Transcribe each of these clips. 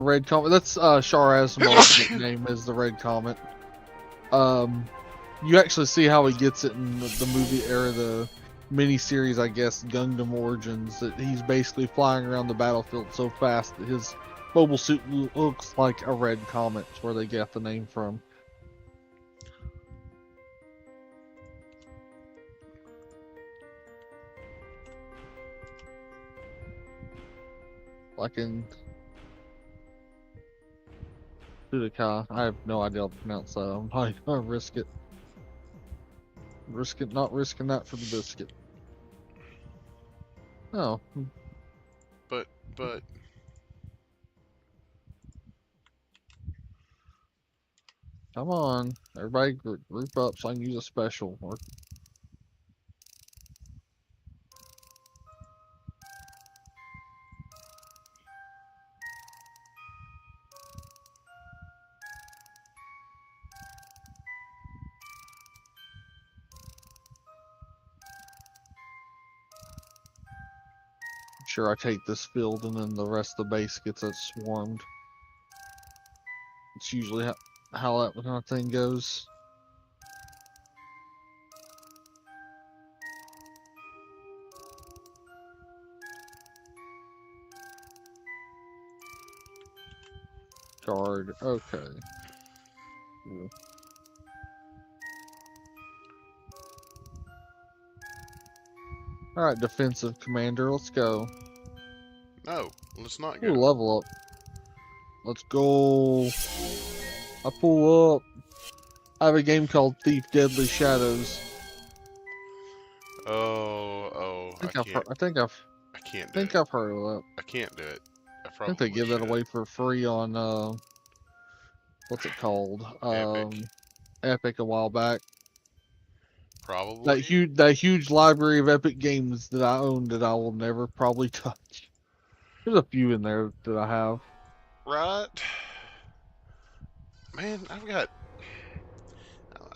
Red Comet. That's Shar Asimov's nickname is the Red Comet. You actually see how he gets it in the movie era, the miniseries, I guess, Gundam Origins. That he's basically flying around the battlefield so fast that his mobile suit looks like a red comet. That's where they get the name from. Like in Sudokai. I have no idea how to pronounce that. I'm not gonna risk it. Risk it, not risking that for the biscuit. Oh. But Come on. Everybody group up so I can use a special. Or sure I take this field and then the rest of the base gets it swarmed. It's usually how that kind of thing goes. Guard, okay. Yeah. Alright, defensive commander, let's go. no, let's not Ooh, go. level up. Let's go. I pull up. I have a game called Thief Deadly Shadows. I can't. I think I've heard of that. I can't do it. I think they give that away for free on what's it called? Epic a while back. Probably. That huge library of Epic games that I own that I will never probably touch. There's a few in there that I have. Right. Man,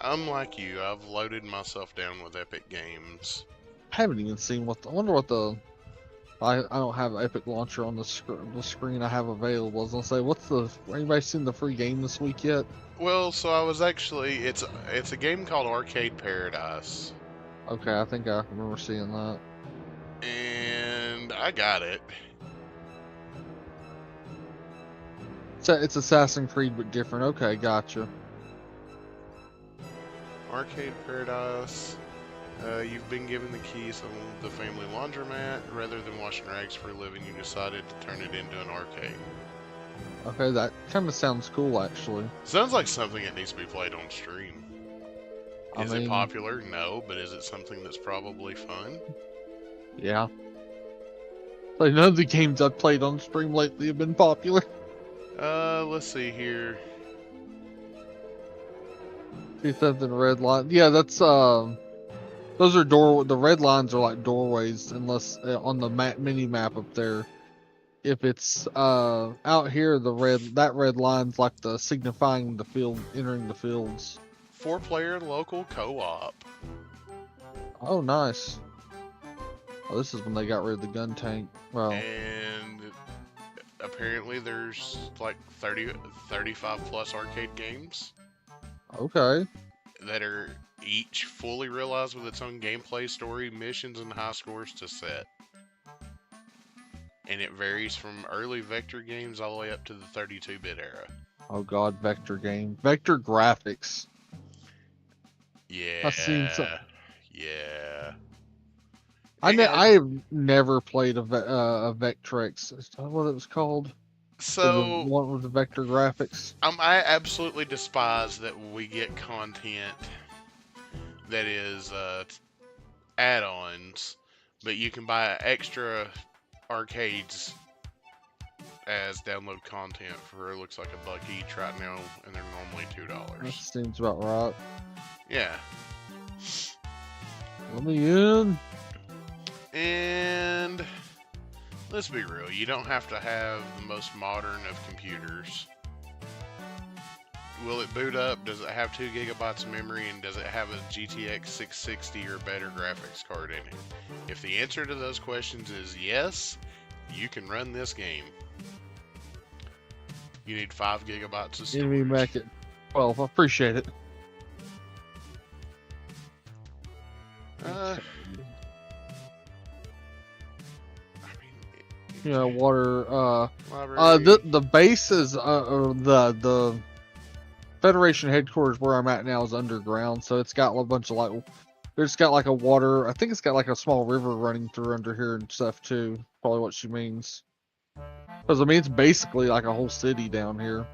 I'm like you. I've loaded myself down with Epic games. I haven't even seen I wonder what the. I don't have Epic Launcher on the screen I have available. I was gonna say, anybody seen the free game this week yet? Well, so I was actually, it's a game called Arcade Paradise. Okay, I think I remember seeing that. And I got it. It's Assassin's Creed but different. Okay, gotcha. Arcade Paradise. You've been given the keys on the family laundromat. Rather than washing rags for a living, you decided to turn it into an arcade. Okay, that kind of sounds cool, actually. Sounds like something that needs to be played on stream. Is it popular? No, but is it something that's probably fun? Yeah. Like, none of the games I've played on stream lately have been popular. Let's see here. See something red line. Yeah, that's those are the red lines are like doorways, unless on the mini map up there. If it's out here, that red line's like the signifying the field, entering the fields. 4-player local co-op. Oh, nice. Oh, this is when they got rid of the gun tank. Well, and apparently there's like 35 plus arcade games. Okay. That are each fully realized with its own gameplay, story, missions, and high scores to set. And it varies from early vector games all the way up to the 32-bit era. Oh god, vector game. Vector graphics. Yeah. I've seen some. Yeah. I have never played a Vectrex. Is that what it was called? So, the one with the vector graphics. I absolutely despise that we get content that is add-ons, but you can buy extra arcades as download content for it looks like $1 each right now, and they're normally $2. That seems about right. Yeah. Let me in. And let's be real, you don't have to have the most modern of computers. Will it boot up? Does it have 2 gigabytes of memory? And does it have a GTX 660 or better graphics card in it? If the answer to those questions is yes, you can run this game. You need 5 gigabytes of Enemy storage. mech at 12. I appreciate it. I mean, Yeah, water. library. The base is or the Federation headquarters where I'm at now is underground, so it's got a bunch of like, there's got like a water. I think it's got like a small river running through under here and stuff too. Probably what she means. Because I mean, it's basically like a whole city down here.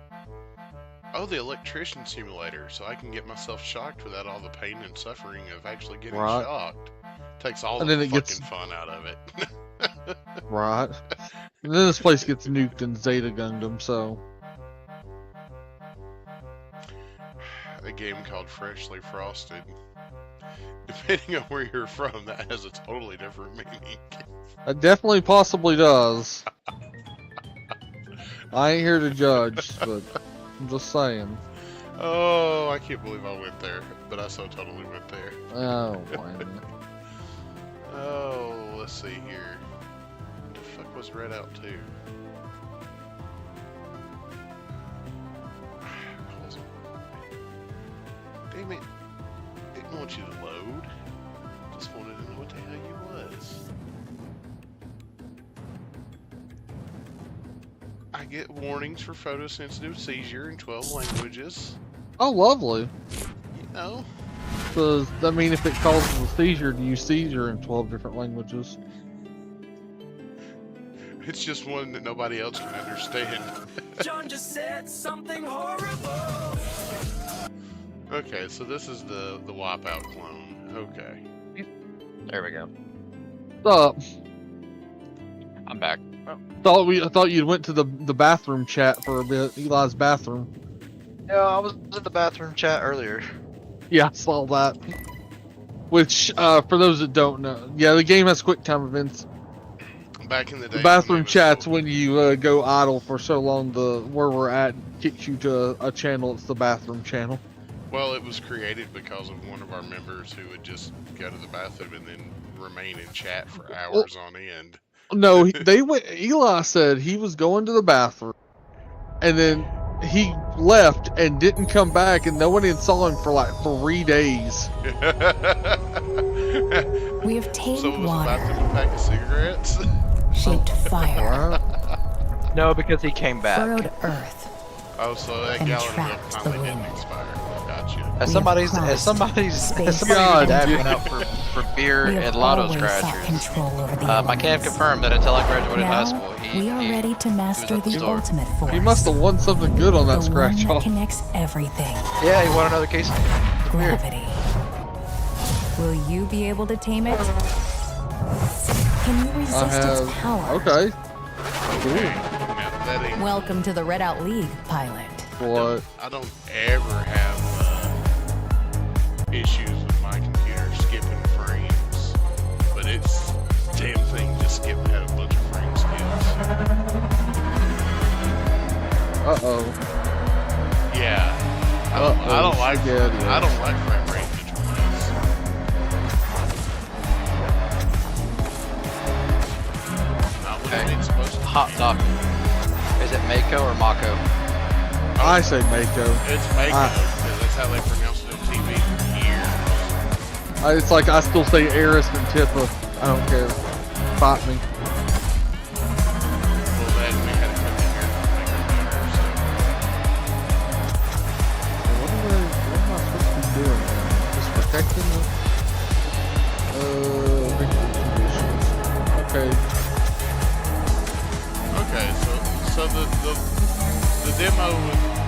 Oh, the electrician simulator, so I can get myself shocked without all the pain and suffering of actually getting Right. shocked. Takes all And the then it fucking gets- fun out of it. Right. And then this place gets nuked in Zeta Gundam, so. A game called Freshly Frosted. Depending on where you're from, that has a totally different meaning. It definitely possibly does. I ain't here to judge, but I'm just saying. Oh, I can't believe I went there, but I so totally went there. Oh, man. Oh, let's see here. What the fuck was Redout 2? Damn it. Didn't want you to load. Just wanted to know what the hell you was. I get warnings for photosensitive seizure in 12 languages. Oh, lovely. You know. Does that mean if it causes a seizure, do you seizure in 12 different languages? It's just one that nobody else can understand. John just said something horrible. Okay, so this is the Wipeout clone. Okay. There we go. Up. I'm back. I thought you went to the bathroom chat for a bit. Eli's bathroom. Yeah, I was in the bathroom chat earlier. Yeah, I saw that. Which, for those that don't know, yeah, the game has quick time events. Back in the day. The bathroom when it was chat's still- when you go idle for so long. Where we're at kicks you to a channel. It's the bathroom channel. Well, it was created because of one of our members who would just go to the bathroom and then remain in chat for hours on end. No, they went. Eli said he was going to the bathroom, and then he left and didn't come back, and no one even saw him for like 3 days. We have So tamed it was a water, bathroom pack of cigarettes? shaped fire, Right? No, because he came back. burrowed earth. Oh, so that And gallon of milk trapped the finally didn't wind. expire. Gotcha. As We have somebody's crossed space God, dad dude. went out for beer We at have Lotto's always sought graduates. control over the I can elements. confirm that until I graduated high Now, school, we are ready to master at the the store. ultimate force. He must have won something good on that the scratch one that off. connects everything. Yeah, he won another case of beer. Gravity. Will you be able to tame it? Can you I resist have. its power? Okay. Okay. Now, that ain't... Welcome to the Red Out League, pilot. What? I don't ever have issues with my computer skipping frames, but it's damn thing just skipped had a bunch of frame skips. Uh-oh. Yeah, I don't like spaghetti. I don't like frame rate controls. Not when Okay. it's supposed to. Hot topic. Is it Mako or Mako? I say Mako. It's Mako, because that's how they pronounced it on TV for years. It's like I still say Eris and Tifa. I don't care. Fight me. Well, then we had to come in here to make it better, so. What am I supposed to be doing? Just protecting them? Victory conditions. Okay. Okay, so the demo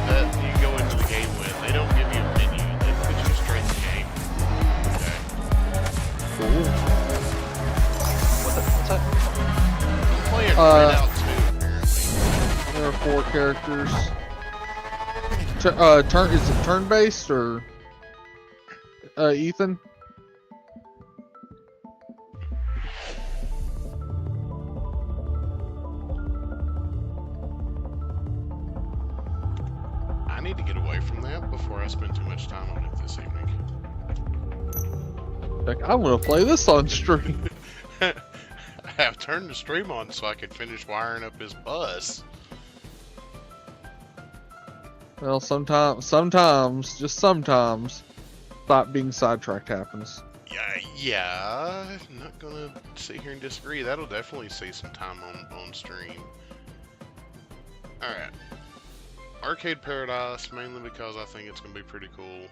that you go into the game with, they don't give you a menu, they put you straight in the game. Okay. Cool. What's that? I'm playing Redout 2, apparently. There are 4 characters. Is it turn-based or Ethan? I need to get away from that before I spend too much time on it this evening. Like, I'm gonna play this on stream. I have turned the stream on so I could finish wiring up his bus. Well, just sometimes, stop being sidetracked happens. Yeah, not gonna sit here and disagree. That'll definitely save some time on stream. Alright. Arcade Paradise, mainly because I think it's gonna be pretty cool.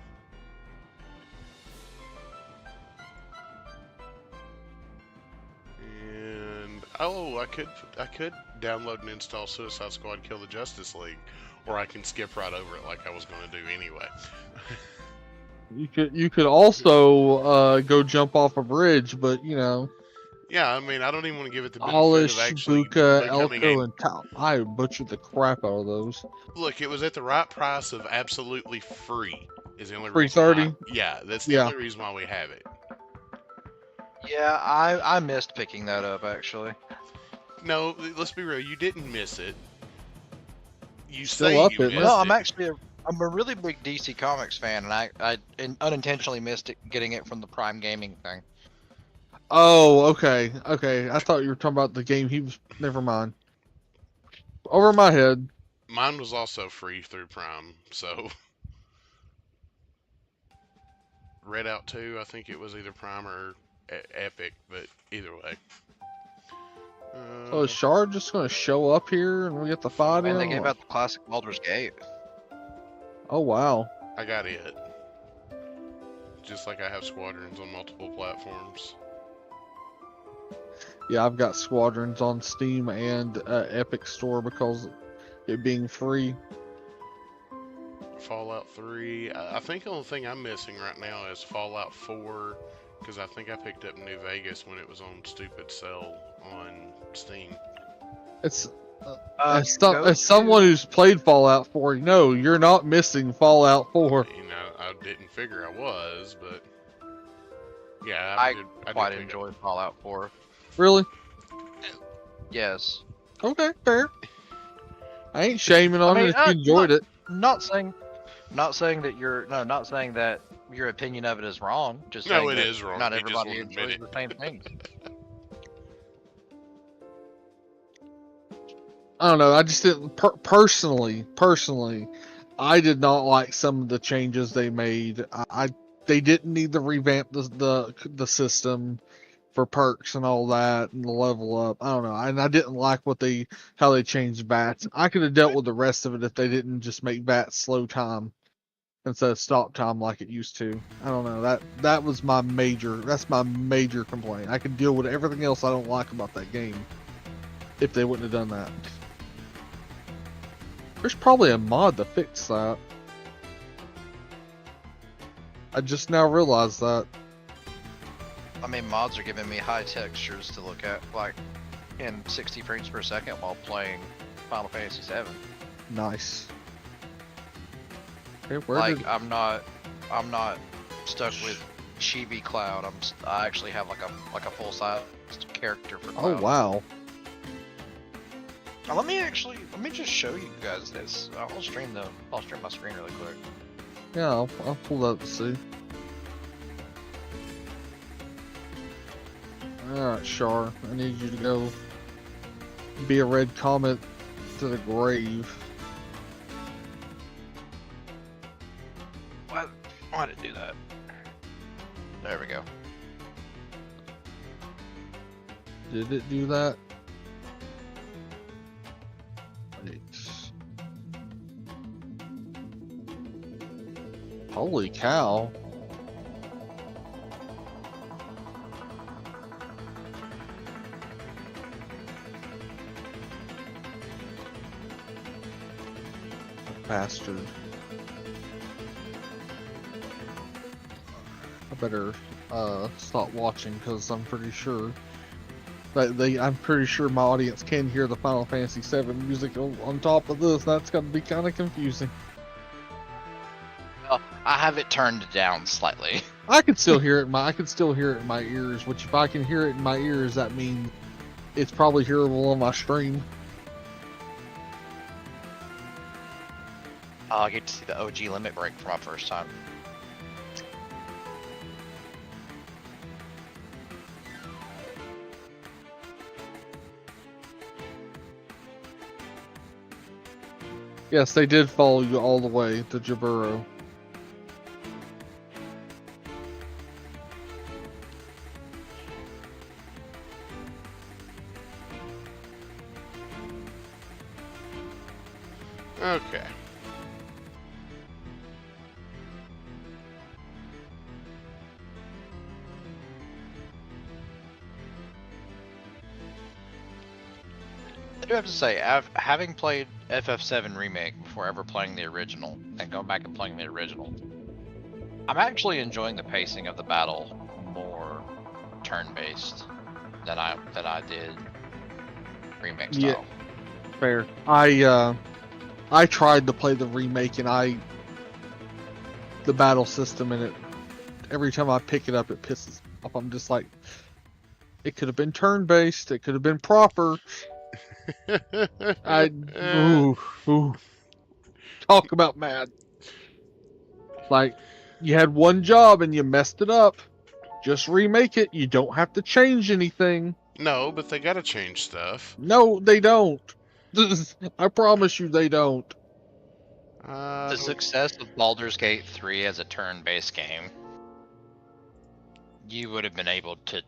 And oh, I could download and install Suicide Squad Kill the Justice League, or I can skip right over it like I was gonna do anyway. You could also go jump off a bridge, but you know, Yeah, I mean, I don't even want to give it the benefit Alish, of actually Buka, becoming Elko, a... and Tal. I butchered the crap out of those. Look, it was at the right price of absolutely free. Is the only Free reason why... 30? Yeah, that's the Yeah. only reason why we have it. Yeah, I missed picking that up actually. No, let's be real. You didn't miss it. You Still say up you it, missed No, it. I'm a really big DC Comics fan, and I unintentionally missed it getting it from the Prime Gaming thing. Oh, okay. I thought you were talking about the game he was. Never mind. Over my head. Mine was also free through Prime, so... Redout 2, I think it was either Prime or Epic, but either way. So is Shard just gonna show up here and we get the fight in? And they gave out the classic Baldur's Gate. Oh wow. I got it. Just like I have Squadrons on multiple platforms. Yeah, I've got Squadrons on Steam and Epic Store because it being free. Fallout 3. I think the only thing I'm missing right now is Fallout 4, because I think I picked up New Vegas when it was on stupid sale on Steam. It's as someone who's played Fallout 4, no, you're not missing Fallout 4. You know, I didn't figure I was, but yeah, I did quite pick up- enjoyed Fallout 4. Really? Yes. Okay, fair. I ain't shaming on I mean, it if you enjoyed it. Not saying that not saying that your opinion of it is wrong. Just No, saying it that is wrong. Not You just everybody won't admit enjoys the same things. I don't know. I just didn't personally. I did not like some of the changes they made. They didn't need to revamp the system for perks and all that and the level up. I don't know. And I didn't like how they changed bats. I could have dealt with the rest of it if they didn't just make bats slow time instead of stop time like it used to. I don't know. That's my major complaint. I could deal with everything else I don't like about that game if they wouldn't have done that. There's probably a mod to fix that. I just now realized that. I mean, mods are giving me high textures to look at, like in 60 frames per second while playing Final Fantasy VII. Nice. Okay, I'm not stuck with Chibi Cloud. I actually have like a full size character for Cloud. Oh wow. Let me just show you guys this. I'll stream my screen really quick. Yeah, I'll pull that to see. Alright, Char, I need you to go be a red comet to the grave. Why did it do that? There we go. Did it do that? Wait. Holy cow. Bastard. I better stop watching because I'm pretty sure that I'm pretty sure my audience can hear the Final Fantasy VII music on top of this. That's gonna be kind of confusing. I have it turned down slightly. I can still hear it. I can still hear it in my ears. Which, if I can hear it in my ears, that means it's probably hearable on my stream. I get to see the OG limit break for my first time. Yes, they did follow you all the way to Jaburo. Okay. I do have to say, having played FF7 Remake before ever playing the original, and going back and playing the original, I'm actually enjoying the pacing of the battle more turn-based than I did remake Yeah. style. Fair. I tried to play the remake and the battle system in it. Every time I pick it up, it pisses me off. I'm just like, it could have been turn-based. It could have been proper. Ooh, ooh. Talk about mad. Like, you had one job and you messed it up. Just remake it. You don't have to change anything. No, but they gotta change stuff. No, they don't. I promise you they don't. The success of Baldur's Gate 3 as a turn-based game, you would have been able to.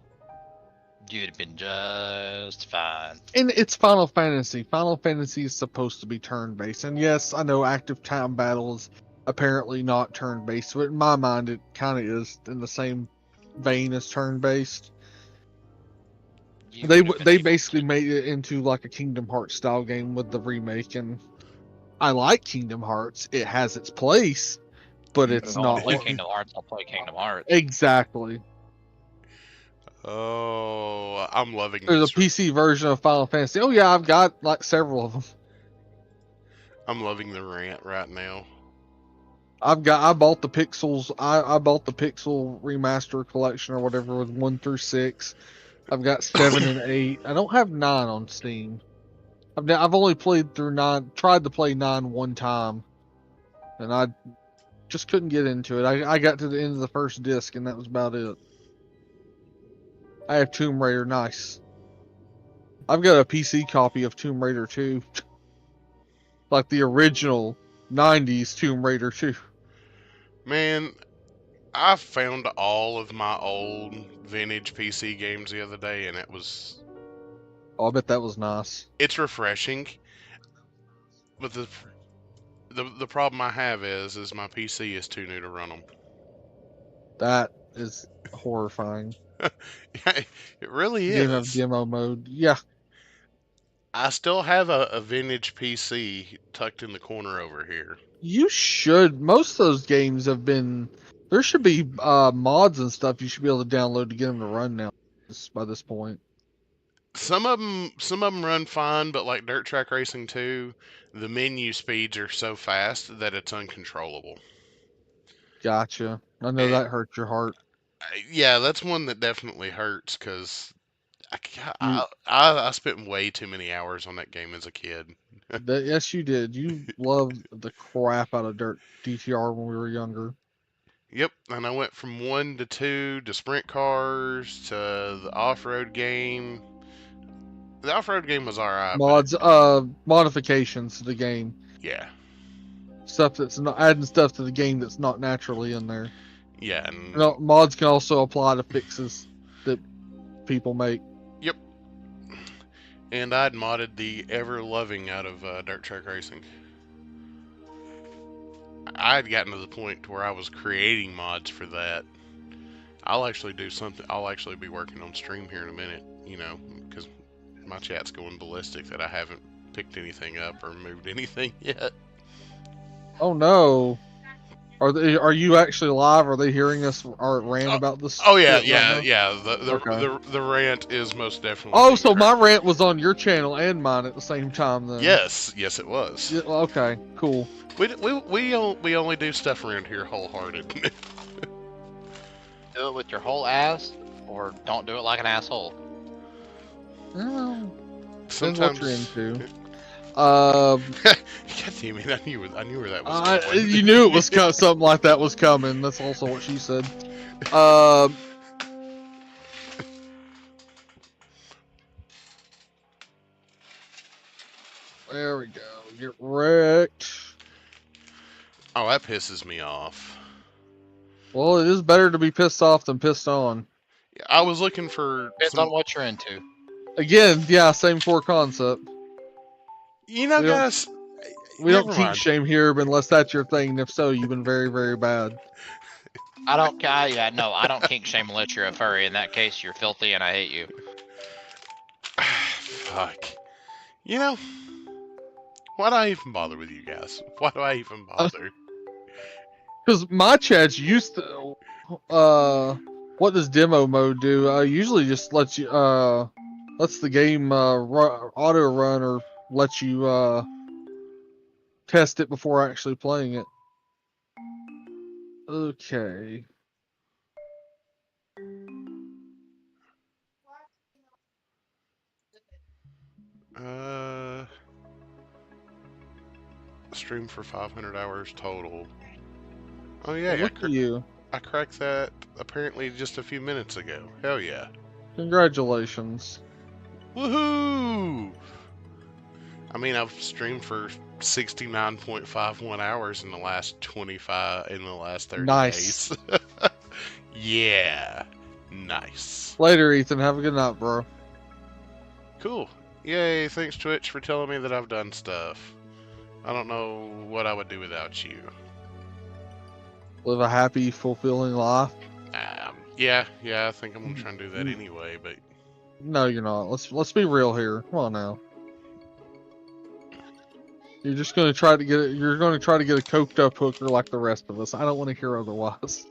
You'd have been just fine. And it's Final Fantasy. Final Fantasy is supposed to be turn-based. And yes, I know active time battle is apparently not turn-based, but in my mind it kind of is in the same vein as turn-based. You They would have been they able basically to. made it into like a Kingdom Hearts style game with the remake, and I like Kingdom Hearts. It has its place, but If it's I want not to play what Kingdom Hearts, I'll play Kingdom Hearts. exactly. Oh, I'm loving There's a this. PC version of Final Fantasy. Oh yeah, I've got like several of them. I'm loving the rant right now. I bought the Pixels. I bought the Pixel remaster collection or whatever with 1 through 6. I've got 7 and 8. I don't have 9 on Steam. I've only played through 9. Tried to play 9 one time, and I just couldn't get into it. I got to the end of the first disc, and that was about it. I have Tomb Raider. Nice. I've got a PC copy of Tomb Raider 2, like the original 90s Tomb Raider 2. Man, I found all of my old vintage PC games the other day, and Oh, I bet that was nice. it's refreshing. But the problem I have is my PC is too new to run them. That is horrifying. It really You didn't have is. demo mode. Yeah, I still have a vintage PC tucked in the corner over here. you should. Most of those games have been. There should be mods and stuff you should be able to download to get them to run now. By this point, Some of them run fine, but like Dirt Track Racing 2, the menu speeds are so fast that it's uncontrollable. gotcha. I know And, that hurt your heart. yeah, that's one that definitely hurts because You, I spent way too many hours on that game as a kid. yes, you did. You loved the crap out of Dirt DTR when we were younger. Yep, and I went from 1 to 2 to sprint cars to the off-road game. The off-road game was alright, but Mods, modifications to the game. yeah, Stuff that's not adding stuff to the game that's not naturally in there. yeah, and You know, mods can also apply to fixes that people make. yep. And I'd modded the ever-loving out of Dirt Track Racing. I had gotten to the point to where I was creating mods for that. I'll actually do something. I'll actually be working on stream here in a minute, because my chat's going ballistic that I haven't picked anything up or moved anything yet. Oh no. Are you actually live? Are they hearing us or rant about this? Oh yeah, shit right now? yeah. The rant is most definitely. Oh, being so heard. my rant was on your channel and mine at the same time then. Yes, it was. Yeah, okay, cool. We only do stuff around here wholehearted. Do it with your whole ass, or don't do it like an asshole. Well, depends Sometimes what you're into. God damn it! I knew where that was going. You knew it was something like that was coming. That's also what she said. There we go. Get wrecked. Oh, that pisses me off. Well, it is better to be pissed off than pissed on. I was looking for Depends on what you're into. Again, yeah, same core concept. You know, We don't- guys. We don't Never kink mind. shame here, but unless that's your thing. And if so, you've been very, very bad. I don't. Yeah, no, I don't kink shame unless you're a furry. In that case, you're filthy, and I hate you. Fuck. You know, why do I even bother with you guys? Why do I even bother? Because my chats used to. What does demo mode do? Usually just lets you lets the game auto run or lets you test it before actually playing it. Okay. Stream for 500 hours total. Oh yeah, Well, look at you. I cracked that apparently just a few minutes ago. Hell yeah. Congratulations. Woohoo! I mean, I've streamed for 69.51 hours in the last 30 Nice. days. Yeah. Nice. Later, Ethan. Have a good night, bro. Cool. Yay, thanks Twitch for telling me that I've done stuff. I don't know what I would do without you. Live a happy, fulfilling life. Yeah, I think I'm gonna try and do that anyway, but No, you're not. Let's be real here. Come on now. You're just gonna try to get it. You're gonna try to get a coked up hooker like the rest of us. I don't want to hear otherwise.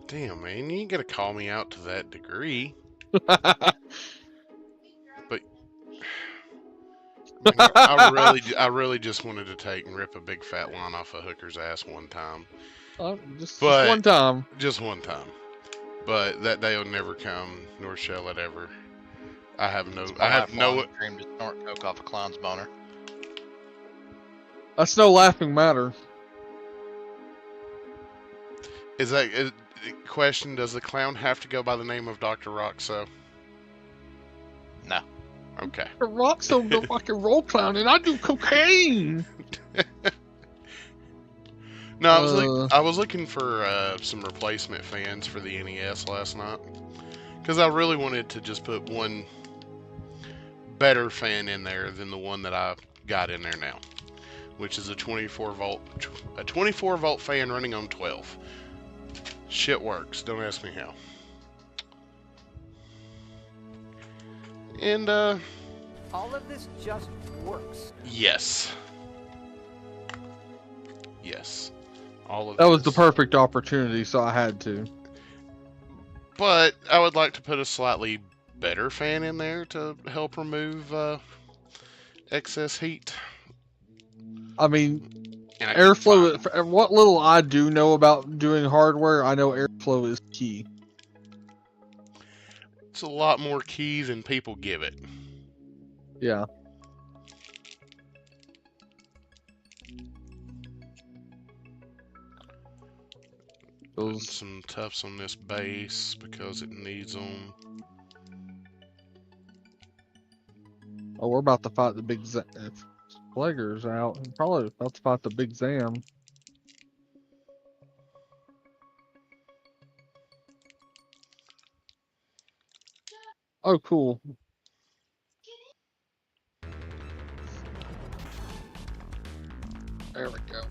damn man, you ain't gotta call me out to that degree. But I really just wanted to take and rip a big fat line off a hooker's ass one time. Just one time. Just one time. But that day will never come, nor shall it ever. I have no dream to snort coke off a clown's boner. That's no laughing matter. Is that question? Does the clown have to go by the name of Dr. Roxo? No. Okay. Roxo the fucking roll clown, and I do cocaine. No, I was looking for some replacement fans for the NES last night, because I really wanted to just put one better fan in there than the one that I got in there now, which is a 24 volt fan running on 12. Shit works. Don't ask me how. And All of this just works. yes. All of That was the this. perfect opportunity, so I had to. But I would like to put a slightly better fan in there to help remove excess heat. I mean, And I couldn't airflow. find- What little I do know about doing hardware, I know airflow is key. It's a lot more key than people give it. Yeah. Putting some tufts on this base because it needs them. Oh, we're about to fight the big Flaggers out. Probably about to fight the big Zam. Oh, cool. There we go.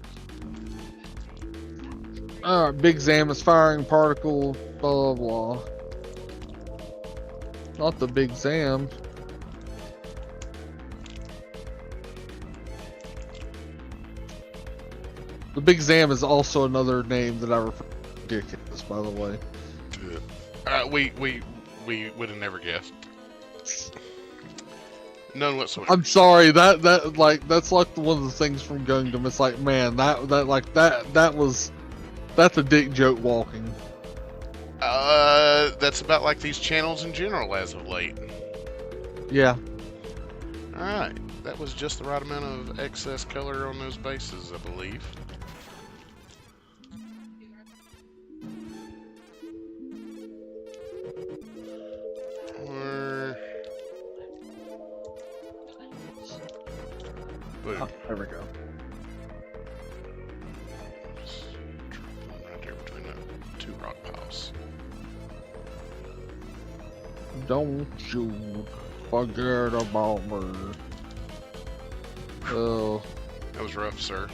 Alright, Big Zam is firing particle, blah, blah, blah. Not the Big Zam. The Big Zam is also another name that I refer to. Ridiculous, by the way. We would have never guessed. None whatsoever. I'm sorry, that's like one of the things from Gundam. It's like, man, that's a dick joke walking. That's about like these channels in general as of late. Yeah. Alright, that was just the right amount of excess color on those bases, I believe. Oh, there we go. house. Don't you forget about me. Oh, That was rough, sir.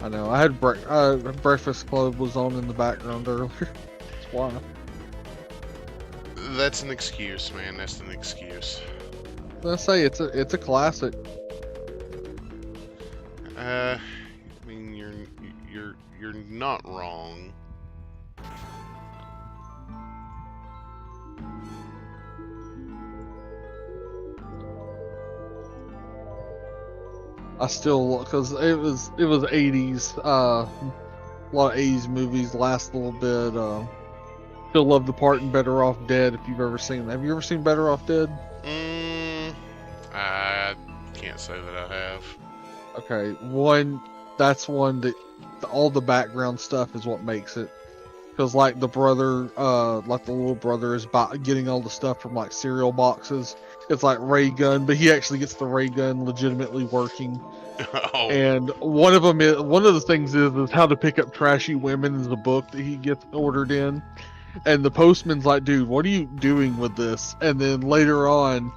I know. I had Breakfast Club was on in the background earlier. That's why. That's an excuse, man. That's an excuse. I say it's a classic. I mean, you're not wrong. I still, because it was 80s. A lot of 80s movies last a little bit. Still love the part in Better Off Dead if you've ever seen that. Have you ever seen Better Off Dead? I can't say that I have. Okay, that's one that all the background stuff is what makes it. Because like the brother, like the little brother is getting all the stuff from like cereal boxes. It's like ray gun, but he actually gets the ray gun legitimately working. Oh. And one of the things is how to pick up trashy women is a book that he gets ordered in. And the postman's like, dude, what are you doing with this? And then later on,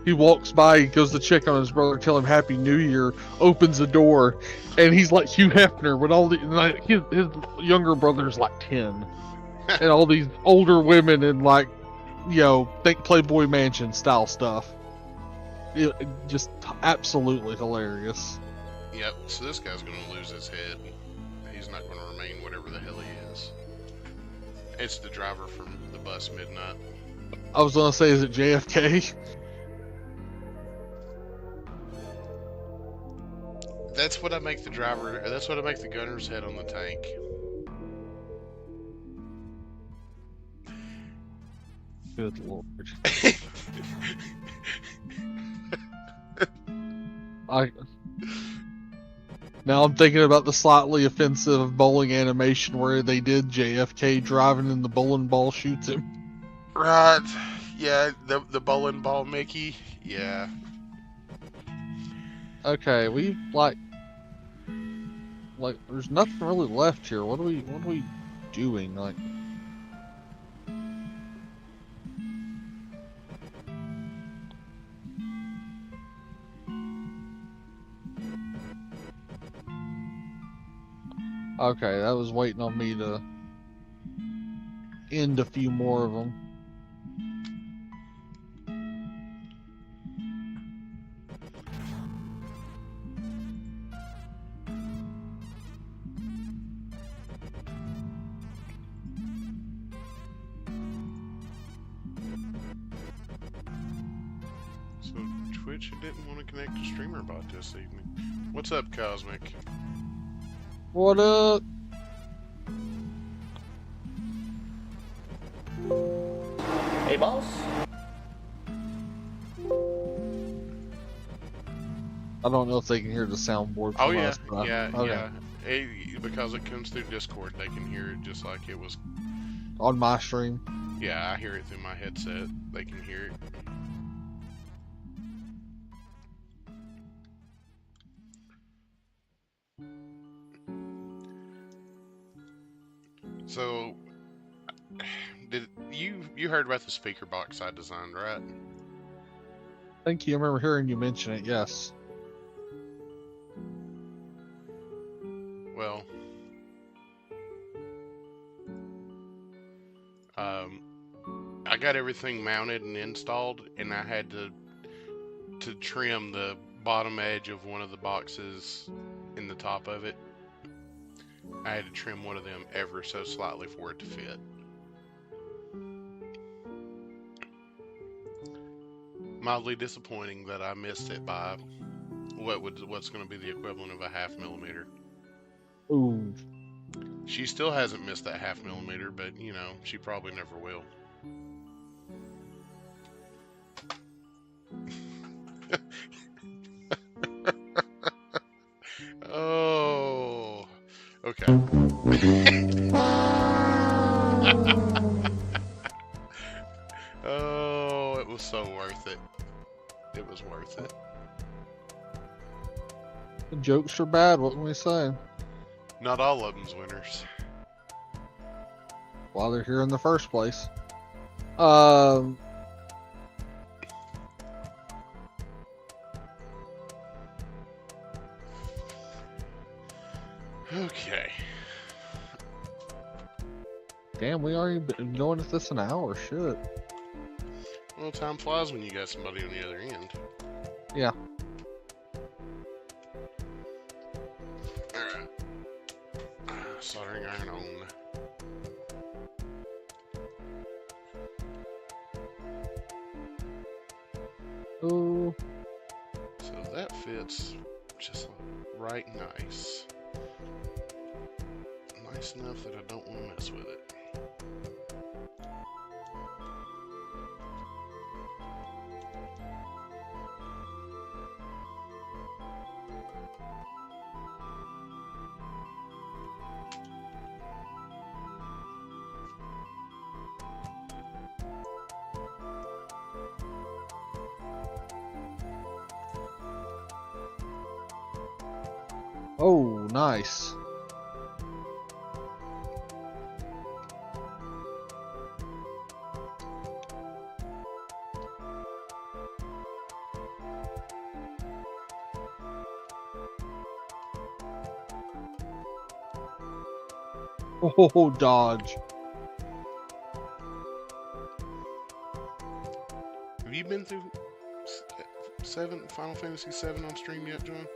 he walks by, he goes to check on his brother, tell him Happy New Year, opens the door, and he's like Hugh Hefner with all the, like, his younger brother's like 10. And all these older women in like, think Playboy Mansion style stuff. Just absolutely hilarious. Yep, so this guy's gonna lose his head. He's not gonna remain whatever the hell he is. It's the driver from the bus Midnight. I was gonna say, is it JFK? That's what I make the driver, that's what I make the gunner's head on the tank. Good lord. Now I'm thinking about the slightly offensive bowling animation where they did JFK driving and the bowling ball shoots him. Right. Yeah, the bowling ball Mickey. Yeah. Okay, we like there's nothing really left here. What are we doing? Like, okay, that was waiting on me to end a few more of them. So Twitch didn't want to connect to StreamerBot this evening. What's up, Cosmic? What up? Hey, boss. I don't know if they can hear the soundboard. Oh from yeah, us, but yeah. Because it comes through Discord, they can hear it just like it was. On my stream. Yeah, I hear it through my headset. They can hear it. So, did you heard about the speaker box I designed, right? Thank you. I remember hearing you mention it. Yes. Well, I got everything mounted and installed, and I had to trim the bottom edge of one of the boxes in the top of it. I had to trim one of them ever so slightly for it to fit. Mildly disappointing that I missed it by what's going to be the equivalent of a 1/2 millimeter. Ooh. She still hasn't missed that 1/2 millimeter, but she probably never will. Oh, okay. Oh, it was so worth it. It was worth it. The jokes are bad. What can we say? Not all of them's winners. why they're here in the first place. Um, Okay. damn, we already been going at this an hour. Shit. Well, time flies when you got somebody on the other end. Yeah. Alright. Soldering iron on. Ooh. So that fits just right nice. Nice enough that I don't want to mess with it. Oh, nice. Oh, dodge. Have you been through Final Fantasy VII on stream yet, John?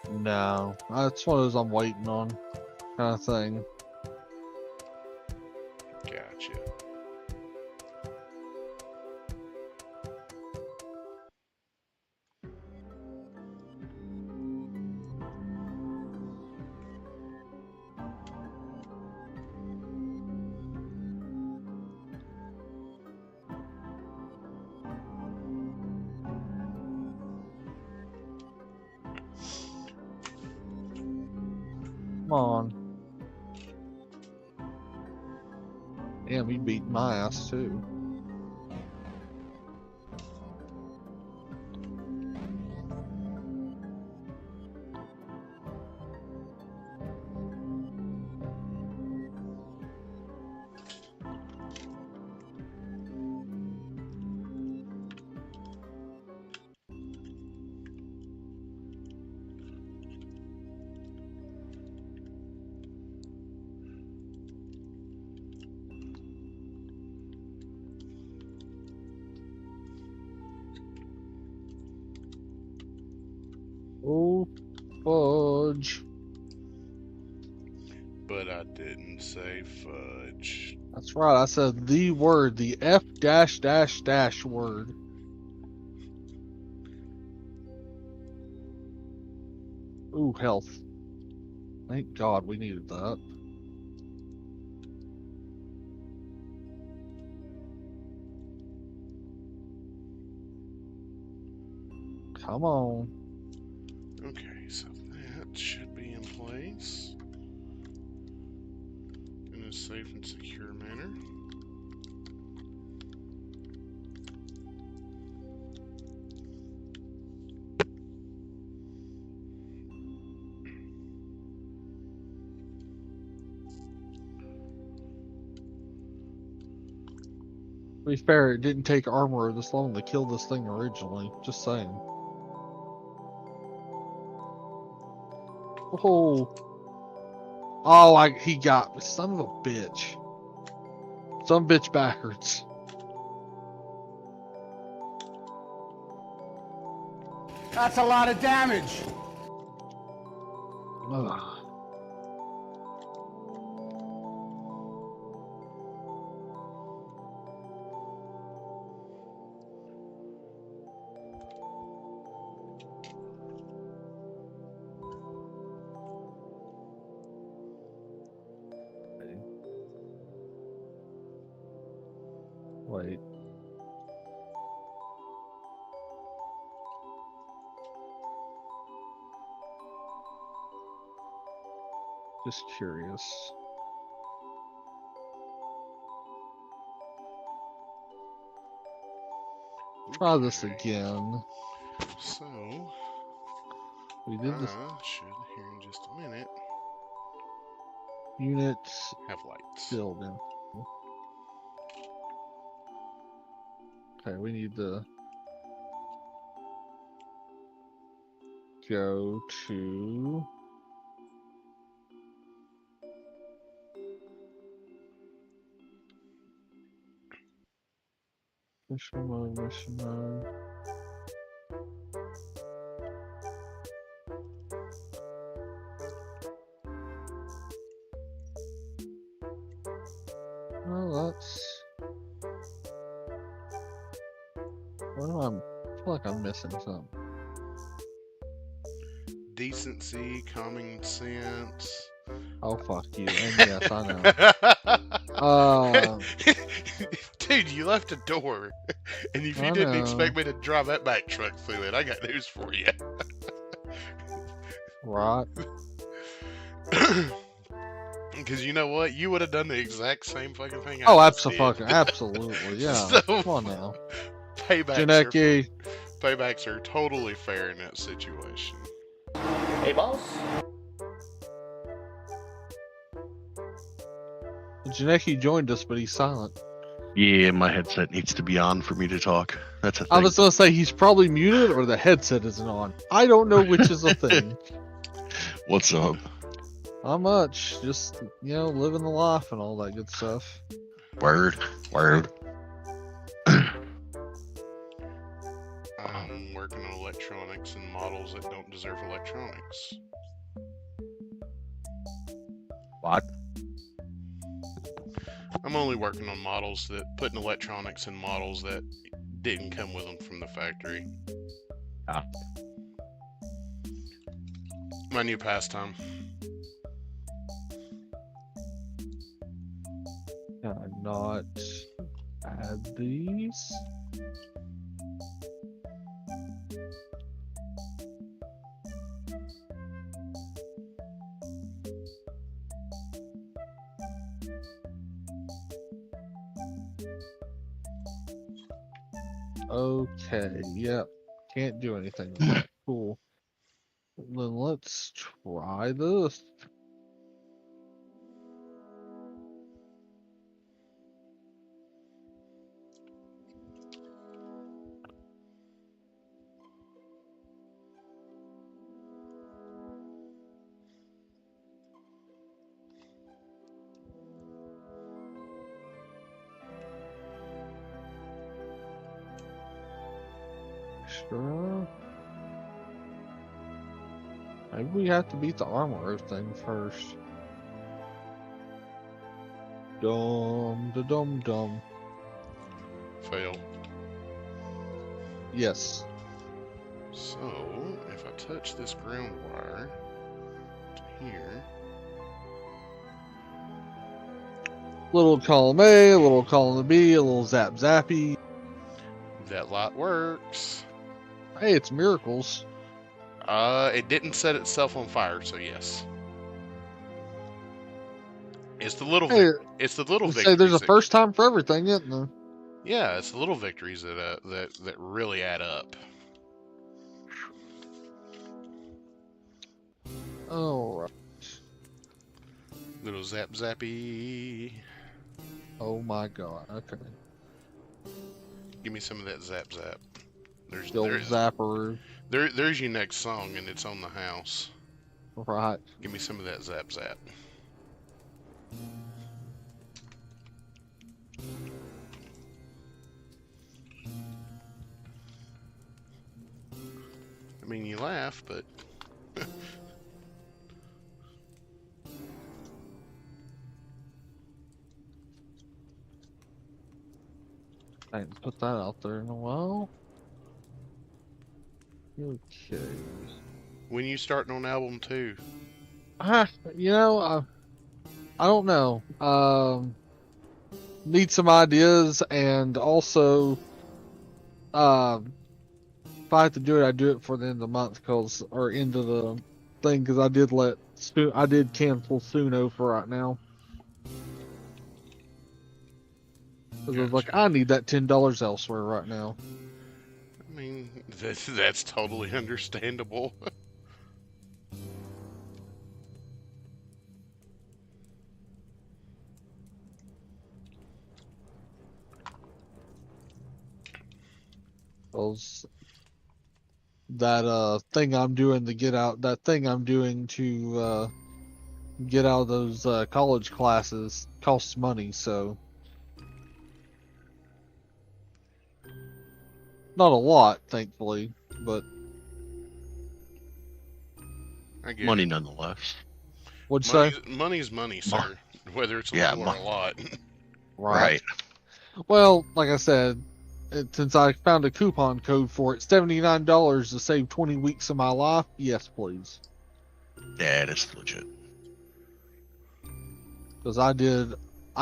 No, that's one of those I'm waiting on, kind of thing. Gotcha. Come on. Damn, he beat my ass too. Oh, fudge. But I didn't say fudge. That's right. I said the word, the F dash dash dash word. Ooh, health. Thank God we needed that. Come on. Okay, so that should be in place in a safe and secure manner. To be fair, it didn't take armor this long to kill this thing originally. Just saying. Oh. Oh, he got me. Son of a bitch. Some bitch backwards. That's a lot of damage. Ugh. Wait. Just curious. Try this Okay. again. So, We did this I should, here in just a minute, unit have lights. building. Okay, we need to go to mission mode. Well, that's. What am I feel like I'm missing something. Decency, common sense. Oh fuck you! And yes, I know. Dude, you left a door, and if you I didn't know. expect me to drive that back truck through it, I got news for you. Right. Because you know what? You would have done the exact same fucking thing I Oh, just did. absolutely. Yeah. So, Come on now. paybacks Janeki. paybacks are totally fair in that situation. Hey, boss. Janeki joined us, but he's silent. Yeah, my headset needs to be on for me to talk. That's a thing. I was gonna say he's probably muted or the headset isn't on. I don't know which is a thing. What's up? Not much. Just, living the life and all that good stuff. Word. I'm working on electronics and models that don't deserve electronics. What? I'm only working on models that putting electronics in models that didn't come with them from the factory. Ah. My new pastime. Can I not add these? Okay, yep. Can't do anything with that. Cool. Then let's try this. Extra. Maybe we have to beat the armor thing first. Dum. Fail. Yes. So, if I touch this ground wire to here, Little column A, a little column B, a little zappy. that light works. Hey, it's miracles. It didn't set itself on fire, so yes. It's the little, Hey, it's the little let's say victories. there's a that- first time for everything, isn't there? Yeah, it's the little victories that really add up. Alright. Little zappy. Oh my god. Okay. Give me some of that zap. The old zapper. There's your next song, and it's on the house. Right. Give me some of that zap. I mean, you laugh, but I didn't put that out there in a while. Okay. when you starting on album 2? I don't know. Need some ideas, and also, if I have to do it, I do it for the end of the month, or end of the thing, because I did cancel Suno for right now. Because I was like, Gotcha. I need that $10 elsewhere right now. I mean, that's totally understandable. Those that thing I'm doing to get out. That thing I'm doing to get out of those college classes costs money. So not a lot, thankfully, but I get Money it. nonetheless. what'd you say? Money's money, sir. Whether it's a Yeah, little or a lot. Right. Well, like I said, since I found a coupon code for it, $79 to save 20 weeks of my life. Yes, please. Yeah, that's legit. Because I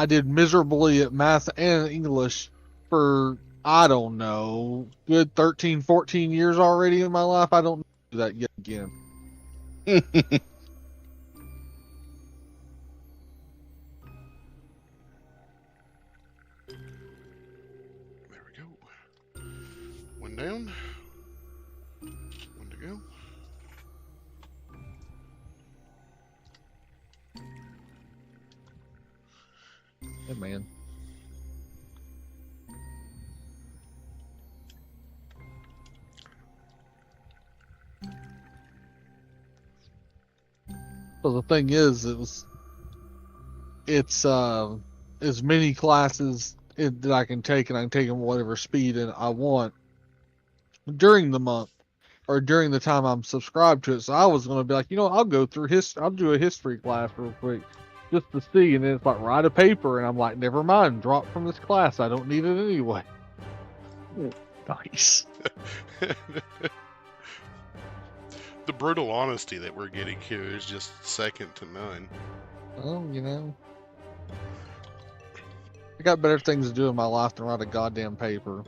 did miserably at math and English for, I don't know, good 13, 14 years already in my life. I don't do that yet again. There we go. One down. One to go. Hey, man. So the thing is, it's as many classes that I can take, and I can take them whatever speed and I want during the month or during the time I'm subscribed to it. So I was going to be like, I'll go through history. I'll do a history class real quick just to see. And then it's like, write a paper. And I'm like, never mind, drop from this class. I don't need it anyway. Nice. The brutal honesty that we're getting here is just second to none. Well, I got better things to do in my life than write a goddamn paper.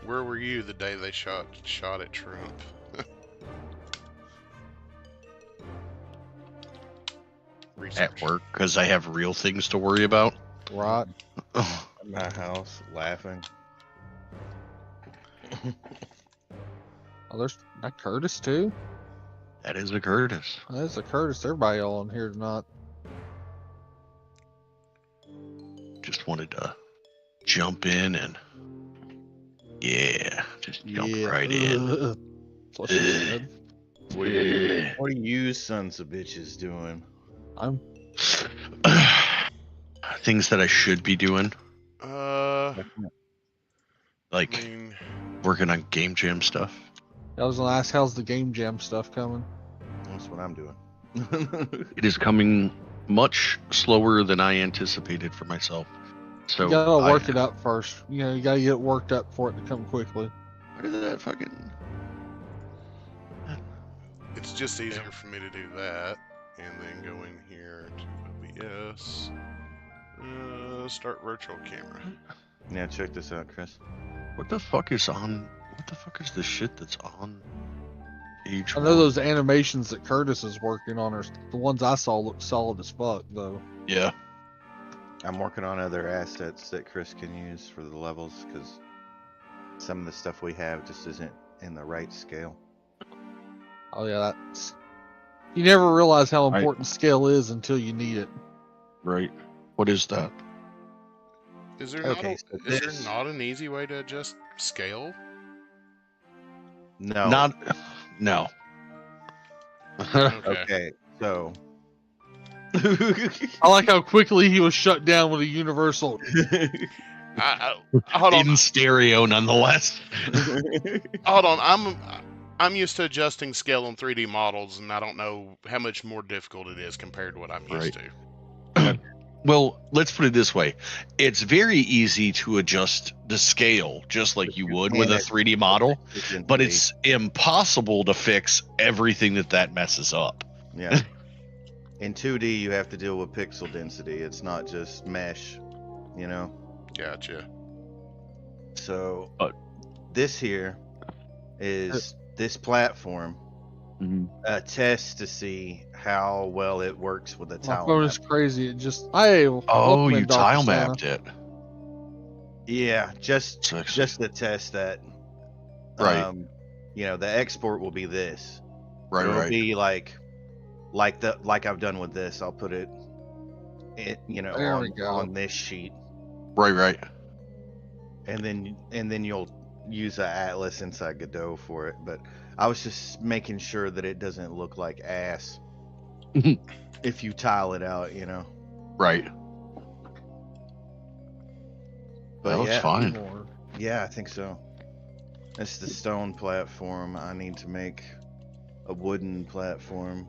Where were you the day they shot at Trump? At work, because I have real things to worry about. Right. At my house, laughing. Oh, there's that Curtis too. That is a Curtis. There's a Curtis. Everybody all on here tonight. Just wanted to jump in and just jump right in. That's what she said. What are you sons of bitches doing? I'm Things that I should be doing, I like mean, working on game jam stuff. I was gonna ask, how's the game jam stuff coming? That's what I'm doing. It is coming much slower than I anticipated for myself. So You gotta work it up first. You gotta get it worked up for it to come quickly. What is that fucking? it's just easier for me to do that, and then go in here to OBS, start virtual camera. Yeah, check this out, Chris. What the fuck is on? What the fuck is the shit that's on page? I know those animations that Curtis is working on are the ones I saw look solid as fuck though. Yeah. I'm working on other assets that Chris can use for the levels because some of the stuff we have just isn't in the right scale. Oh yeah, that's you never realize how important scale is until you need it. Right. What is that? Is there Okay, so is this- there not an easy way to adjust scale? No. No. Okay, so. I like how quickly he was shut down with a universal. Hold on, In stereo, nonetheless. hold on. I'm used to adjusting scale on 3D models, and I don't know how much more difficult it is compared to what I'm used to. Well, let's put it this way. It's very easy to adjust the scale just like you would with a 3D model, but it's impossible to fix everything that messes up. Yeah. In 2D, you have to deal with pixel density. It's not just mesh, you know? Gotcha. So, this here is this platform, a test to see how well it works with the My tile phone map. is crazy. It just Oh, you Dr. tile Santa. mapped it. Yeah, just Sexy. to test that. Right. The export will be this. Right, It'll right. be like I've done with this. I'll put it, There we go. on this sheet, Right. and then you'll use the Atlas inside Godot for it. But I was just making sure that it doesn't look like ass if you tile it out, you know. Right. But That looks yeah, fine. yeah, I think so. That's the stone platform. I need to make a wooden platform,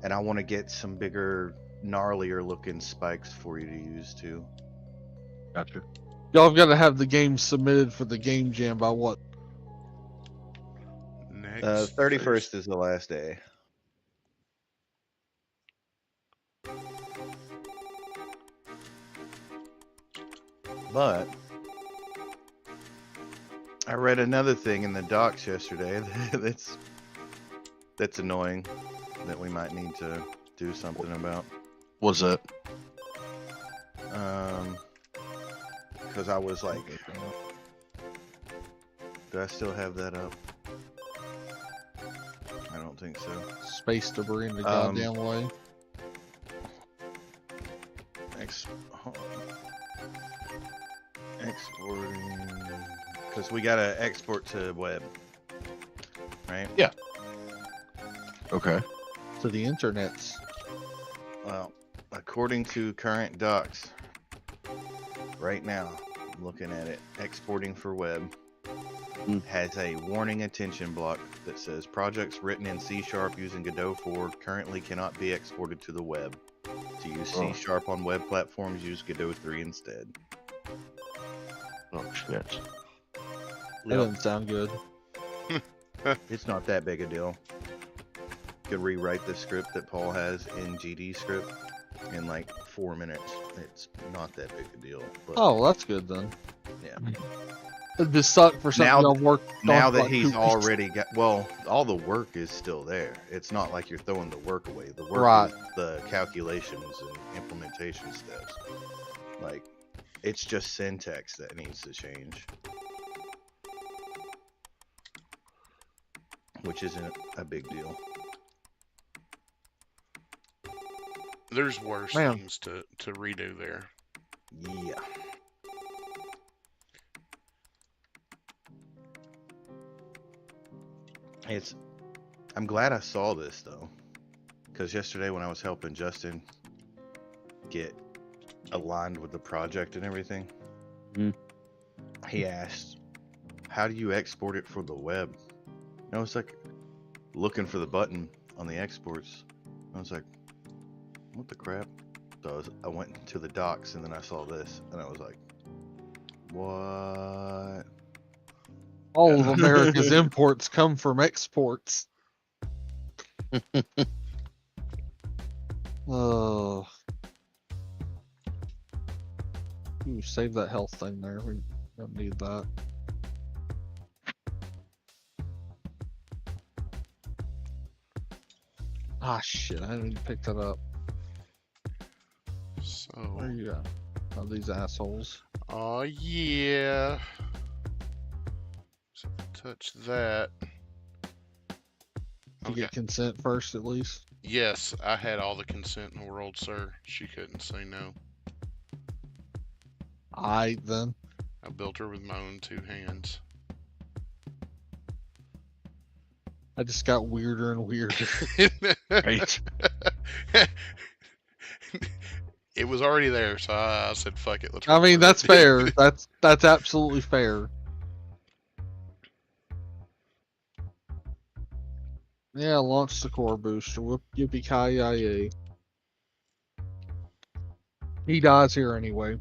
and I want to get some bigger, gnarlier looking spikes for you to use too. Gotcha. Y'all have got to have the game submitted for the game jam by what? Next 31st is the last day. But I read another thing in the docs yesterday that's annoying that we might need to do something about. What's that? Because I was like, do I still have that up? I don't think so. Space debris in the goddamn way. Exporting, because we gotta export to web, right? Yeah. Okay. To the internets. Well, according to current docs, right now, I'm looking at it, exporting for web has a warning attention block that says projects written in C# using Godot 4 currently cannot be exported to the web. To use C# on web platforms, use Godot 3 instead. Oh shit. That doesn't sound good. It's not that big a deal. Could rewrite the script that Paul has in GD script in like 4 minutes. It's not that big a deal. But Oh, that's good then. yeah. It'd just suck for something y'all worked on Now for that like he's 2 weeks. already got, well, all the work is still there. It's not like you're throwing the work away. The work Right. is the calculations and implementation steps. Like, it's just syntax that needs to change. Which isn't a big deal. There's worse Man. things to redo there. Yeah. I'm glad I saw this though, because yesterday when I was helping Justin get aligned with the project and everything, he asked, how do you export it for the web? And I was like, looking for the button on the exports. I was like, what the crap? So I went to the docs and then I saw this and I was like, what? All of America's imports come from exports. Oh. Ooh, save that health thing there. We don't need that. Ah, shit. I didn't even pick that up. So. Where you at? Oh, these assholes. Oh yeah. So touch that. You get consent first, at least. Yes, I had all the consent in the world, sir. She couldn't say no. Aight, then. I built her with my own 2 hands. I just got weirder and weirder. Right. It was already there, so I said, "Fuck it, let's." I mean, record that's it." fair. That's absolutely fair. Yeah, launch the core booster. Whoop, yippee ki yay. He dies here anyway.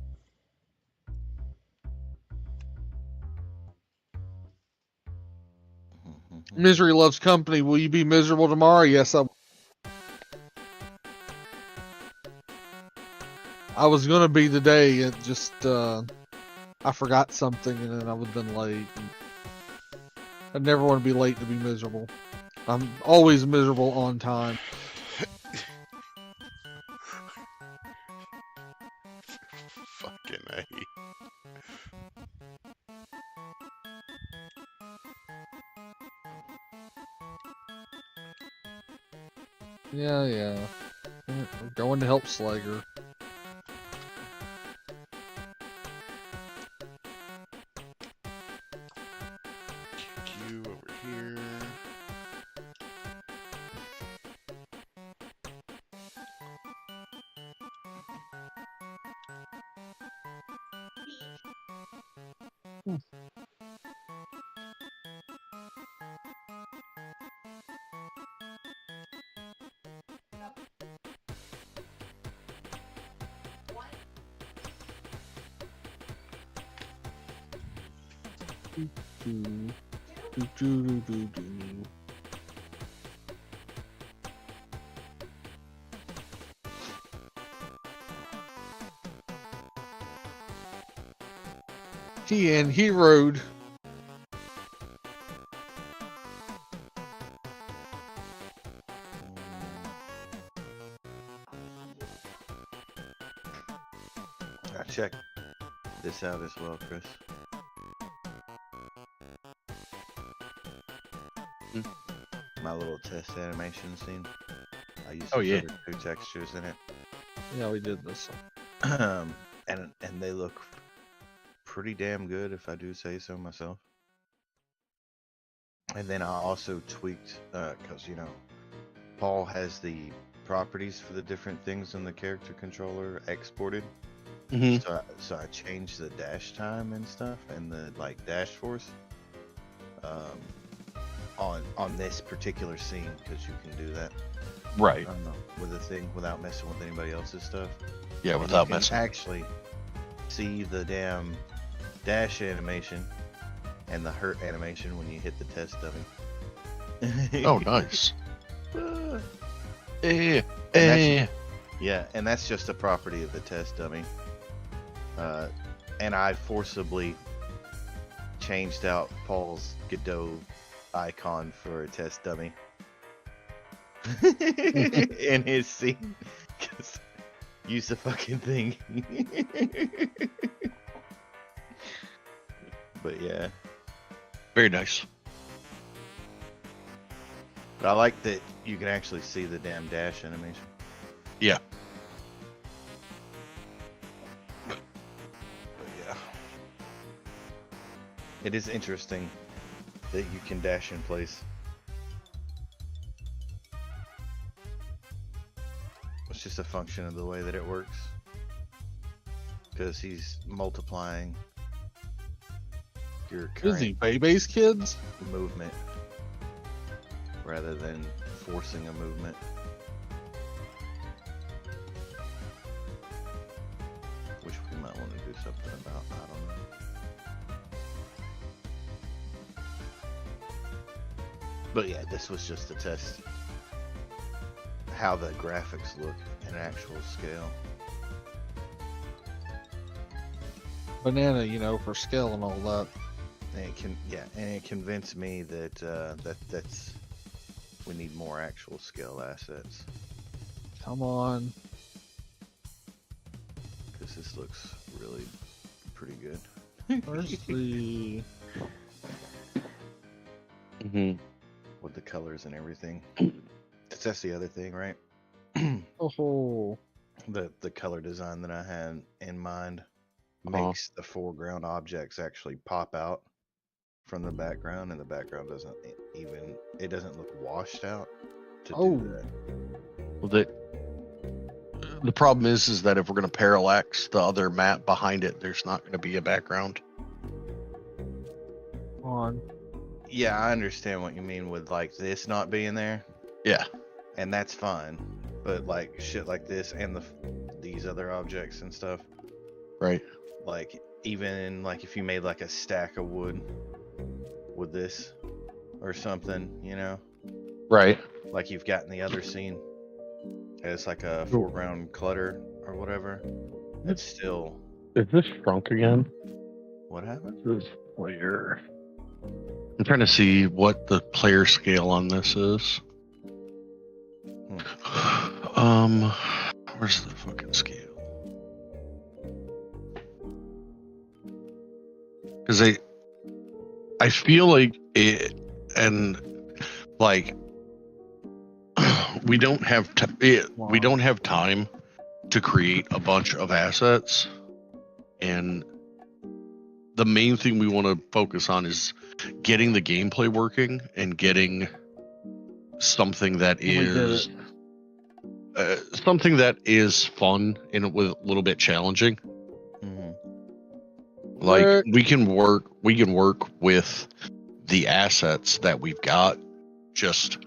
Misery loves company. Will you be miserable tomorrow? Yes, I was gonna be today. It just I forgot something and then I would have been late. I never want to be late to be miserable. I'm always miserable on time. Fucking A. Yeah. We're going to help Slager. over here. And he rode. I checked this out as well, Chris. My little test animation scene. I used Oh, yeah. two textures in it. Yeah, we did this. and they look pretty damn good, if I do say so myself. And then I also tweaked, because you know, Paul has the properties for the different things in the character controller exported. Mhm. So I changed the dash time and stuff, and the like dash force, on this particular scene, because you can do that. Right. With the thing without messing with anybody else's stuff. Yeah, And without you can messing. actually see the damn dash animation and the hurt animation when you hit the test dummy. Oh, nice. And that's- Yeah, and that's just a property of the test dummy. And I forcibly changed out Paul's Godot icon for a test dummy in his scene. 'Cause use the fucking thing. But yeah, Very nice. but I like that you can actually see the damn dash animation. Yeah. But yeah, it is interesting that you can dash in place. It's just a function of the way that it works. Because he's multiplying your Is he current Baby's kids? movement rather than forcing a movement. Which we might want to do something about. I don't know. But yeah, this was just to test how the graphics look in actual scale. Banana, you know, for scale and all that. And it convinced me that that's we need more actual scale assets, Come on. because this looks really pretty good. Where's the... Mm-hmm. With the colors and everything. That's the other thing, right? Oh, The color design that I had in mind Uh-huh. makes the foreground objects actually pop out from the background, and the background doesn't doesn't look washed out to Oh. do that. Well, the problem is that if we're going to parallax the other map behind it, there's not going to be a background. come on. Yeah, I understand what you mean with like this not being there, Yeah. and that's fine. But like shit like this and these other objects and stuff, Right. like even like if you made like a stack of wood with this or something, you know, Right. like you've got in the other scene, it's like a foreground clutter or whatever. It's still Is this shrunk again? what happened. This is player. I'm trying to see what the player scale on this is. Where's the fucking scale? Because I feel like it, and like we don't have we don't have time to create a bunch of assets, and the main thing we want to focus on is getting the gameplay working and getting something that is something that is fun and with a little bit challenging. Like Rick. we can work with the assets that we've got, just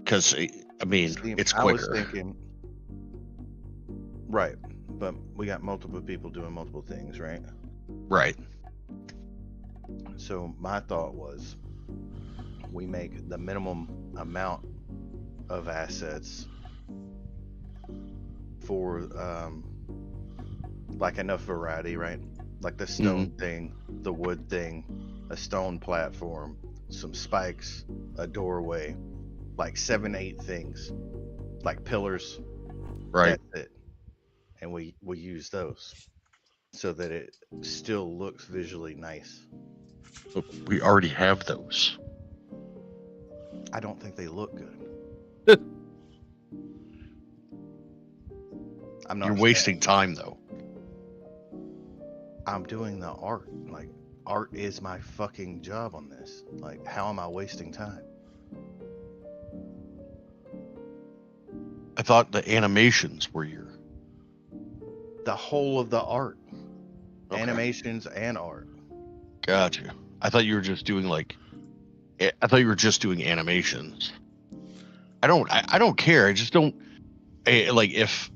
because I mean it's quicker. I was thinking, right, but we got multiple people doing multiple things, right? Right. So my thought was, we make the minimum amount of assets for like enough variety, right? Like the stone thing, the wood thing, a stone platform, some spikes, a doorway, like 7-8 things, like pillars. Right. That's it. And we use those so that it still looks visually nice. But we already have those. I don't think they look good. I'm not. You're wasting time though. I'm doing the art. Like, art is my fucking job on this. Like, how am I wasting time? I thought the animations were The whole of the art, Okay. animations and art. Gotcha. I thought you were just doing animations. I don't care. I just don't like if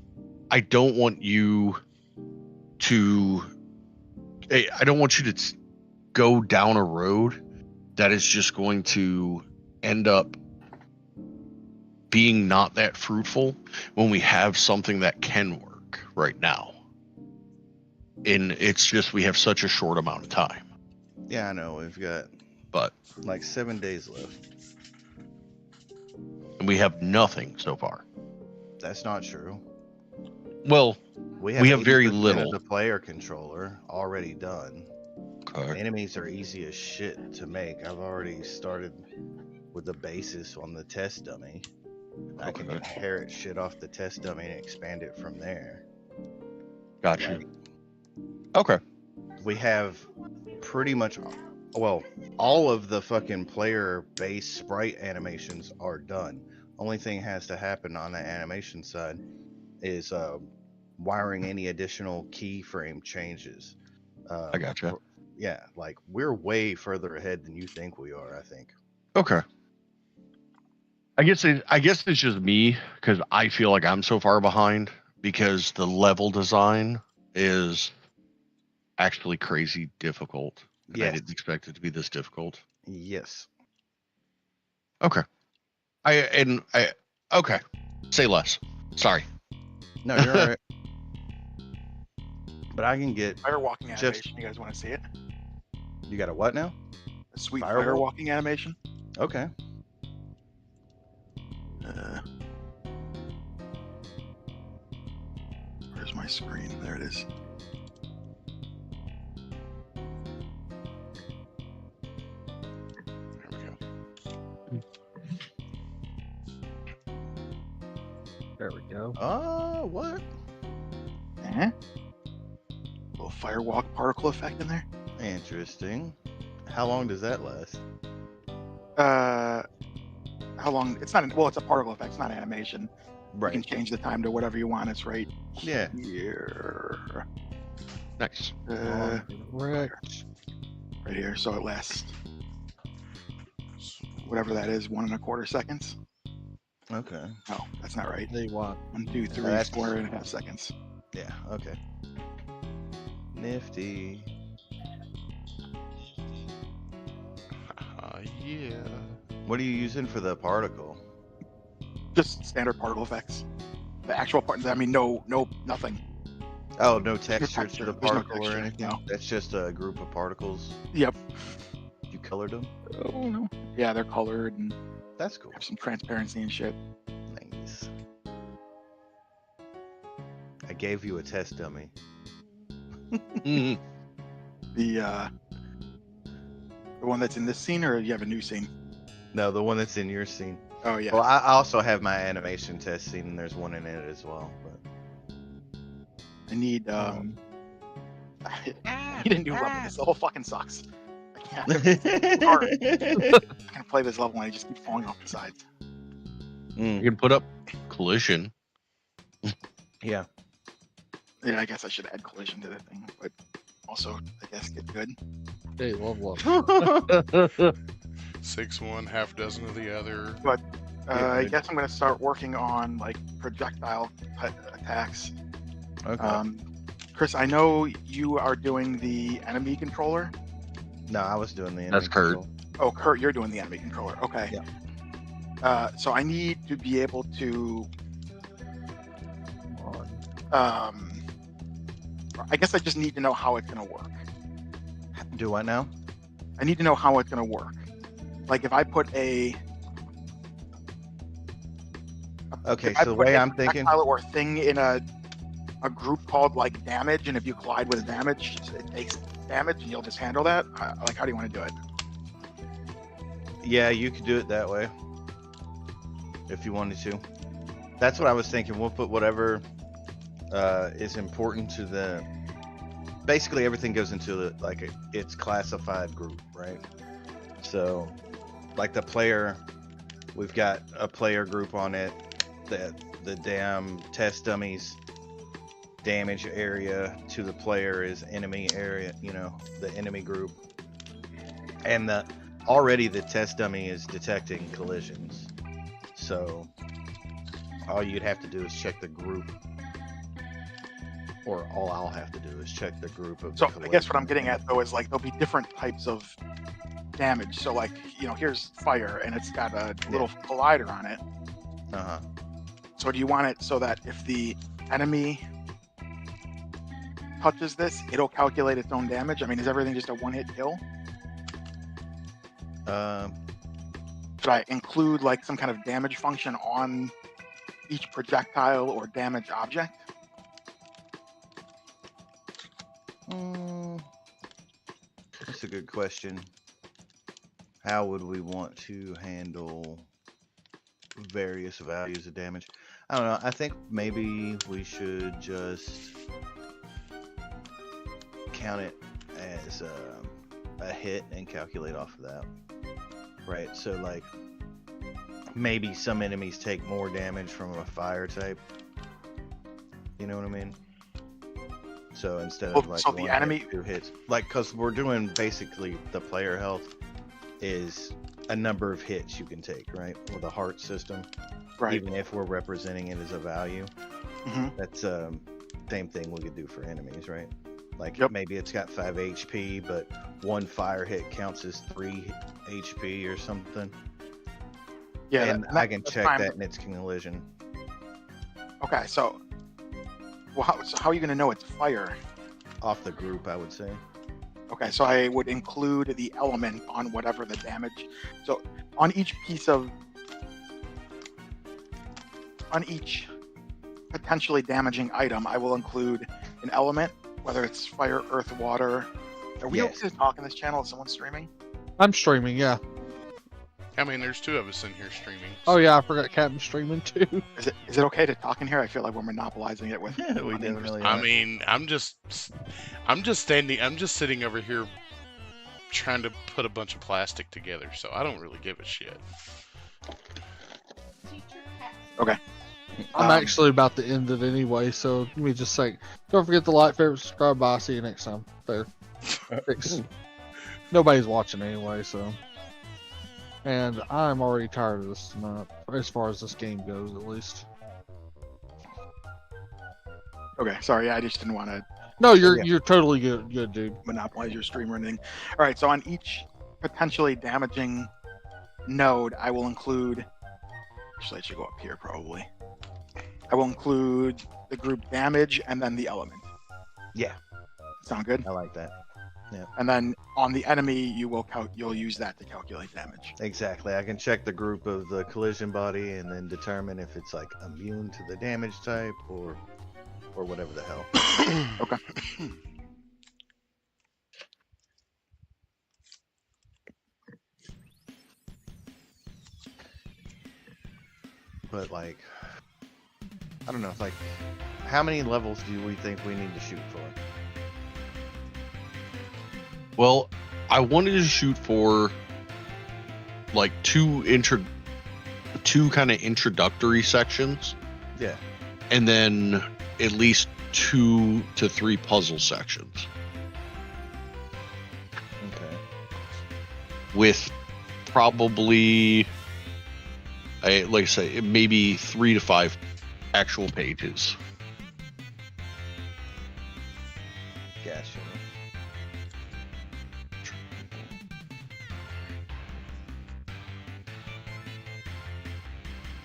I don't want you to. I don't want you to go down a road that is just going to end up being not that fruitful when we have something that can work right now. And it's just we have such a short amount of time. Yeah, I know. We've got But like 7 days left. and we have nothing so far. That's not true. Well, we have very 80% little. of the player controller already done. Okay. Enemies are easy as shit to make. I've already started with the basis on the test dummy. I can Okay. inherit shit off the test dummy and expand it from there. Gotcha. Like, Okay. we have pretty much, well, all of the fucking player base sprite animations are done. Only thing has to happen on the animation side is wiring any additional keyframe changes. I gotcha. Yeah, like we're way further ahead than you think we are, I think. Okay. I guess it's just me because I feel like I'm so far behind because the level design is actually crazy difficult. And I Yes. didn't expect it to be this difficult. Yes. Okay. Okay. Say less. Sorry. No, you're all right. But I can get. Firewalking Just- animation. You guys want to see it? You got a what now? A sweet Firewalk? firewalking animation. Okay. Where's my screen? There it is. There we go. There we go. Oh, what? Little firewalk particle effect in there. Interesting. How long does that last? How long? It's not. Well, it's a particle effect. It's not animation. You Right. can change the time to whatever you want. It's right Yeah. here. Nice. Correct. Right here. So it lasts whatever that is, 1.25 seconds. Okay. No, that's not right. They want. 1, 2, 3, That's- 4.5 seconds. Yeah. Okay. Nifty. Yeah. What are you using for the particle? Just standard particle effects. The actual part. I mean, no, nothing. Oh, no texture to texture. the There's no particle or texture, anything? no. That's just a group of particles. Yep. You colored them? Oh no. Yeah, they're colored and That's cool. have some transparency and shit. Nice. I gave you a test dummy. Mhm. The one that's in this scene, or you have a new scene? No, the one that's in your scene. Oh yeah. Well, I also have my animation test scene, and there's one in it as well. But I need He didn't do level. This level fucking sucks. I can't. It's hard. I can't play this level and I just keep falling off the sides. You can put up collision. Yeah. Yeah, I guess I should add collision to the thing, but also I guess get good. Hey, level up. 6-1, half dozen of the other. I guess I'm gonna start working on like projectile type attacks. Okay. Chris, I know you are doing the enemy controller. No, I was doing the enemy That's Kurt. control. Oh, Kurt, you're doing the enemy controller. Okay. Yeah. So I need to be able to. I guess I just need to know how it's gonna work. Do what now? I need to know how it's gonna work. Like if I put a. Okay, if I so the put way a I'm thinking. projectile or thing in a group called like damage, and if you collide with damage, it takes damage, and you'll just handle that. Like, how do you want to do it? Yeah, you could do it that way. If you wanted to. That's what I was thinking. We'll put whatever is important to the. Basically, everything goes into its classified group, right? So, like the player, we've got a player group on it. The damn test dummies damage area to the player is enemy area. You know, the enemy group, and already the test dummy is detecting collisions. So all you'd have to do is check the group, or all I'll have to do is check the group of. So I guess what I'm getting at though is like there'll be different types of damage. So like, you know, here's fire and it's got a little collider on it. Uh-huh. So do you want it so that if the enemy touches this, it'll calculate its own damage? I mean, is everything just a one-hit kill? Should I include like some kind of damage function on each projectile or damage object? That's a good question. How would we want to handle various values of damage? I don't know. I think maybe we should just count it as a hit and calculate off of that. Right, so like maybe some enemies take more damage from a fire type. You know what I mean? So instead of like so the enemy 2 hits, like, because we're doing basically the player health is a number of hits you can take, right? With a heart system, right? Even if we're representing it as a value, that's same thing we could do for enemies, right? Like maybe it's got 5 HP, but 1 fire hit counts as 3 HP or something. Yeah, and I can check that in its collision. Okay, so how are you going to know it's fire? Off the group, I would say. Okay, so I would include the element on whatever the damage. So on each potentially damaging item, I will include an element, whether it's fire, earth, water. Are we okay to talk on this channel? Is someone streaming? I'm streaming, yeah. I mean, there's 2 of us in here streaming. Oh yeah, I forgot Captain streaming too. Is it okay to talk in here? I feel like we're monopolizing it with. Yeah, we definitely are. I mean, I'm just sitting over here trying to put a bunch of plastic together, so I don't really give a shit. Okay. I'm actually about to end it anyway, so let me just say, don't forget to like, favorite, subscribe. Bye. See you next time. There. Fix. Nobody's watching anyway, so. And I'm already tired of this tonight, as far as this game goes, at least. Okay, sorry, I just didn't want to. No, you're totally good, dude. Monopolize your stream or anything. All right, so on each potentially damaging node, I will include. Actually, I should go up here probably. I will include the group damage and then the element. Yeah. Sound good? I like that. Yeah. And then on the enemy, you'll use that to calculate damage. Exactly. I can check the group of the collision body and then determine if it's like immune to the damage type or whatever the hell. Okay. But like, I don't know. Like, how many levels do we think we need to shoot for? Well, I wanted to shoot for like two kind of introductory sections, Yeah. and then at least 2 to 3 puzzle sections Okay. with probably, like I say, maybe 3 to 5 actual pages. Gotcha.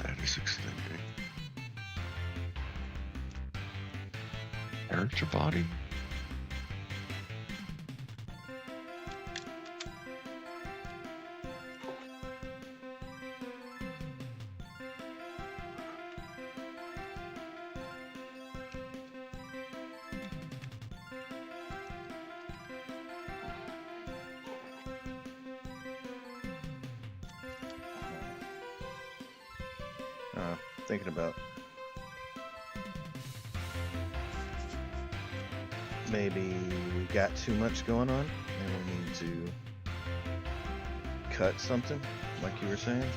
That is extending. Character body? Thinking about maybe we got too much going on and we need to cut something, like you were saying.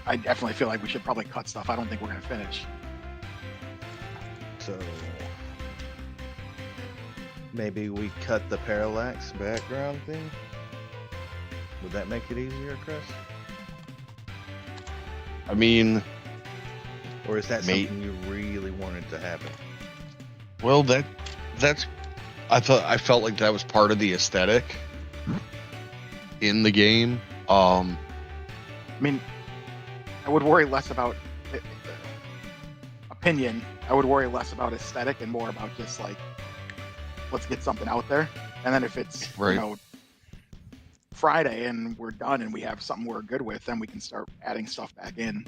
I definitely feel like we should probably cut stuff. I don't think we're gonna finish. So maybe we cut the parallax background thing. Would that make it easier, Chris? I mean, Or is that something you really wanted to happen? well, that's I felt like that was part of the aesthetic in the game. I mean, I would worry less about opinion. I would worry less about aesthetic and more about just like, let's get something out there. And then if it's Right. you know Friday and we're done and we have something we're good with, then we can start adding stuff back in.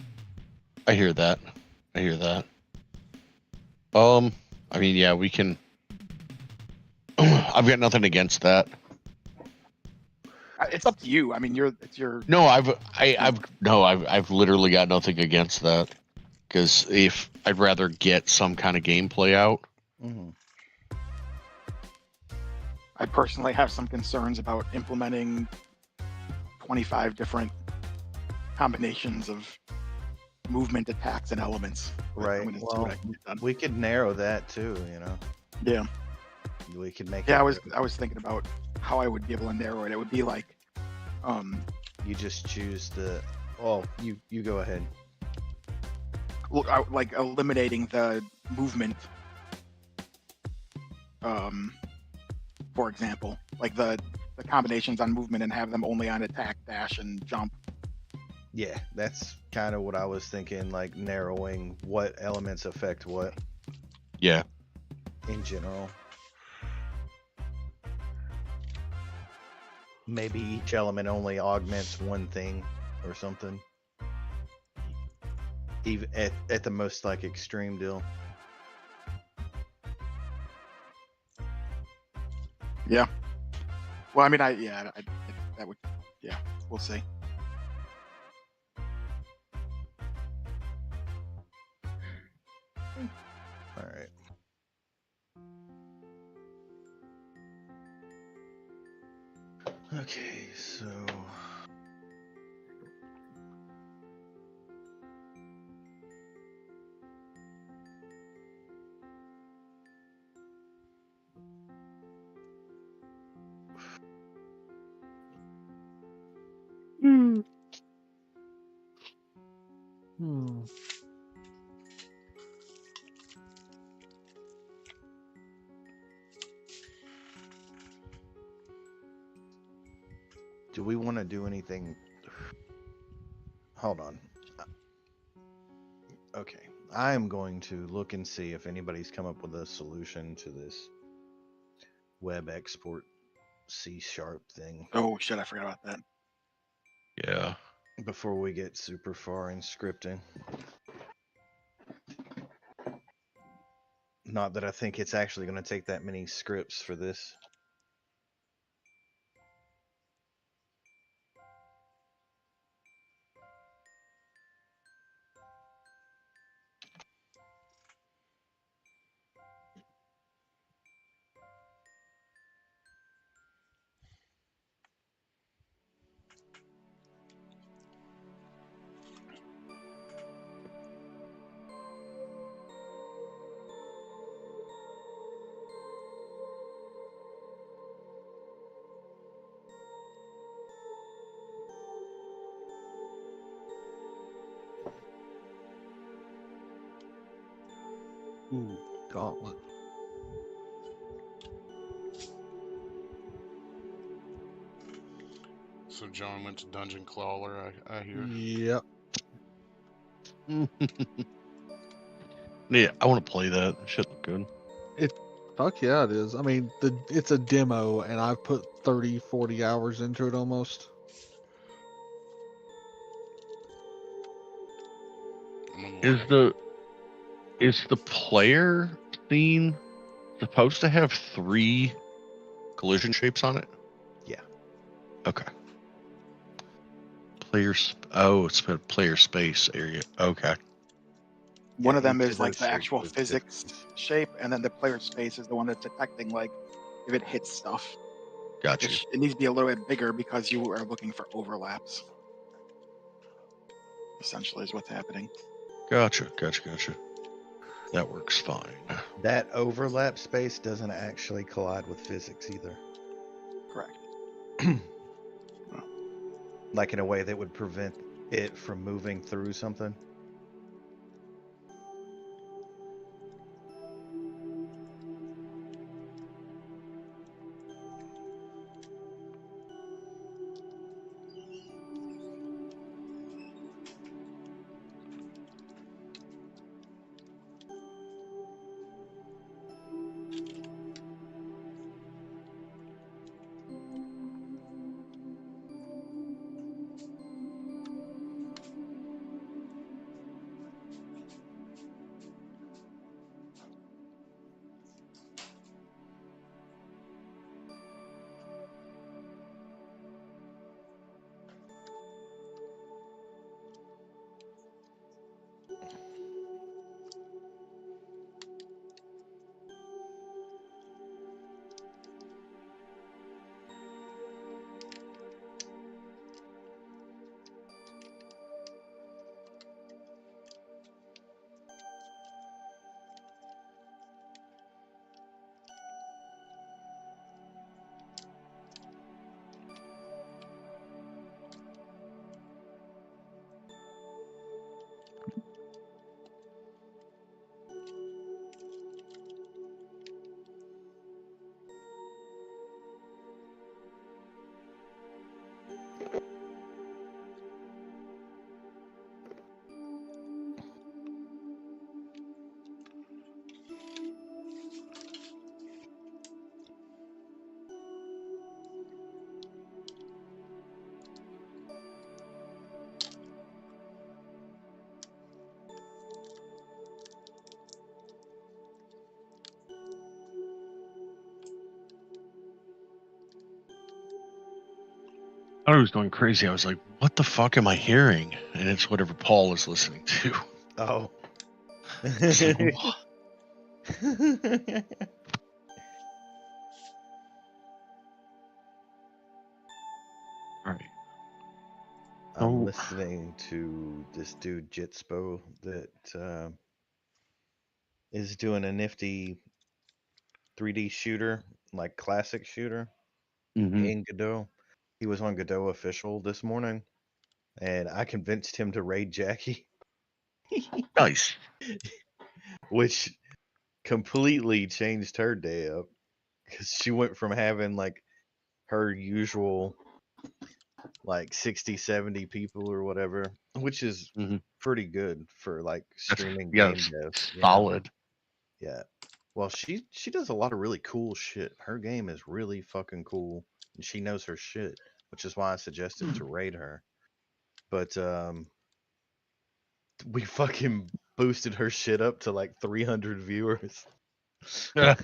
I hear that. I mean, yeah, we can. I've got nothing against that. It's up to you. I mean, it's your. No, I've literally got nothing against that. Because if I'd rather get some kind of gameplay out. Mm-hmm. I personally have some concerns about implementing 25 different combinations of movement, attacks, and elements. Right. I'm gonna see Well, what I can get done. we could narrow that too, you know. Yeah. We could make Yeah, it. I was thinking about how I would be able to narrow it. It would be like, You just choose the. Oh, you go ahead. look, like eliminating the movement. For example, like the combinations on movement and have them only on attack, dash, and jump. Yeah, that's kind of what I was thinking. Like narrowing what elements affect what Yeah. in general. Maybe each element only augments one thing or something. Even at the most like extreme deal. Yeah. Well, I mean, that would, yeah, we'll see. All right. Okay, so do we want to do anything? Hold on. Okay, I am going to look and see if anybody's come up with a solution to this web export C# thing Oh shit, I forgot about that. Yeah. before we get super far in scripting. Not that I think it's actually going to take that many scripts for this. Ooh, gauntlet. So John went to Dungeon Crawler, I hear. Yep. Yeah, I want to play that. That shit look good. Fuck yeah, it is. I mean, it's a demo, and I've put 30, 40 hours into it almost. I'm Is the player scene supposed to have 3 collision shapes on it? Yeah. Okay. It's a player space area. Okay. One Yeah, of them each is of like those the shapes actual was physics different. shape, and then the player space is the one that's detecting like if it hits stuff. Gotcha. Which it needs to be a little bit bigger because you are looking for overlaps. Essentially, is what's happening. Gotcha. That works fine. That overlap space doesn't actually collide with physics either. Correct. Like in a way that would prevent it from moving through something. I thought I was going crazy. I was like, what the fuck am I hearing? And it's whatever Paul is listening to. Oh. It's like, what? All right. I'm Oh. listening to this dude Jitspo that is doing a nifty 3D shooter, like classic shooter Mhm. in Godot. He was on Godot official this morning, and I convinced him to raid Jackie, Nice. which completely changed her day up because she went from having like her usual like 60, 70 people or whatever, which is Mhm. pretty good for like That's streaming yeah, game it's dev, you know? solid. Yeah. Well, she does a lot of really cool shit. Her game is really fucking cool, and she knows her shit, which is why I suggested to raid her. But we fucking boosted her shit up to like 300 viewers. Yeah.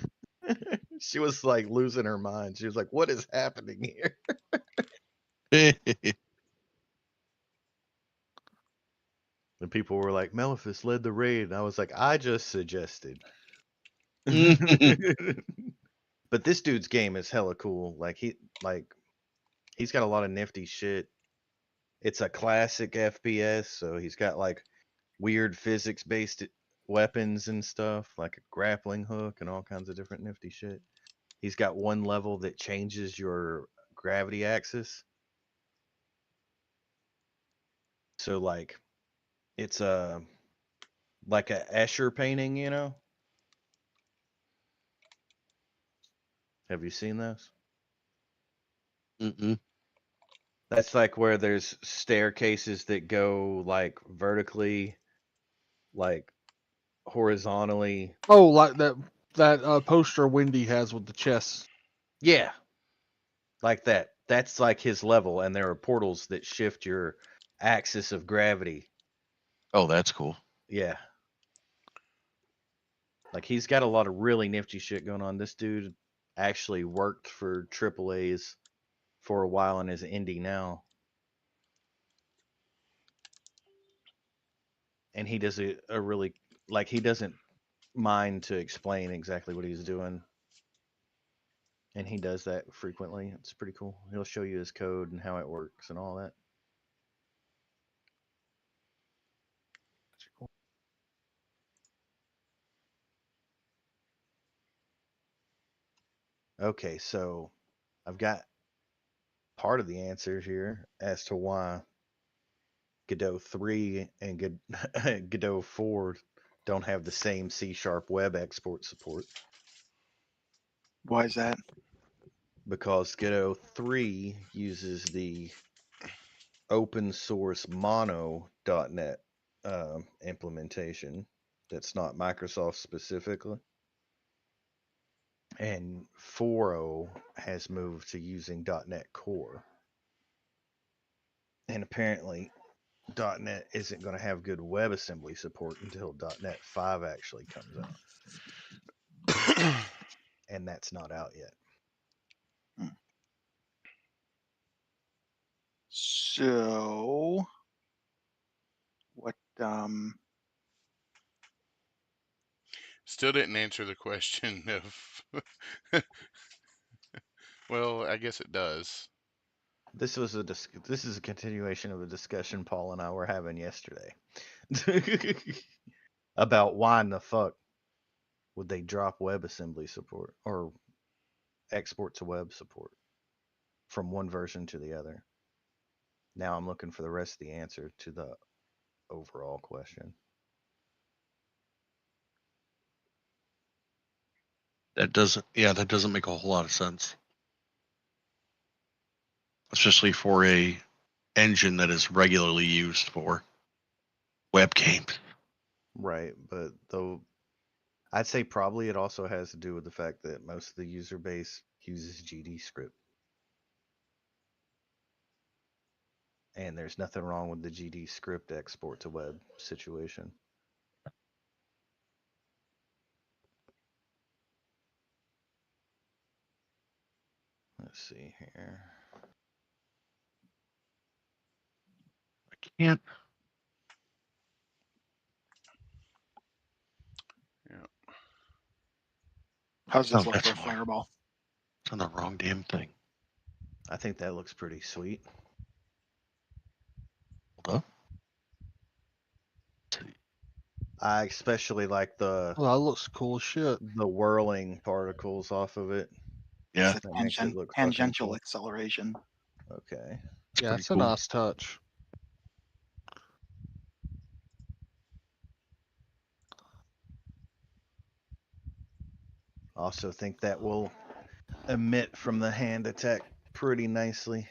She was like losing her mind. She was like, "What is happening here?" And people were like, "Maleficus led the raid." And I was like, "I just suggested." But this dude's game is hella cool. He's got a lot of nifty shit. It's a classic FPS, so he's got like weird physics based weapons and stuff, like a grappling hook and all kinds of different nifty shit. He's got one level that changes your gravity axis. So like it's like a Escher painting, you know? Have you seen those? Mm-mm. That's like where there's staircases that go like vertically, like horizontally. Oh, like that poster Wendy has with the chest. Yeah, like that. That's like his level, and there are portals that shift your axis of gravity. Oh, that's cool. Yeah. Like he's got a lot of really nifty shit going on. This dude actually worked for AAA's for a while and is indie now. And he does a really, like, he doesn't mind to explain exactly what he's doing. And he does that frequently. It's pretty cool. He'll show you his code and how it works and all that. Okay, so I've got part of the answer here as to why Godot 3 and Godot 4 don't have the same C# web export support. Why is that? Because Godot 3 uses the open source mono.NET implementation that's not Microsoft specifically. And 4.0 has moved to using .NET Core. And apparently .NET isn't going to have good WebAssembly support until .NET 5 actually comes out. And that's not out yet. So, what? Still didn't answer the question of. Well, I guess it does. This is a continuation of a discussion Paul and I were having yesterday about why in the fuck would they drop WebAssembly support or export to web support from one version to the other. Now I'm looking for the rest of the answer to the overall question. That doesn't make a whole lot of sense. Especially for a engine that is regularly used for web games. Right, but though I'd say probably it also has to do with the fact that most of the user base uses GD script. And there's nothing wrong with the GD script export to web situation. Let's see here. I can't. Yeah. How's this Oh, look that's for a fine. fireball? It's on the wrong damn thing. I think that looks pretty sweet. Hold up. I especially like the Oh, that looks cool as shit. whirling particles off of it. Yeah, It's That a makes it look fucking tangential cool. acceleration. Okay. it's Yeah, pretty it's a cool. nice touch. Also think that will emit from the hand attack pretty nicely.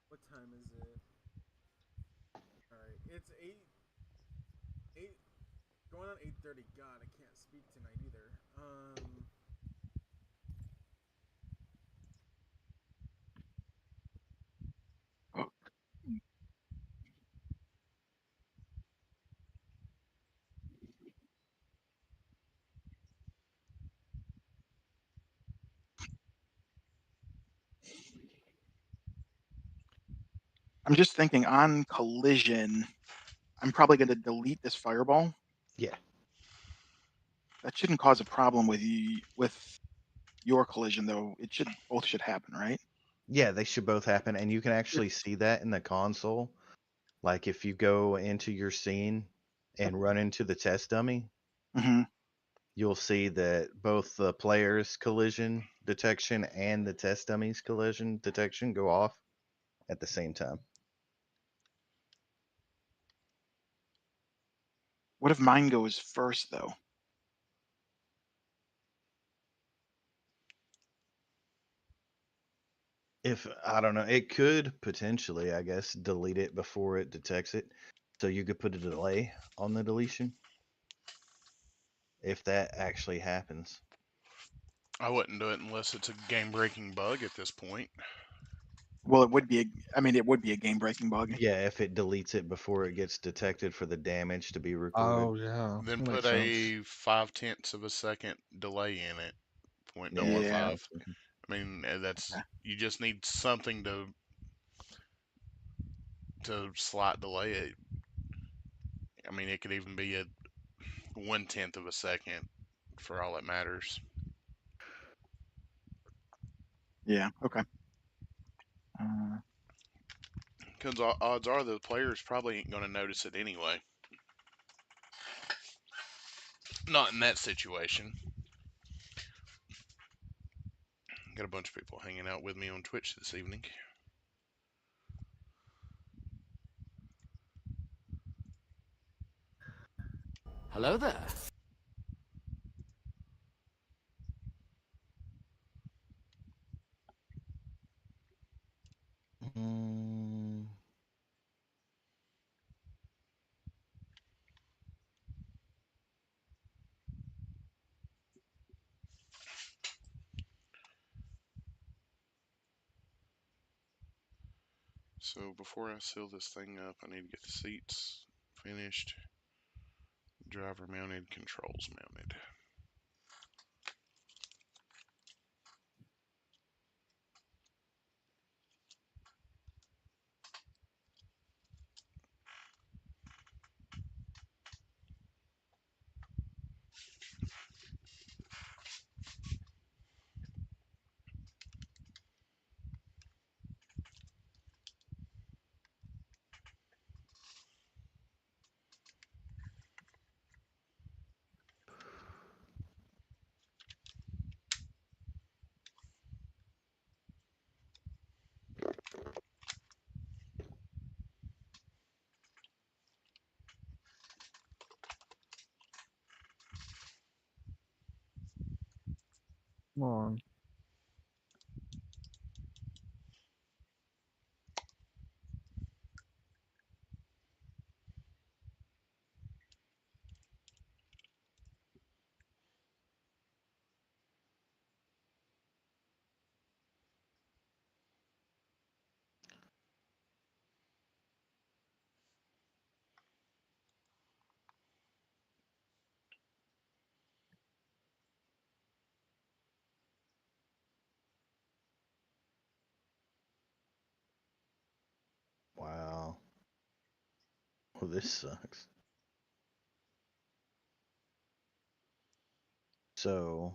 What time is it? Alright, it's 8 going on 8:30. God, I can't speak tonight either. I'm just thinking on collision, I'm probably going to delete this fireball. Yeah. That shouldn't cause a problem with your collision though, both should happen, right? Yeah, they should both happen, and you can actually see that in the console. Like if you go into your scene and run into the test dummy, Mm-hmm. you'll see that both the player's collision detection and the test dummy's collision detection go off at the same time. What if mine goes first though? If I don't know, it could potentially, I guess, delete it before it detects it. So you could put a delay on the deletion if that actually happens. I wouldn't do it unless it's a game-breaking bug at this point. Well, it would be. It would be a game-breaking bug. Yeah, if it deletes it before it gets detected for the damage to be recorded. Oh yeah. Then That put makes sense. a 0.5 of a second delay in it. Yeah, 0.05. Yeah. I mean, that's you just need something to slight delay it. I mean, it could even be a 1/10 of a second for all that matters. Yeah. Okay. Uh, Because odds are the players probably ain't going to notice it anyway. Not in that situation. Got a bunch of people hanging out with me on Twitch this evening. Hello there. Mm, So before I seal this thing up, I need to get the seats finished. Driver mounted, controls mounted. Come on. wow. Well, this sucks. So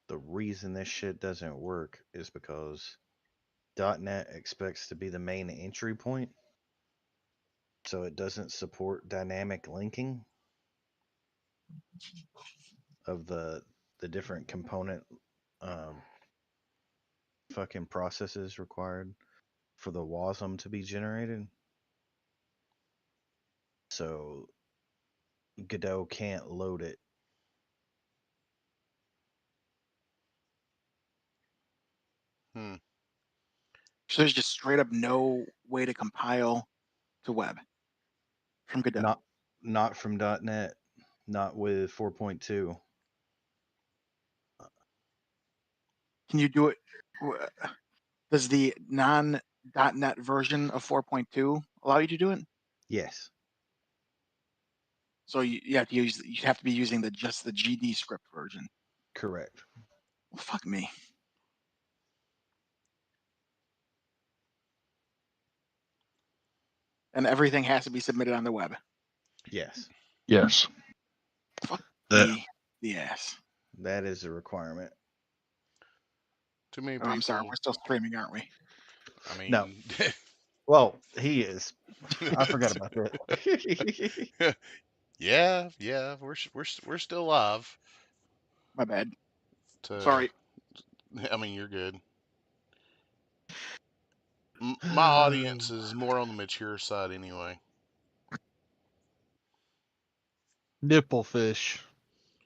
the reason this shit doesn't work is because .NET expects to be the main entry point, so it doesn't support dynamic linking of the different component fucking processes required for the WASM to be generated. So Godot can't load it. so there's just straight up no way to compile to web from Godot. Not from .NET, not with 4.2. Can you do it? Does the non.NET version of 4.2 allow you to do it? Yes. So you have to be using just the GD script version. Correct. Well, fuck me. And everything has to be submitted on the web. Yes. Yes. Fuck The- the ass. That is a requirement. Too many Oh, people. I'm sorry. We're still streaming, aren't we? I mean, No. Well, he is. I forgot about that. yeah, we're still live. My bad. To, Sorry. I mean, you're good. My audience is more on the mature side anyway. Nipple fish.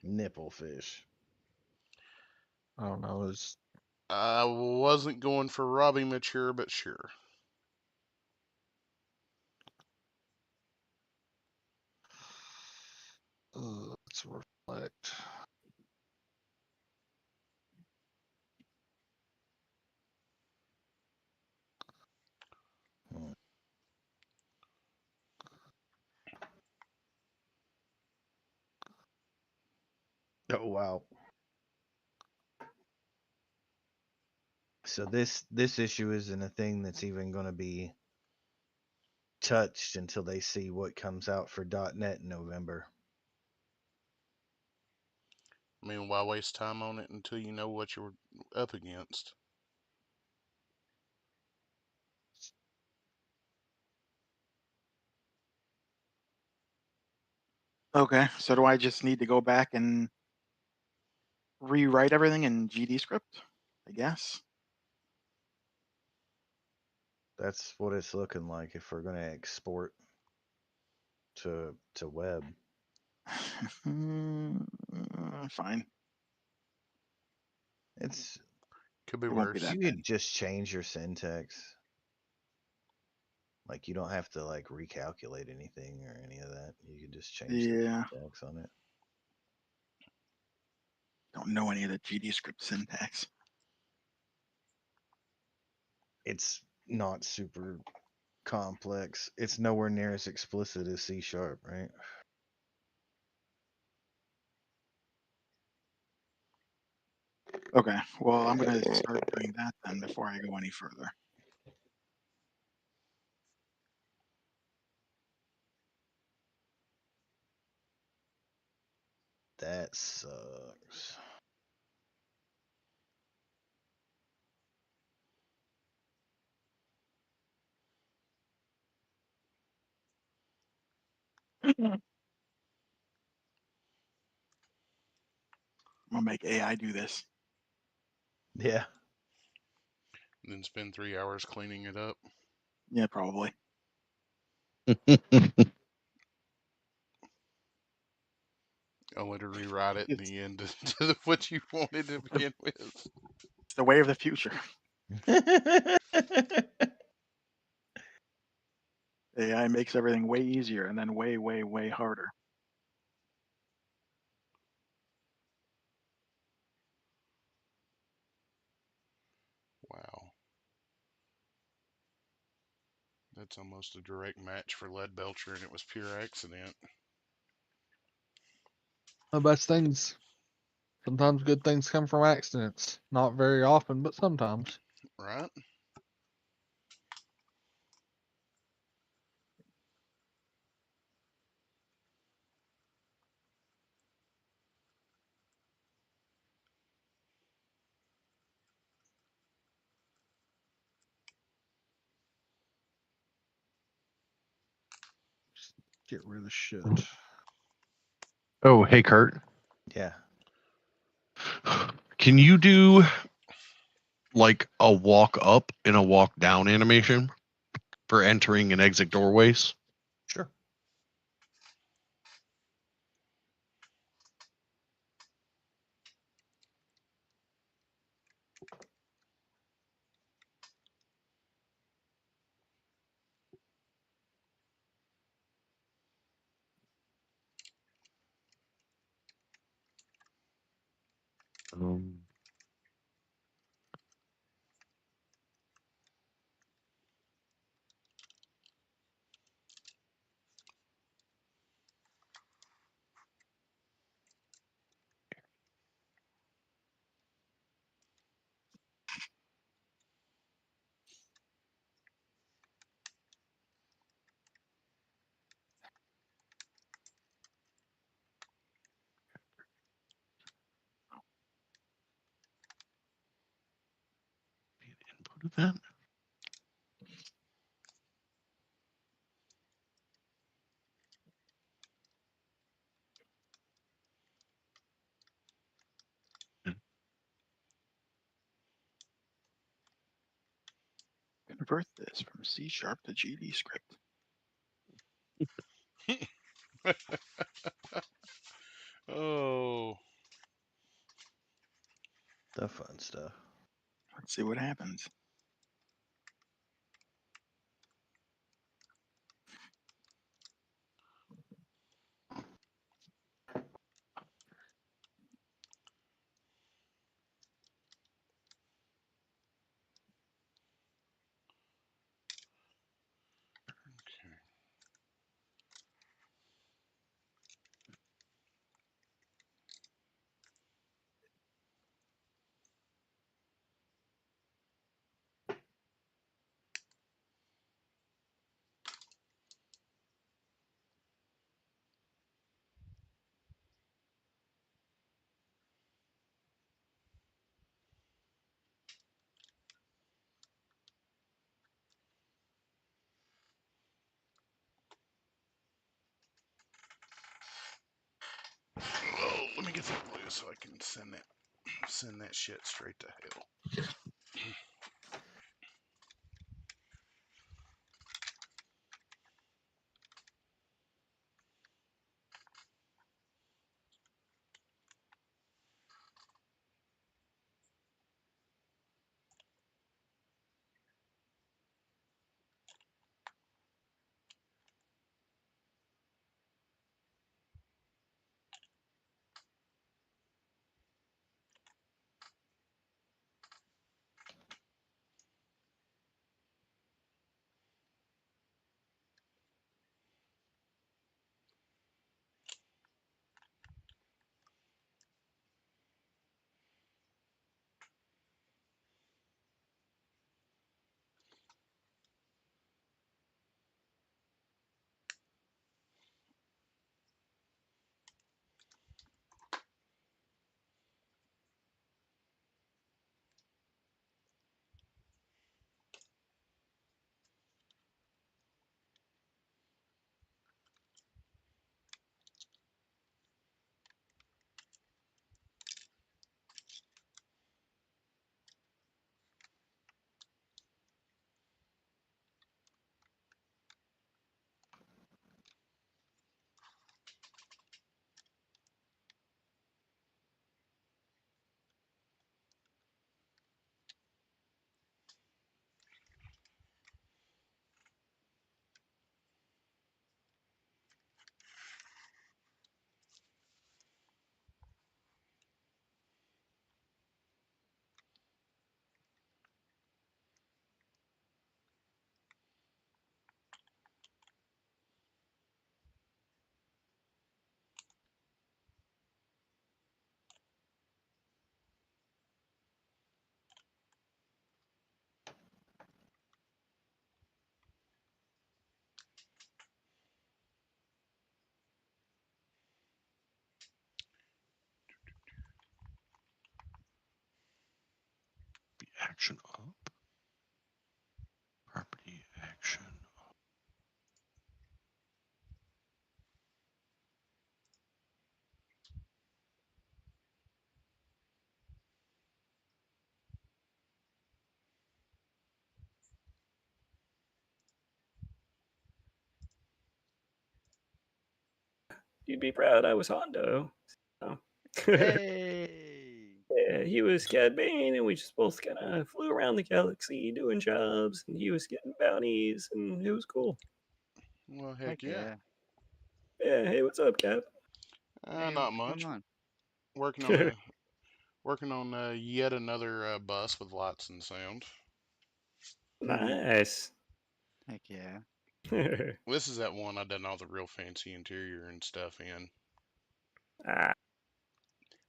Nipple fish. I don't know. It's I wasn't going for Robbie mature, but sure. let's reflect. Oh wow. So this issue isn't a thing that's even going to be touched until they see what comes out for .NET in November. I mean, why waste time on it until you know what you're up against? Okay. So do I just need to go back and rewrite everything in GD script? I guess. That's what it's looking like if we're going to export to web. Fine. It's Could be It won't be worse. that you bad. could just change your syntax. Like you don't have to like recalculate anything or any of that. You can just change the Yeah. syntax on it. Don't know any of the GD script syntax. It's not super complex. It's nowhere near as explicit as C#, right? Okay. Well, I'm gonna start doing that then before I go any further. That sucks. I'm gonna make AI do this. Yeah. And then spend 3 hours cleaning it up. Yeah, probably. I'll let her rewrite it in It's, the end to what you wanted to begin with. it's the way of the future. AI makes everything way easier and then way, way, way harder. Wow. That's almost a direct match for Lead Belcher, and it was pure accident. The best things. Sometimes good things come from accidents. Not very often, but sometimes. Right? Get rid of shit. Oh, hey Kurt, Yeah. can you do like a walk up and a walk down animation for entering and exit doorways? Sure. Um, event. Convert this from C# to GD script. Oh, The fun stuff. Let's see what happens. okay. Oh, let me get that blue so I can send that shit straight to hell. Action up. Property action. You'd be proud I was Hondo. So. Hey. Yeah, he was Cad Bane, and we just both kind of flew around the galaxy doing jobs, and he was getting bounties, and it was cool. Well, heck yeah. Yeah, hey, what's up, Cap? Hey, Not what's going much. on? Working on yet another bus with lights and sound. Nice. Heck yeah. This is that one I done all the real fancy interior and stuff in. Ah.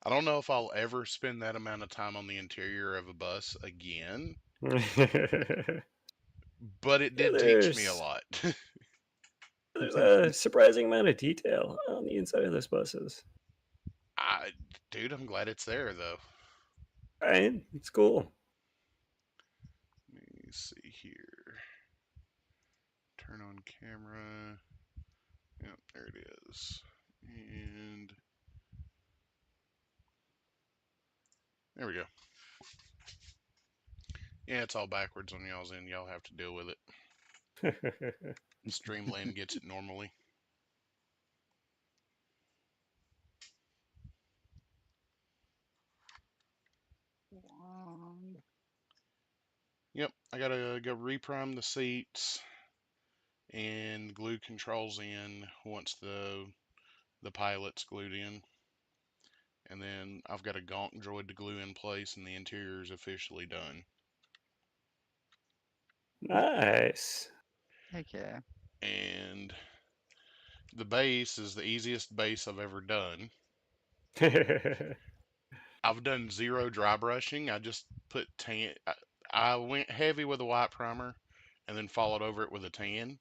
I don't know if I'll ever spend that amount of time on the interior of a bus again, but it did teach me a lot. There's a surprising amount of detail on the inside of those buses. Dude, I'm glad it's there though. Right? It's cool. Let me see here. Turn on camera. Yep, there it is. And there we go. Yeah, it's all backwards on y'all's end. Y'all have to deal with it. Streamland gets it normally. Yep, I gotta go reprime the seats and glue controls in once the pilot's glued in. And then I've got a Gonk droid to glue in place and the interior is officially done. Nice. Heck yeah. And the base is the easiest base I've ever done. I've done 0 dry brushing. I just put tan. I went heavy with a white primer and then followed over it with a tan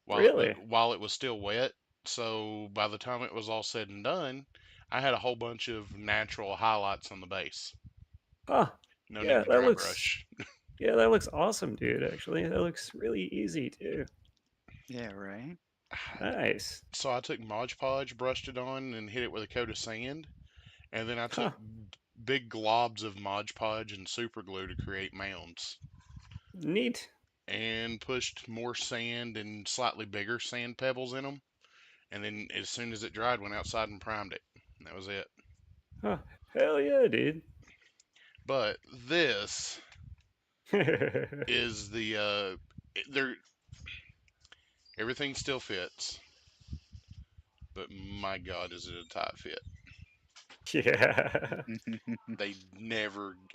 Really? while it was still wet. So by the time it was all said and done, I had a whole bunch of natural highlights on the base. Huh. No Yeah, need to that dry looks. brush. Yeah, that looks awesome, dude. Actually, that looks really easy too. Yeah, right? Nice. So I took Mod Podge, brushed it on, and hit it with a coat of sand. And then I took Huh. big globs of Mod Podge and super glue to create mounds. Neat. And pushed more sand and slightly bigger sand pebbles in them. And then as soon as it dried, went outside and primed it. And that was it. Huh. Hell yeah, dude. But this is the there. Everything still fits, but my God, is it a tight fit? Yeah.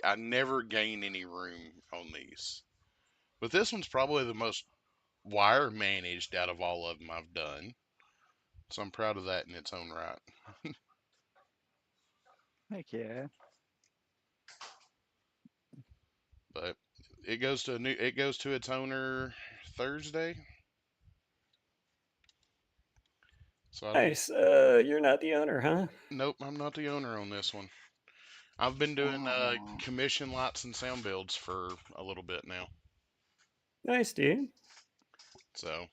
I never gain any room on these. But this one's probably the most wire managed out of all of them I've done. So I'm proud of that in its own right. Heck yeah. But it goes to its owner Thursday. So I don't. Nice. You're not the owner, huh? Nope, I'm not the owner on this one. I've been doing Aw. commission lights and sound builds for a little bit now. Nice, dude. So,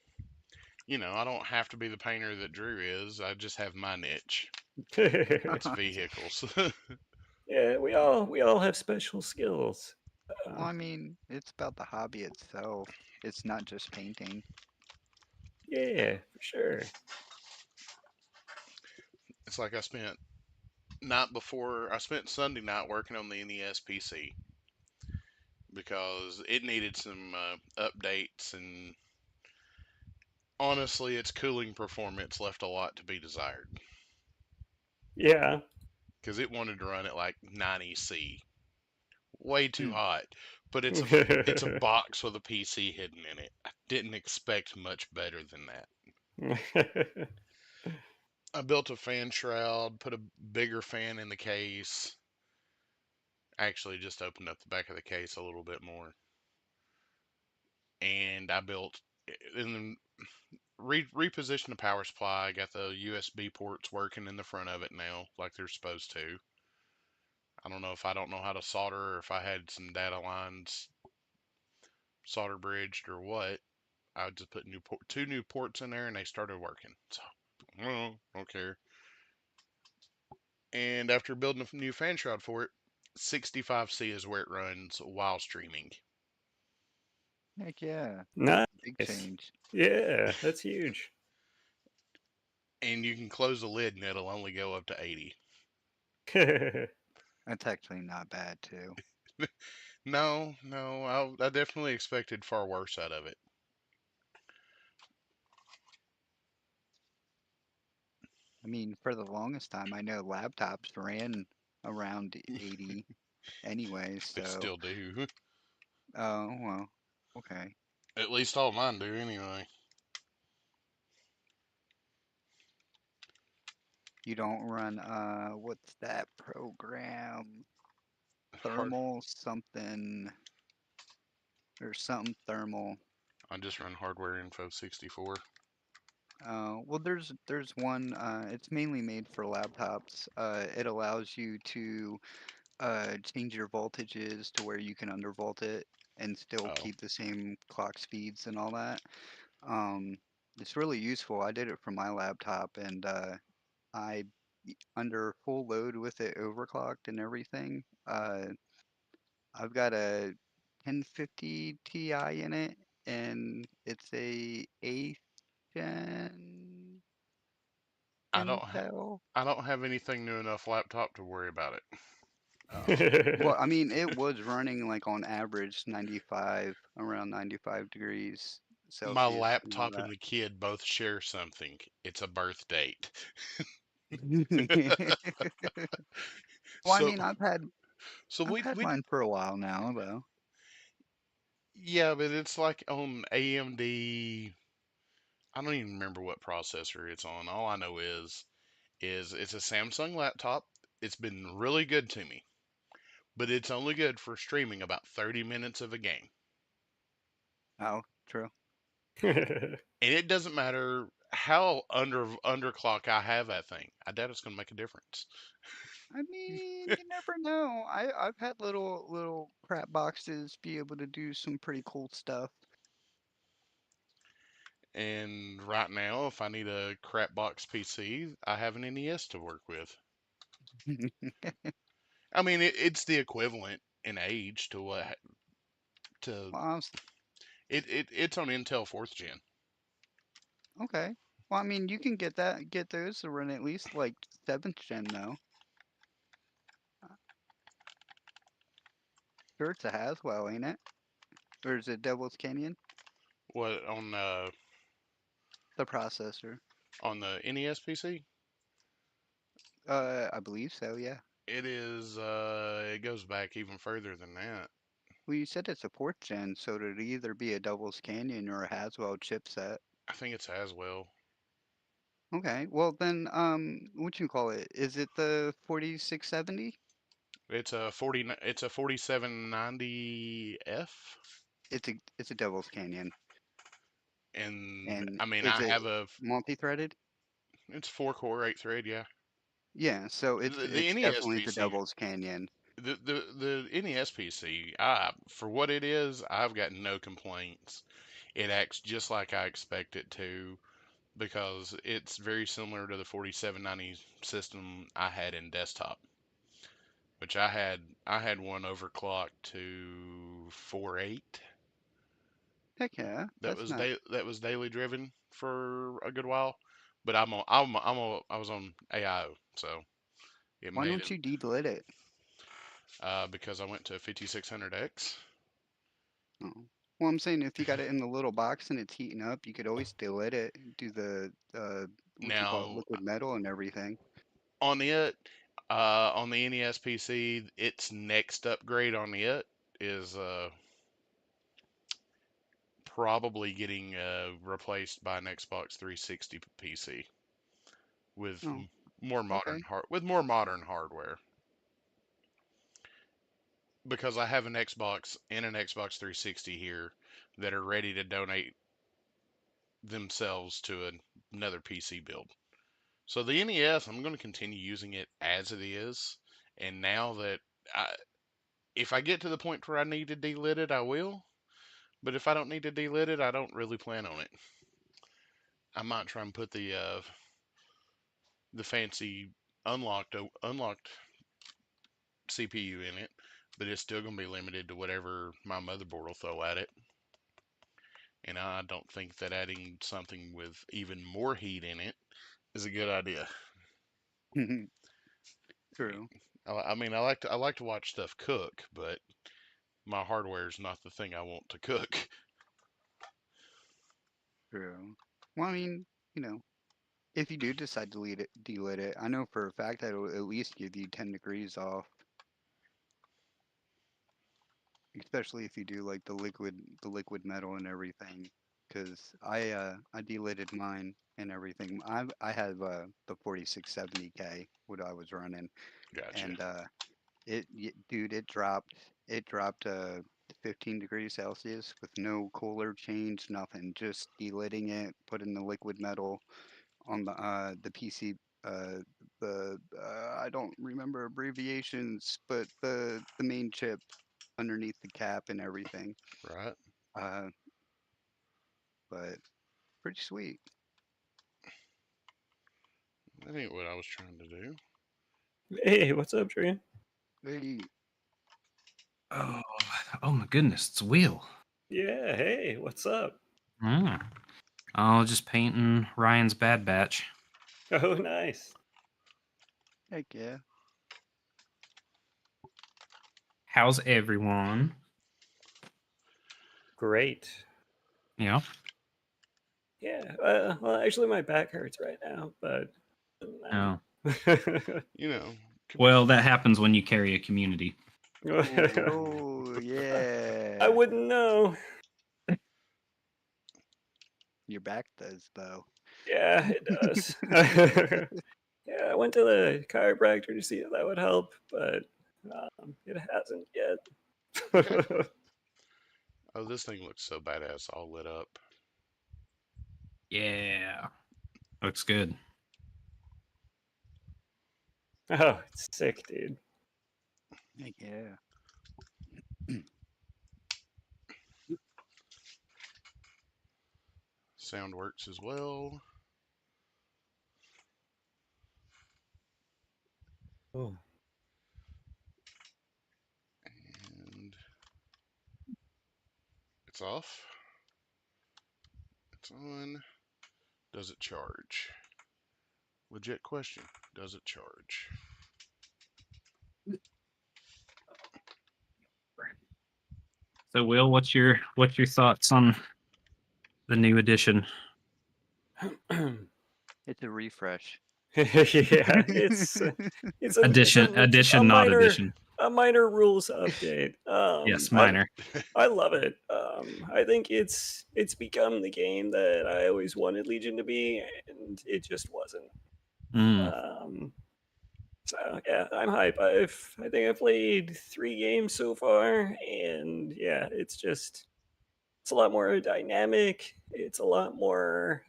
I don't have to be the painter that Drew is. I just have my niche. It's vehicles. Yeah, we all have special skills. Well, I mean, it's about the hobby itself. It's not just painting. Yeah, for sure. It's like I spent Sunday night working on the NES PC because it needed some updates, and honestly, its cooling performance left a lot to be desired Yeah. because it wanted to run at like 90°C, way too Hmm. hot. But it's a box with a PC hidden in it. I didn't expect much better than that. I built a fan shroud, put a bigger fan in the case. Actually, just opened up the back of the case a little bit more. And I built, and then repositioned the power supply. I got the USB ports working in the front of it now, like they're supposed to. I don't know if I don't know how to solder or if I had some data lines solder bridged or what. I just put two new ports in there and they started working. So, don't care. And after building a new fan shroud for it, 65C is where it runs while streaming. Heck yeah. Nice. Big change. Yeah, that's huge. And you can close the lid and it'll only go up to 80. That's actually not bad, too. No, I definitely expected far worse out of it. I mean, for the longest time, I know laptops ran around 80 anyway, They so. still do. Oh, well, okay. At least all mine do, anyway. You don't run, what's that program? Hard. Thermal something. Or something thermal. I just run Hardware Info 64. Well, there's one. It's mainly made for laptops. It allows you to change your voltages to where you can undervolt it. and still Oh, keep the same clock speeds and all that. Um, it's really useful. I did it for my laptop, and I under full load with it overclocked and everything. I've got a 1050 Ti in it, and it's a 8th gen I don't. Intel. I don't have anything new enough laptop to worry about it. Well, I mean, it was running like on average 95, around 95 degrees My Celsius and all laptop and that. the kid both share something. It's a birth date. Well, I So, mean, so I've we had we mine for a while now, though. yeah, but it's like on AMD. I don't even remember what processor it's on. All I know is it's a Samsung laptop. It's been really good to me, but it's only good for streaming about 30 minutes of a game. Oh, true. And it doesn't matter how underclock I have that thing. I doubt it's going to make a difference. I mean, you never know. I've had little crap boxes be able to do some pretty cool stuff. And right now, if I need a crap box PC, I have an NES to work with. I mean, it's the equivalent in age to what to Well, I was, it's on Intel fourth gen. okay. Well, I mean, you can get those to run at least like 7th gen though. Sure, it's a Haswell, ain't it? Or is it Devil's Canyon? What The processor. on the NES PC? I believe so, yeah. It is. It goes back even further than that. Well, you said it's a 4th gen, so it'd either be a Devil's Canyon or a Haswell chipset. I think it's Haswell. Okay, well then, what you call it? Is it the 4670? It's a 40. It's a 4790F. It's a Devil's Canyon, And and I mean, is I it have a. multi-threaded? It's 4 core, 8 thread. Yeah. Yeah, so The it's NES definitely the PC. Devil's Canyon. The NES PC. For what it is, I've got no complaints. It acts just like I expect it to because it's very similar to the 4790 system I had in desktop, which I had one overclocked to 4.8. Heck yeah, That that's was not. that was daily driven for a good while, but I was on AIO, so it Why made don't it you delit it? because I went to 5600X. Oh. Well, I'm saying if you got it in the little box and it's heating up, you could always delit it, do the what you call it, Now liquid metal and everything. on it, on the NES PC, its next upgrade on it is probably getting replaced by an Xbox 360 PC with Oh, more modern okay. hardware. Because I have an Xbox and an Xbox 360 here that are ready to donate themselves to another PC build. So the NES, I'm going to continue using it as it is. And now that if I get to the point where I need to delit it, I will. But if I don't need to delit it, I don't really plan on it. I might try and put the fancy unlocked CPU in it, but it's still going to be limited to whatever my motherboard will throw at it. And I don't think that adding something with even more heat in it is a good idea. True, I mean, I like to watch stuff cook, but my hardware is not the thing I want to cook. true. Well, I mean, you know, if you do decide to delit it, I know for a fact that it'll at least give you 10 degrees off, especially if you do like the liquid metal and everything. Because I delitted mine and everything. I have the 4670K what I was running, Gotcha. and dude, it dropped 15 degrees Celsius with no cooler change, nothing. Just delitting it, putting the liquid metal on the PC, uh the I don't remember abbreviations, but the main chip. underneath the cap and everything. Right. Uh, but pretty sweet. That ain't what I was trying to do. Hey, what's up, Tran? Very Oh, oh my goodness, it's Will. Yeah, hey, what's up? Ah. Oh, just painting Ryan's Bad Batch. Oh, nice. heck yeah. How's everyone? Great. Yeah. Yeah, well, actually, my back hurts right now, but Oh. You know. Well, that happens when you carry a community. Oh yeah. I wouldn't know. Your back does though. Yeah, it does. Yeah, I went to the chiropractor to see if that would help, but it hasn't yet. Oh, this thing looks so badass, all lit up. Yeah. Looks good. Oh, it's sick, dude. Heck yeah. Sound works as well. Oh. And it's off. It's on. Does it charge? Legit question. Does it charge? So, Will, what's your thoughts on the new edition? It's a refresh. Yeah, it's a not minor edition. a minor rules update. Yes, minor. I love it. I think it's become the game that I always wanted Legion to be, and it just wasn't. Um, so yeah, I'm hype. I think I played 3 games so far, and yeah, it's a lot more dynamic. It's a lot more,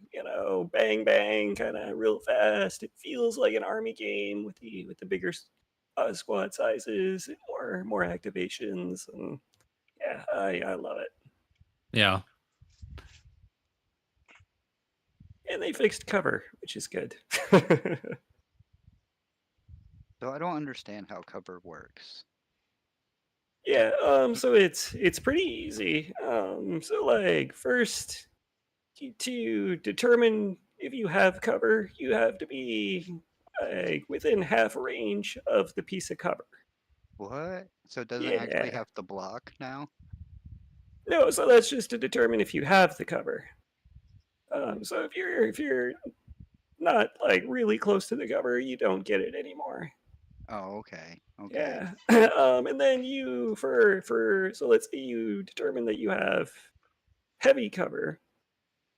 bang bang, kind of real fast. It feels like an army game with the bigger squad sizes, and more activations, and yeah, I love it. Yeah. And they fixed cover, which is good. So I don't understand how cover works. Yeah, so it's pretty easy. So like first to determine if you have cover, you have to be like within half range of the piece of cover. What? So it doesn't actually Yeah. have to block now? No, so that's just to determine if you have the cover. So if you're not like really close to the cover, you don't get it anymore. Oh, okay. Okay. Yeah. And then you for so let's say you determine that you have heavy cover.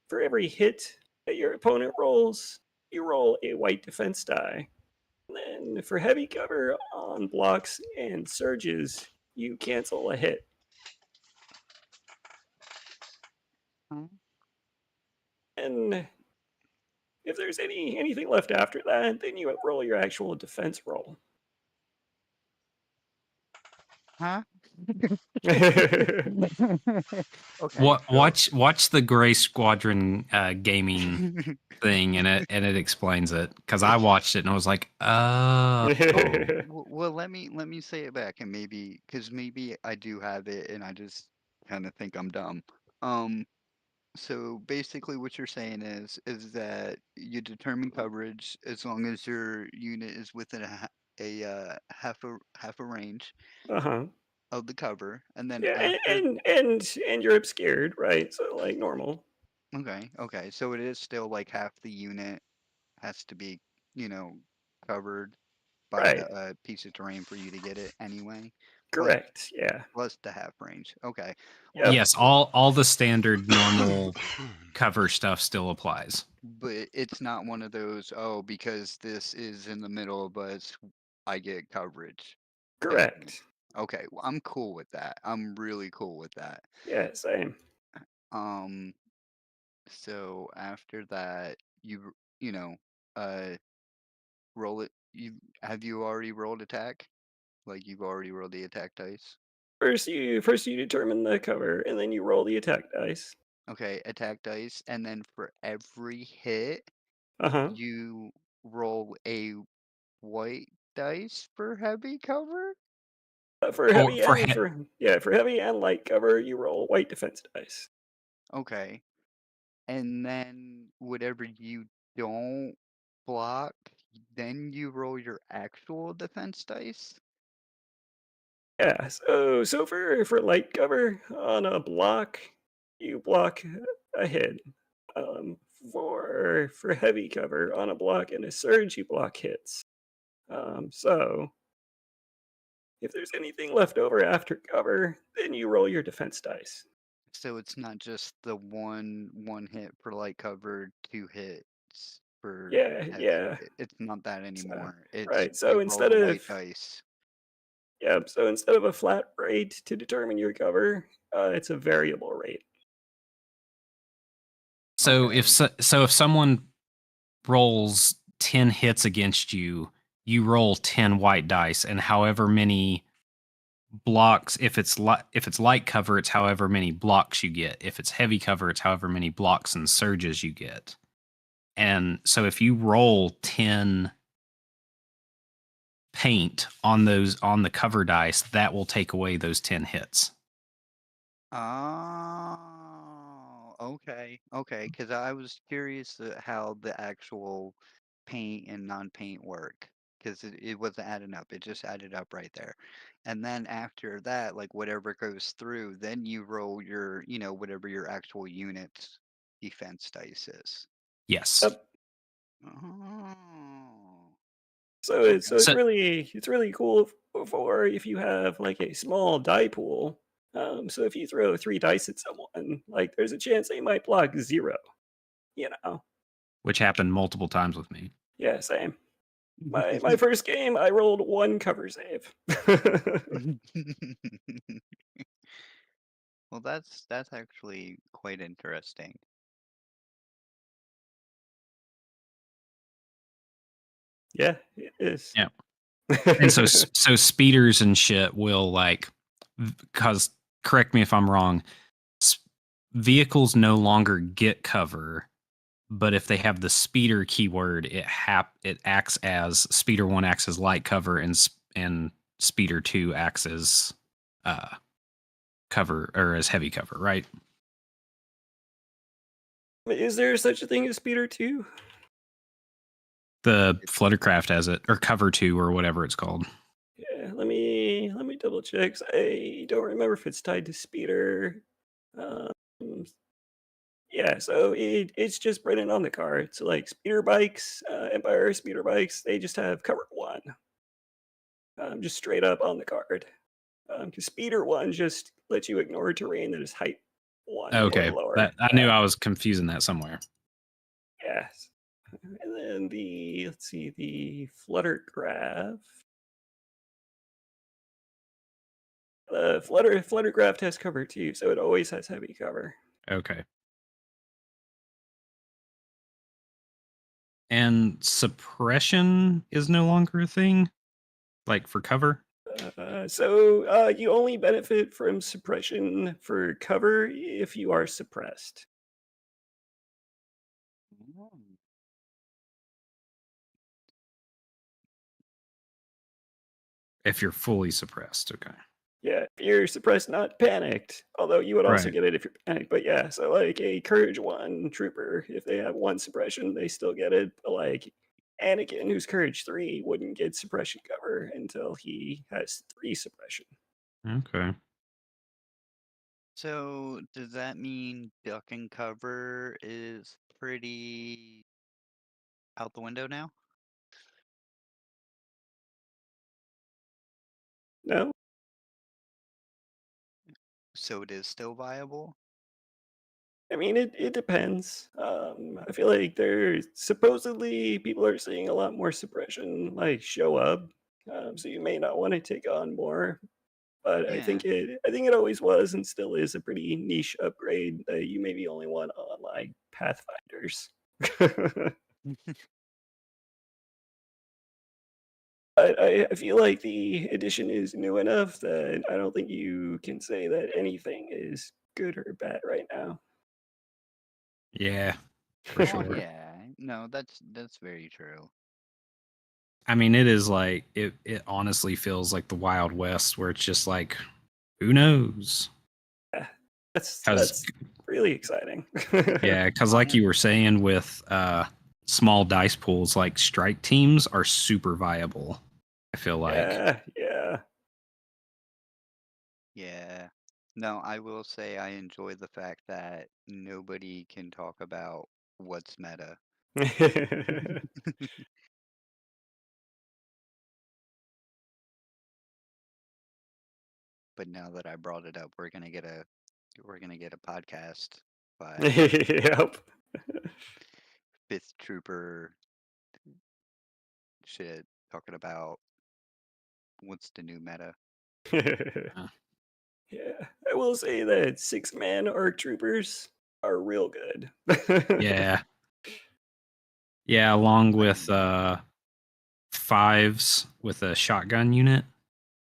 For every hit that your opponent rolls, you roll a white defense die. And then for heavy cover on blocks and surges, you cancel a hit. Huh? And if there's anything left after that, then you roll your actual defense roll. Huh? Okay. Watch the Gray Squadron gaming thing, and it explains it, because I watched it and I was like, oh. Well, let me say it back, and maybe because maybe I do have it, and I just kind of think I'm dumb. So basically, what you're saying is that you determine coverage as long as your unit is within half a range Uh-huh. of the cover, and then Yeah, after. and you're obscured, right? So like normal. Okay, so it is still like half the unit has to be, you know, covered by Right. a piece of terrain for you to get it anyway. Plus, Correct. Yeah. plus the half range. Okay. Yep. Yes, all the standard normal cover stuff still applies. But it's not one of those, oh, because this is in the middle, but I get coverage. kind of thing. Correct. Okay, well, I'm cool with that. I'm really cool with that. Yeah, same. Um, so after that, you know, uh, roll it. You already rolled attack? Like you've already rolled the attack dice? First you determine the cover, and then you roll the attack dice. Okay, attack dice, and then for every hit, Uh-huh. you roll a white dice for heavy cover? For heavy and for heavy and light cover, you roll white defense dice. Okay. And then whatever you don't block, then you roll your actual defense dice? Yeah. So for light cover on a block, you block a hit. Um, for heavy cover on a block and a surge, you block hits. So if there's anything left over after cover, then you roll your defense dice. So it's not just the one hit for light cover, 2 hits for Yeah, heavy. yeah. It's not that So, anymore. It's right. So you roll instead the of white dice. so instead of a flat rate to determine your cover, it's a variable rate. So if someone rolls 10 hits against you, you roll 10 white dice, and however many blocks, if it's light cover, it's however many blocks you get. If it's heavy cover, it's however many blocks and surges you get. And so if you roll 10 paint on the cover dice, that will take away those 10 hits. Oh, okay. Okay, because I was curious how the actual paint and non-paint work. Because it wasn't adding up. It just added up right there. And then after that, like whatever goes through, then you roll your, whatever your actual unit's defense dice is. Yes. Oh. So it's really cool for if you have like a small die pool. So if you throw 3 dice at someone, like there's a chance they might block 0. You know. Which happened multiple times with me. Yeah, same. My first game, I rolled 1 cover save. Well, that's actually quite interesting. Yeah, it is. Yeah. And so speeders and shit will like, because correct me if I'm wrong, vehicles no longer get cover, but if they have the speeder keyword, it acts as speeder 1 acts as light cover, and speeder 2 acts as cover, or as heavy cover, right? Is there such a thing as speeder 2? The Fluttercraft has it, or cover 2, or whatever it's called. Yeah, let me double check. 'Cause I don't remember if it's tied to speeder. Um, yeah, so it's just written on the card. So like speeder bikes, Empire speeder bikes, they just have cover 1. Just straight up on the card. Because speeder 1 just lets you ignore terrain that is height 1 Okay, or lower. I knew I was confusing that somewhere. Yes. And then the Fluttergraph. The Fluttergraph has cover 2, so it always has heavy cover. Okay. And suppression is no longer a thing, like for cover. So you only benefit from suppression for cover if you are suppressed. If you're fully suppressed, okay. Yeah, if you're suppressed, not panicked. Although you would also Right. get it if you're panicked. But yeah, so like a Courage 1 trooper, if they have 1 suppression, they still get it. But like Anakin, who's Courage 3, wouldn't get suppression cover until he has 3 suppression. Okay. So does that mean duck and cover is pretty out the window now? No. So it is still viable? I mean, it depends. I feel like there's supposedly people are seeing a lot more suppression like show up, so you may not want to take on more. But Yeah. I think it always was and still is a pretty niche upgrade that you maybe only want on like Pathfinders. But I feel like the edition is new enough that I don't think you can say that anything is good or bad right now. Yeah, for Oh sure. yeah, no, that's very true. I mean, it is like it honestly feels like the Wild West, where it's just like, who knows? Yeah, that's 'Cause really exciting. yeah, because like you were saying with small dice pools, like strike teams are super viable. I feel like. Yeah. Yeah. No, I will say I enjoy the fact that nobody can talk about what's meta. But now that I brought it up, we're gonna get a podcast by Yep. Fifth Trooper shit talking about what's the new meta. Yeah, I will say that 6-man ARC troopers are real good. Yeah. Yeah, along with fives with a shotgun unit.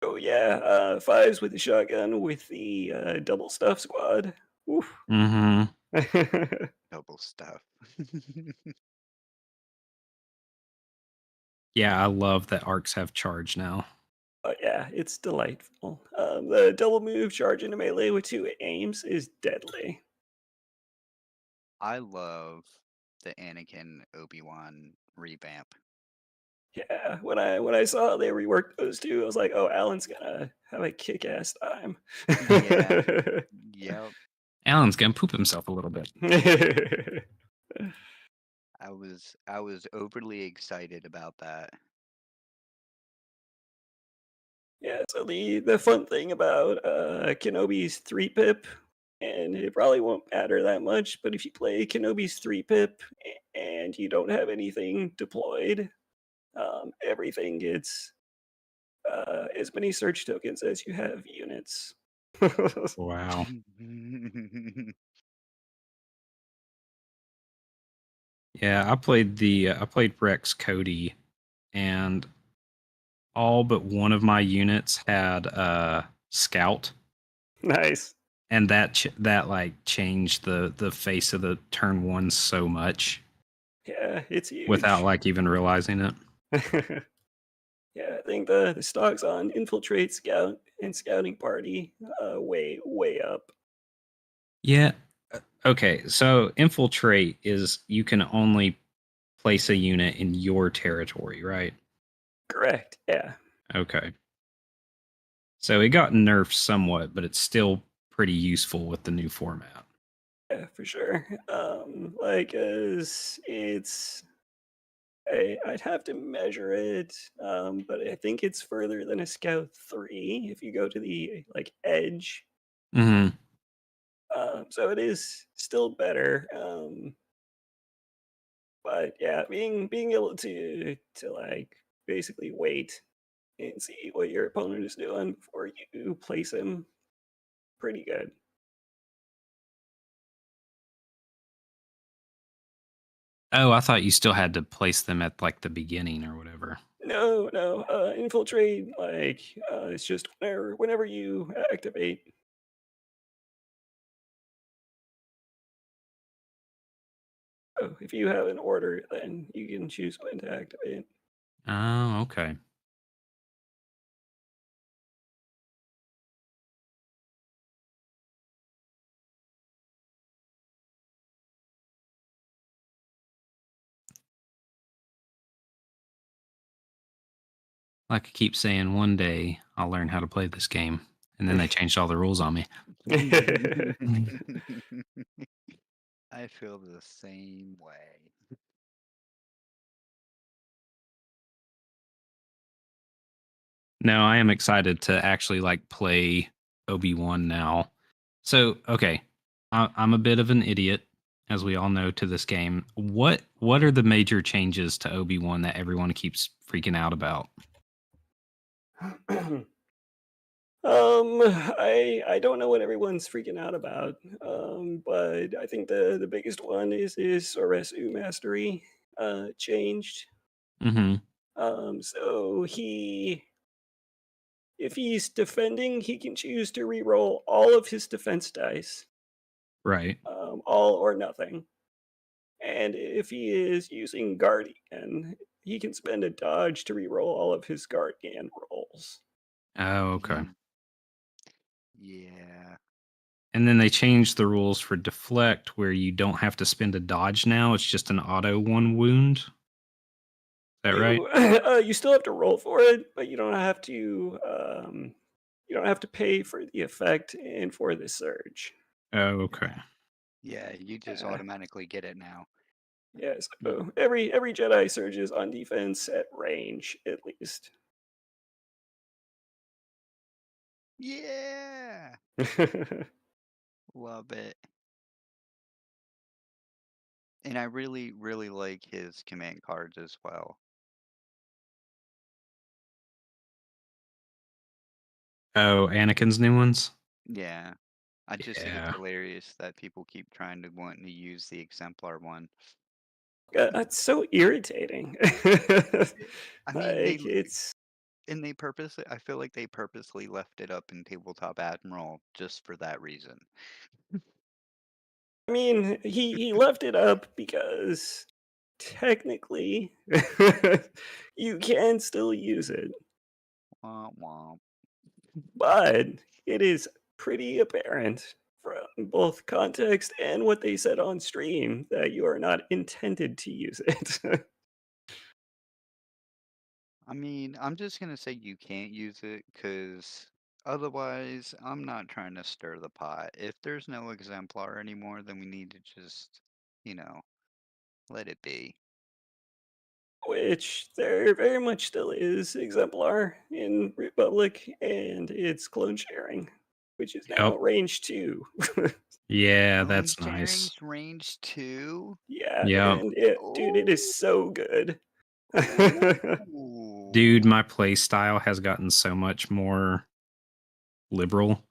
Oh yeah, 5s with the shotgun with the double stuff squad. Oof. Mm-hmm. Double stuff. Yeah, I love that arcs have charge now. Oh yeah, it's delightful. The double move charge into melee with 2 aims is deadly. I love the Anakin Obi-Wan revamp. Yeah, when I saw they reworked those two, I was like, oh, Alan's gonna have a kick-ass time. Yeah. Yep. Alan's gonna poop himself a little bit. I was overly excited about that. Yeah, so the fun thing about Kenobi's 3-pip, and it probably won't matter that much, but if you play Kenobi's 3-pip and you don't have anything deployed, everything gets as many search tokens as you have units. Wow. Yeah, I played Rex Cody, and all but one of my units had scout. Nice. And that like changed the face of the turn one so much. Yeah, it's huge. Without like even realizing it. Yeah, I think the stocks on infiltrate, scout, and scouting party way up. Yeah. Okay, so infiltrate is you can only place a unit in your territory, right? Correct. Yeah. Okay. So it got nerfed somewhat, but it's still pretty useful with the new format. Yeah, for sure. Like as it's I'd have to measure it, but I think it's further than a Scout 3 if you go to the like edge. Mm-hmm. So it is still better. But yeah, being able to like basically wait and see what your opponent is doing before you place him, pretty good. Oh, I thought you still had to place them at like the beginning or whatever. No, no, infiltrate like it's just whenever you activate. Oh, if you have an order, then you can choose when to activate. Oh, okay. Like I keep saying, one day I'll learn how to play this game. And then they changed all the rules on me. I feel the same way. No, I am excited to actually like play Obi-Wan now. So, okay, I'm a bit of an idiot, as we all know, to this game. What are the major changes to Obi-Wan that everyone keeps freaking out about? I don't know what everyone's freaking out about. But I think the biggest one is Soresu mastery changed. Mm-hmm. So if he's defending, he can choose to re-roll all of his defense dice, Right. all or nothing. And if he is using Guardian, he can spend a dodge to re-roll all of his Guardian rolls. Oh, okay. Yeah. And then they changed the rules for deflect where you don't have to spend a dodge now. It's just an auto 1 wound. Is that right? You still have to roll for it, but you don't have to pay for the effect and for the surge. Oh, okay. Yeah, you just Yeah. automatically get it now. Yeah, so every Jedi surges on defense at range, at least. Yeah. Love it. And I really, really like his command cards as well. Oh, Anakin's new ones? Yeah. I just think it's Yeah. hilarious that people keep trying to want to use the exemplar one. That's so irritating. I mean, Like, it's and they purposely, I feel like they purposely left it up in Tabletop Admiral just for that reason. I mean, he left it up because technically you can still use it, Womp womp. but it is pretty apparent from both context and what they said on stream that you are not intended to use it. I mean, I'm just gonna say you can't use it because otherwise, I'm not trying to stir the pot. If there's no exemplar anymore, then we need to just, you know, let it be. Which there very much still is exemplar in Republic, and it's clone sharing, which is now Yep. range 2. Yeah, Clone that's nice. sharing's range 2? Yeah, Yep. and dude, it is so good. Dude, my play style has gotten so much more liberal.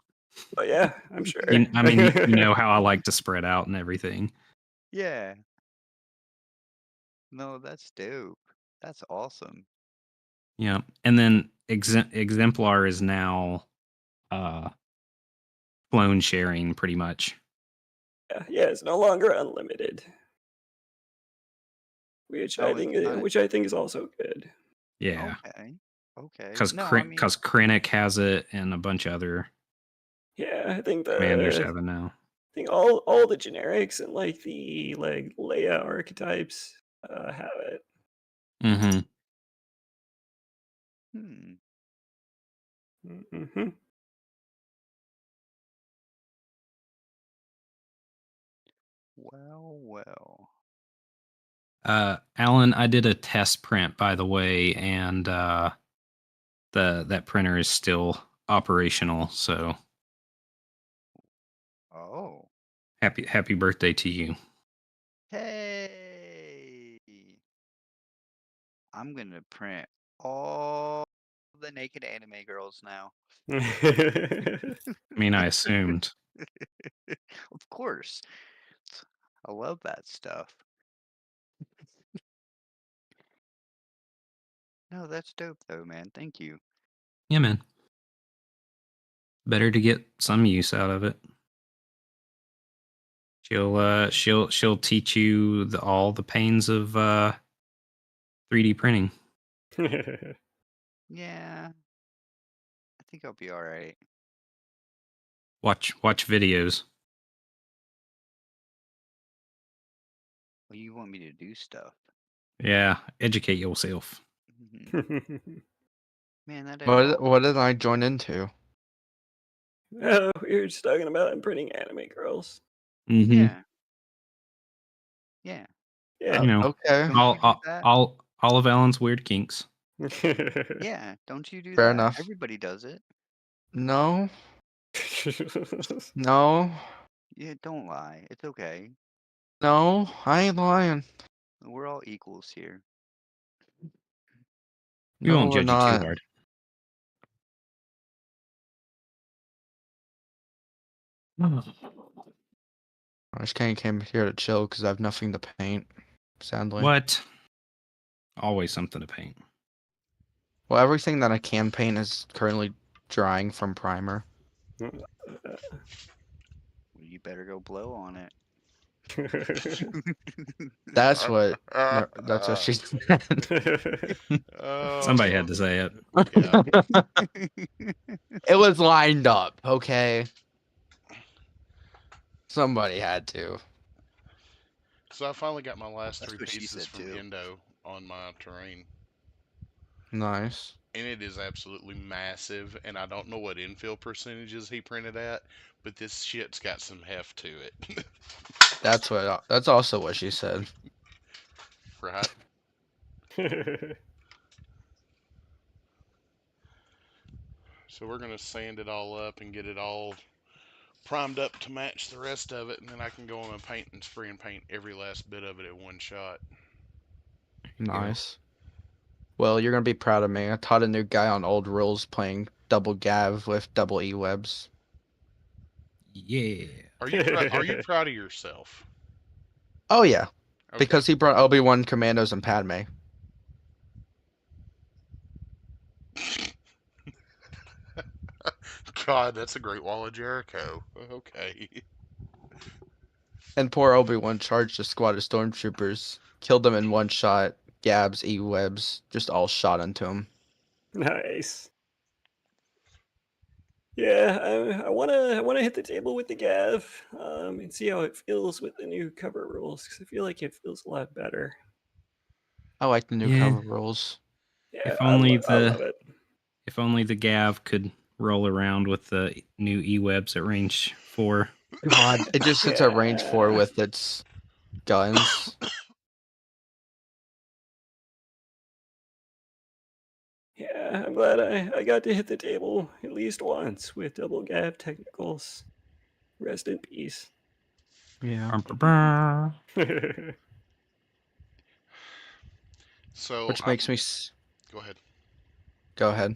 Oh yeah, I'm sure. I mean, you know how I like to spread out and everything. Yeah. No, that's dope. That's awesome. Yeah. And then exemplar is now clone sharing pretty much. Yeah, it's no longer unlimited, which Oh, it's not. I think is also good. Yeah. Okay. Okay. Because No, I mean, Krennic has it and a bunch of other Yeah, I think commanders have it now. I think all the generics and like the Leia archetypes have it. Mm-hmm. Mm-hmm. well. Alan, I did a test print, by the way, and that printer is still operational. So, Oh. happy birthday to you. Hey. I'm gonna print all the naked anime girls now. I mean, I assumed. Of course. I love that stuff. No, that's dope though, man. Thank you. Yeah, man. Better to get some use out of it. She'll teach you all the pains of 3D printing. Yeah. I think I'll be all right. Watch videos. Well, you want me to do stuff. Yeah, educate yourself. Man, that is What did I join into? Oh, we were just talking about printing anime girls. Mm-hmm. Yeah. Yeah. Yeah. You know, okay. all of Alan's weird kinks. Yeah, don't you do Fair that? enough. Everybody does it. No. No. Yeah, don't lie. It's okay. No, I ain't lying. We're all equals here. We No, won't we're judge you too not. hard. I just came here to chill because I have nothing to paint. Sadly. What? Always something to paint. Well, everything that I can paint is currently drying from primer. You better go blow on it. That's what. No, that's what she said. Somebody had to say it. Yeah. It was lined up, okay? Somebody had to. So I finally got my last That's 3 what she pieces said from too. Endo on my terrain. Nice. And it is absolutely massive, and I don't know what infill percentages he printed at, but this shit's got some heft to it. That's what. That's also what she said. Right? So we're gonna sand it all up and get it all primed up to match the rest of it, and then I can go on and paint and spray and paint every last bit of it at one shot. Nice. Well, you're gonna be proud of me. I taught a new guy on old rules playing double gav with double E webs. Yeah. Are you proud of yourself? Oh yeah, Okay. because he brought Obi-Wan Commandos and Padme. God, that's a great wall of Jericho. Okay. And poor Obi-Wan charged a squad of stormtroopers, killed them in one shot. Gabs, E webs, just all shot into him. Nice. Yeah, I wanna hit the table with the Gav and see how it feels with the new cover rules because I feel like it feels a lot better. I like the new Yeah. cover rules. Yeah, If I only love it. If only the Gav could roll around with the new E-webs at range 4. God, it just sits at range 4 with its guns. Yeah, I'm glad I got to hit the table at least once with double Gav technicals. Rest in peace. Yeah. So Which makes me. Go ahead. Go ahead.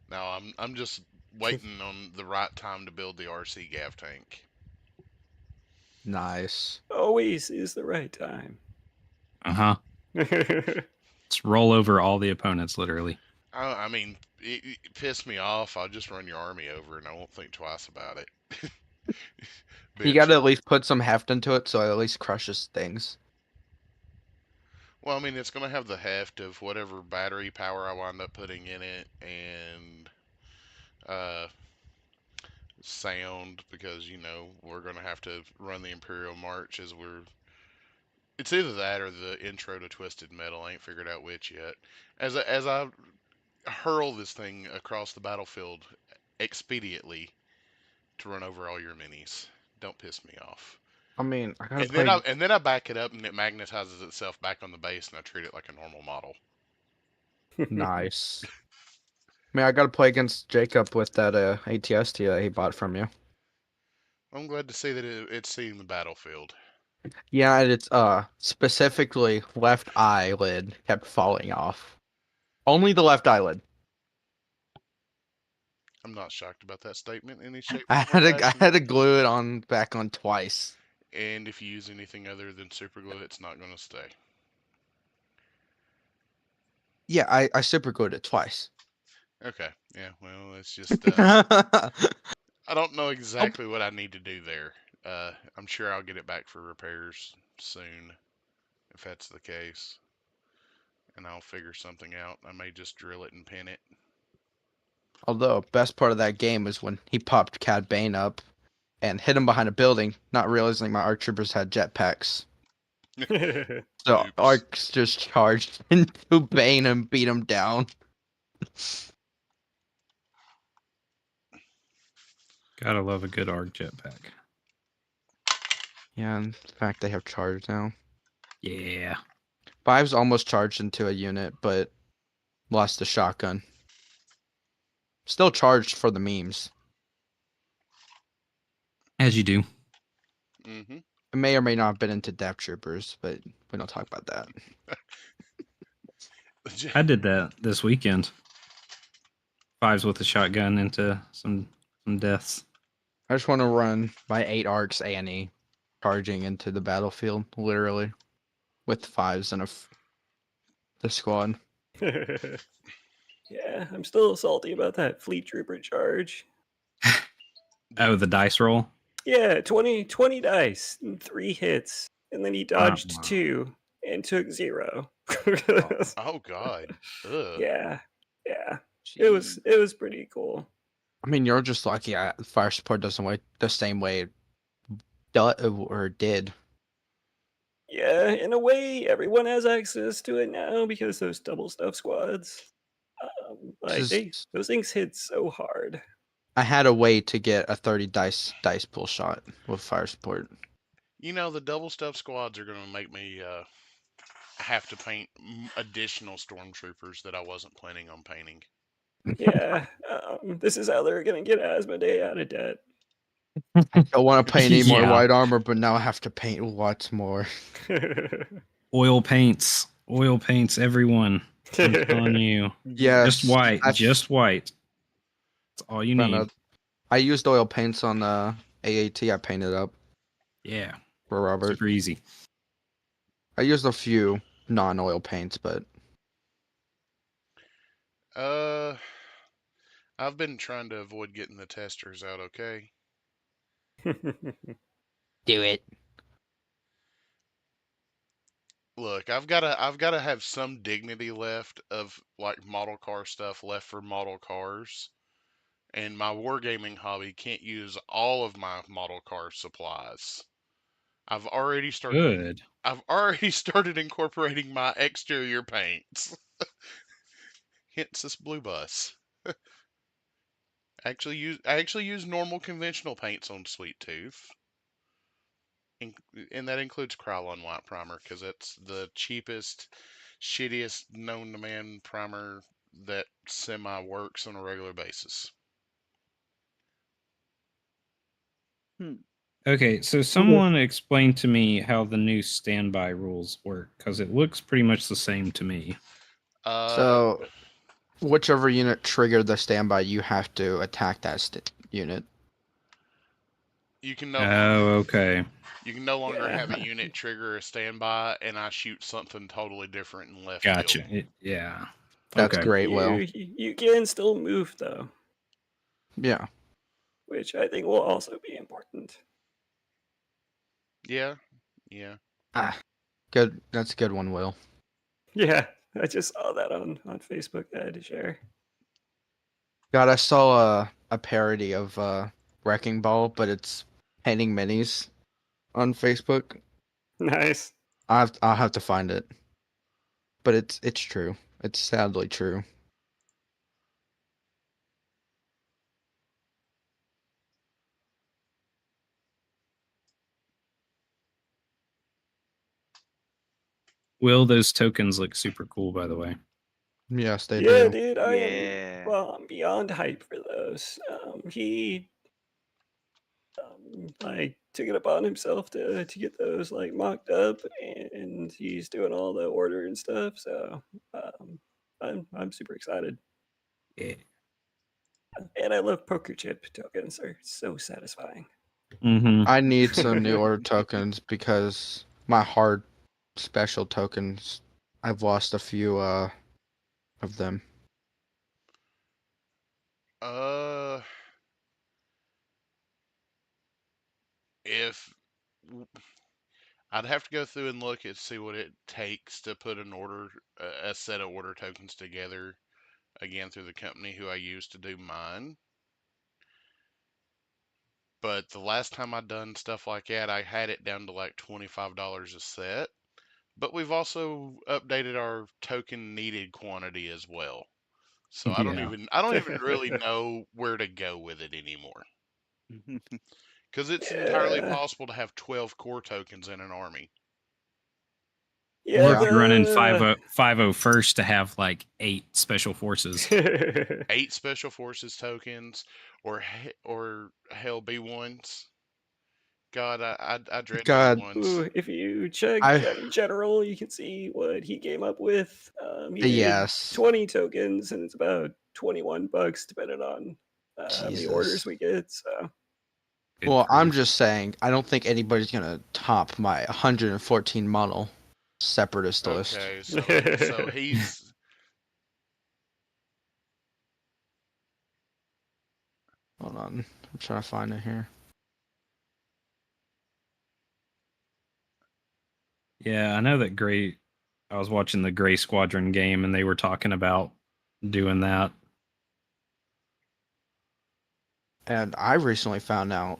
Now I'm just waiting on the right time to build the RC Gav tank. Nice. Always is the right time. Uh-huh. Let's roll over all the opponents, literally. I mean, it pissed me off. I'll just run your army over, and I won't think twice about it. You gotta at least put some heft into it so it at least crushes things. Well, I mean, it's going to have the heft of whatever battery power I wind up putting in it, and sound, because we're going to have to run the Imperial March as we're. It's either that or the intro to Twisted Metal. I ain't figured out which yet. As I hurl this thing across the battlefield expediently to run over all your minis. Don't piss me off. I mean, I gotta And play. then I back it up and it magnetizes itself back on the base, and I treat it like a normal model. Nice. I mean, I gotta play against Jacob with that ATST that he bought from you. I'm glad to see that it's seeing the battlefield. Yeah, and it's specifically left eyelid kept falling off. Only the left eyelid. I'm not shocked about that statement in any shape, I form, or had fashion. to glue it on back on twice. And if you use anything other than super glue, it's not going to stay. Yeah, I super glued it twice. Okay. Yeah. Well, it's just. I don't know exactly what I need to do there. I'm sure I'll get it back for repairs soon, if that's the case. And I'll figure something out. I may just drill it and pin it. Although, best part of that game was when he popped Cad Bane up and hid him behind a building, not realizing my ARC troopers had jetpacks. So ARCs just charged into Bane and beat him down. Gotta love a good ARC jetpack. Yeah, in fact, they have charge now. Yeah. Five's almost charged into a unit, but lost the shotgun. Still charged for the memes. As you do. Mm-hmm. It may or may not have been into Death Troopers, but we don't talk about that. I did that this weekend. Fives with a shotgun into some deaths. I just want to run my 8 arcs A&E charging into the battlefield, literally, with fives and the squad. Yeah, I'm still salty about that Fleet Trooper charge. Oh, the dice roll. Yeah, 20 dice, and 3 hits, and then he dodged 2 and took 0. Oh God. Ugh. Yeah, yeah. Jeez. It was pretty cool. I mean, you're just lucky fire support doesn't work the same way it did. Yeah, in a way, everyone has access to it now because those double stuff squads. Like those things hit so hard. I had a way to get a 30 dice pool shot with fire support. You know, the double stuff squads are going to make me have to paint additional stormtroopers that I wasn't planning on painting. Yeah, this is how they're gonna get Asmodee out of debt. I don't want to paint any more Yeah. white armor, but now I have to paint lots more. Oil paints, everyone. I'm telling you. Yes, Just white, just white. That's all you need. I used oil paints on AAT. I painted up. Yeah, for Robert. Super easy. I used a few non-oil paints, but I've been trying to avoid getting the testers out. Okay. do it. Look, I've gotta have some dignity left of like model car stuff left for model cars, and my wargaming hobby can't use all of my model car supplies. I've already started. I've already started incorporating my exterior paints. Hence this blue bus. I actually use normal conventional paints on Sweet Tooth. And that includes Krylon White Primer because it's the cheapest, shittiest known to man primer that semi works on a regular basis. Okay, so someone explain to me how the new standby rules work because it looks pretty much the same to me. So, whichever unit triggered the standby, you have to attack that unit. You can no okay. You can no longer have a unit trigger a standby, and I shoot something totally different in left Gotcha. field. Yeah. That's great, Will. You can still move though. Yeah. Which I think will also be important. Yeah. Yeah. Good. That's a good one, Will. Yeah, I just saw that on Facebook. I had to share. God, I saw a parody of Wrecking Ball, but it's painting minis on Facebook. Nice. I'll have to find it. But it's true. It's sadly true. Will, those tokens look super cool, by the way. Yes, they Yeah, do. dude, I'm beyond hype for those. He like took it upon himself to get those like mocked up, and he's doing all the order and stuff. So I'm super excited. Yeah. And I love poker chip tokens; they're so satisfying. Mm-hmm. I need some new order tokens because my hard special tokens, I've lost a few of them. If I'd have to go through and look and see what it takes to put a set of order tokens together again through the company who I use to do mine. But the last time I done stuff like that, I had it down to like $25 a set. But we've also updated our token needed quantity as well. So I don't even really know where to go with it anymore. Because it's entirely possible to have 12 core tokens in an army. Yeah, or if you're running 5.0 first to have like 8 special forces. 8 special forces tokens, or hell B1s. God, I dread B1s. Ooh, if you check general, you can see what he came up with. He did 20 tokens, and it's about $21 depending on how many orders we get. So. Well, I'm just saying, I don't think anybody's gonna top my 114 model separatist list. Okay, so he's Hold on. I'm trying to find it here. Yeah, I know that Gray. I was watching the Gray Squadron game, and they were talking about doing that. And I recently found out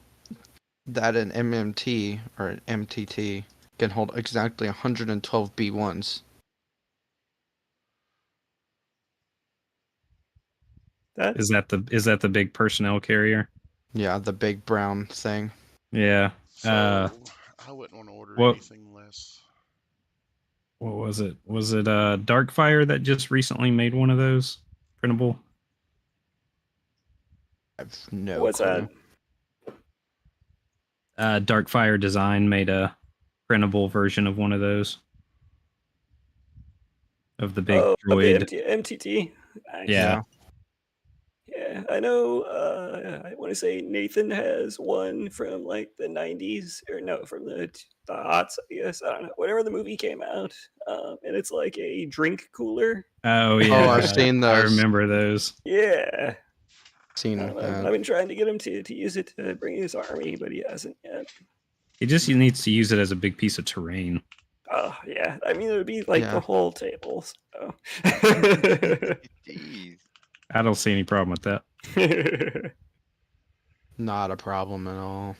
that an MMT or an MTT can hold exactly 112 B1s. Is that the big personnel carrier? Yeah, the big brown thing. Yeah. So I wouldn't want to order what- anything less. What was it? Was it Darkfire that just recently made one of those printable? I have no What's clue. that? Darkfire Design made a printable version of one of those. Of the big Oh, droid. of the MTT. Nice. Yeah. Yeah, I know. I want to say Nathan has one from like the '90s, or no, from the aughts. I guess I don't know. Whenever the movie came out, and it's like a drink cooler. Oh yeah. I've seen those. I remember those. Yeah. Seen I've that. been trying to get him to use it to bring his army, but he hasn't yet. He just needs to use it as a big piece of terrain. Oh yeah, I mean it would be like Yeah. the whole table. So. Jeez. I don't see any problem with that. Not a problem at all.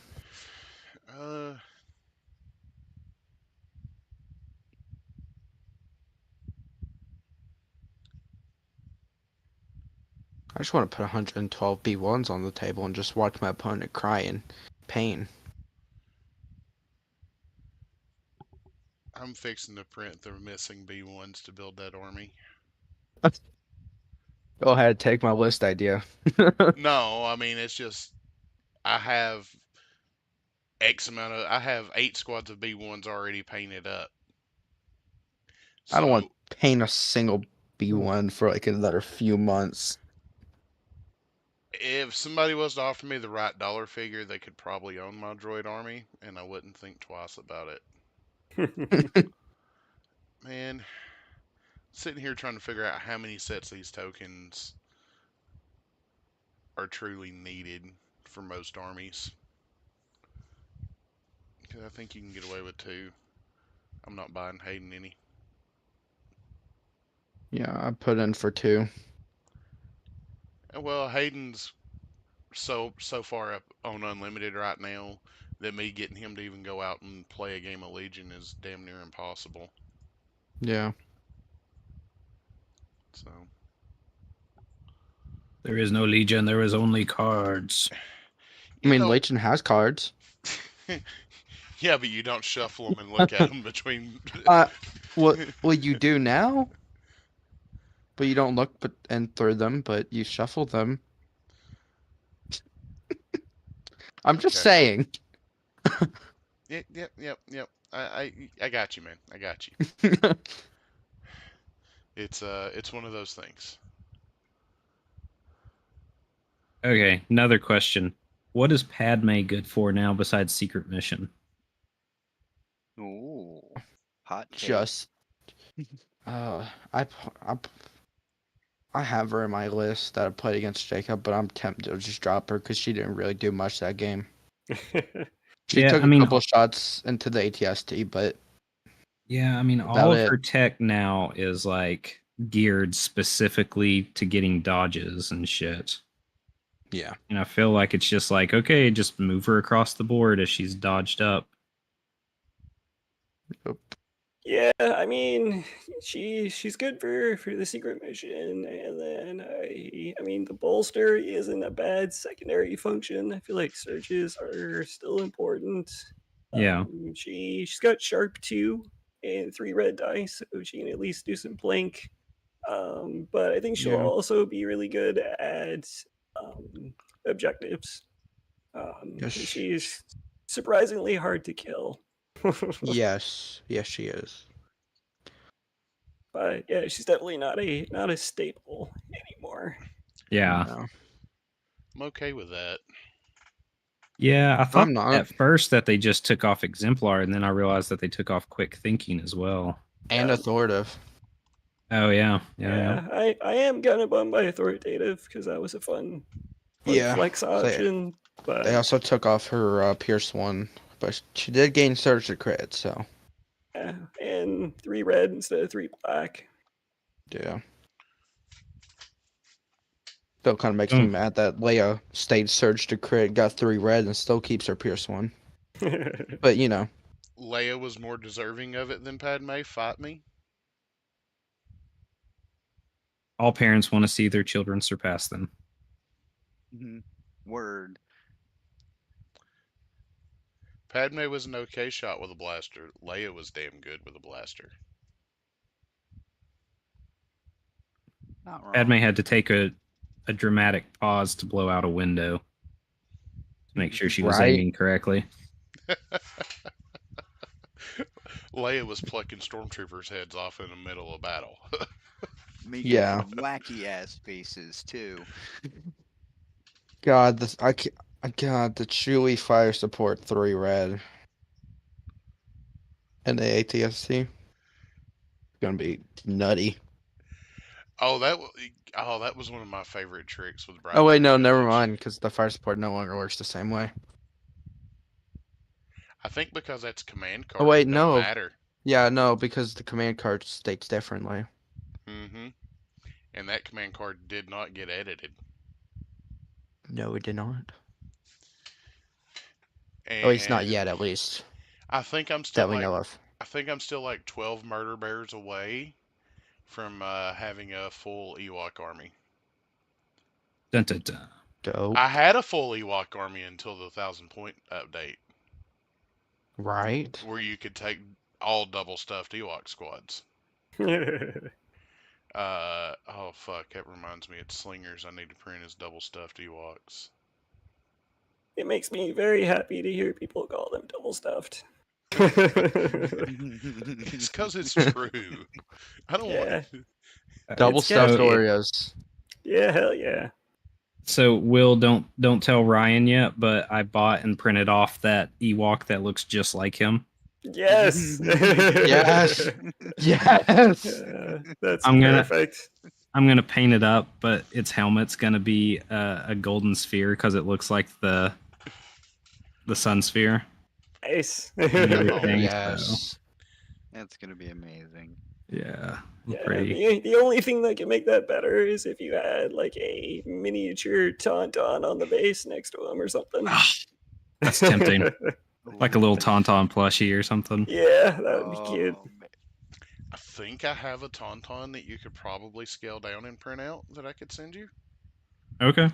I just want to put 112 B1s on the table and just watch my opponent cry in pain. I'm fixing to print the missing B1s to build that army. Go ahead, take my list idea. No, I mean it's just I have I have 8 squads of B1s already painted up. I don't want to paint a single B1 for like another few months. If somebody was to offer me the right dollar figure, they could probably own my droid army, and I wouldn't think twice about it. Man, sitting here trying to figure out how many sets of these tokens are truly needed for most armies. Because I think you can get away with 2. I'm not buying Hayden any. Yeah, I put in for 2. Well, Hayden's so far up on unlimited right now that me getting him to even go out and play a game of Legion is damn near impossible. Yeah. So There is no Legion, there is only cards. I mean, Legion has cards. Yeah, but you don't shuffle them and look at them between. Well, you do now. But you don't look and through them, but you shuffle them. I'm just saying. Yep. I got you, man. I got you. It's one of those things. Okay, another question. What is Padme good for now besides secret mission? Ooh, hot take. Just, I have her in my list that I played against Jacob, but I'm tempted to just drop her because she didn't really do much that game. She took a couple shots into the ATST, but yeah, I mean, all of her tech now is like geared specifically to getting dodges and shit. Yeah. And I feel like it's just like, okay, just move her across the board as she's dodged up. Yeah, I mean, she's good for the secret mission, and then I mean the bolster isn't a bad secondary function. I feel like surges are still important. Yeah. She's got sharp 2 and 3 red dice, so she can at least do some plank. But I think she'll also be really good at objectives. She's surprisingly hard to kill. yes, she is. But yeah, she's definitely not a staple anymore. Yeah. No. I'm okay with that. Yeah, I thought I'm not. at first that they just took off Exemplar, and then I realized that they took off Quick Thinking as well. And Authoritative. Oh, yeah. I am kind of bummed by Authoritative because that was a fun for the Yeah, flex option. But they also took off her Pierce 1, but she did gain Surge to crit, so. yeah, and 3 red instead of 3 black. Yeah. Still kind of makes me mad that Leia stayed Surge to crit, got 3 red, and still keeps her Pierce 1. But, you know. Leia was more deserving of it than Padme. Fight me. All parents want to see their children surpass them. Word. Padme was an okay shot with a blaster. Leia was damn good with a blaster. Not wrong. Padme had to take a dramatic pause to blow out a window to make sure she was aiming correctly. Leia was plucking stormtroopers' heads off in the middle of battle. Making some wacky ass faces too. God, God, the Chewie fire support 3 red. And the ATST. It's gonna be nutty. Oh, that was one of my favorite tricks with Bright. Oh wait, no, never mind, because the fire support no longer works the same way. I think because that's command card. Oh wait, It no. don't matter. Yeah, no, because the command card states differently. Mm-hmm. And that command card did not get edited. No, it did not. And At least not yet, at least. I think I'm still That we know of. I think I'm still like 12 murder bears away from having a full Ewok army. Dun, dun, dun. Dope. I had a full Ewok army until the 1,000-point update. Right. Where you could take all double stuffed Ewok squads. Oh fuck, that reminds me, it's Slingers I need to print as double stuffed Ewoks. It makes me very happy to hear people call them double stuffed. It's because it's true. I don't want double stuffed catchy. Oreos. Yeah, hell yeah. So Will, don't tell Ryan yet, but I bought and printed off that Ewok that looks just like him. Yes. Yes. Yes. That's I'm perfect. gonna paint it up, but its helmet's gonna be a golden sphere because it looks like the sun sphere. Nice. And everything, Yes. so, That's gonna be amazing. yeah. Yeah, Pretty. the only thing that can make that better is if you had like a miniature Tauntaun on the base next to him or something. That's tempting. Like a little Tauntaun plushie or something. Yeah, that would be cute. I think I have a Tauntaun that you could probably scale down and print out that I could send you. Okay.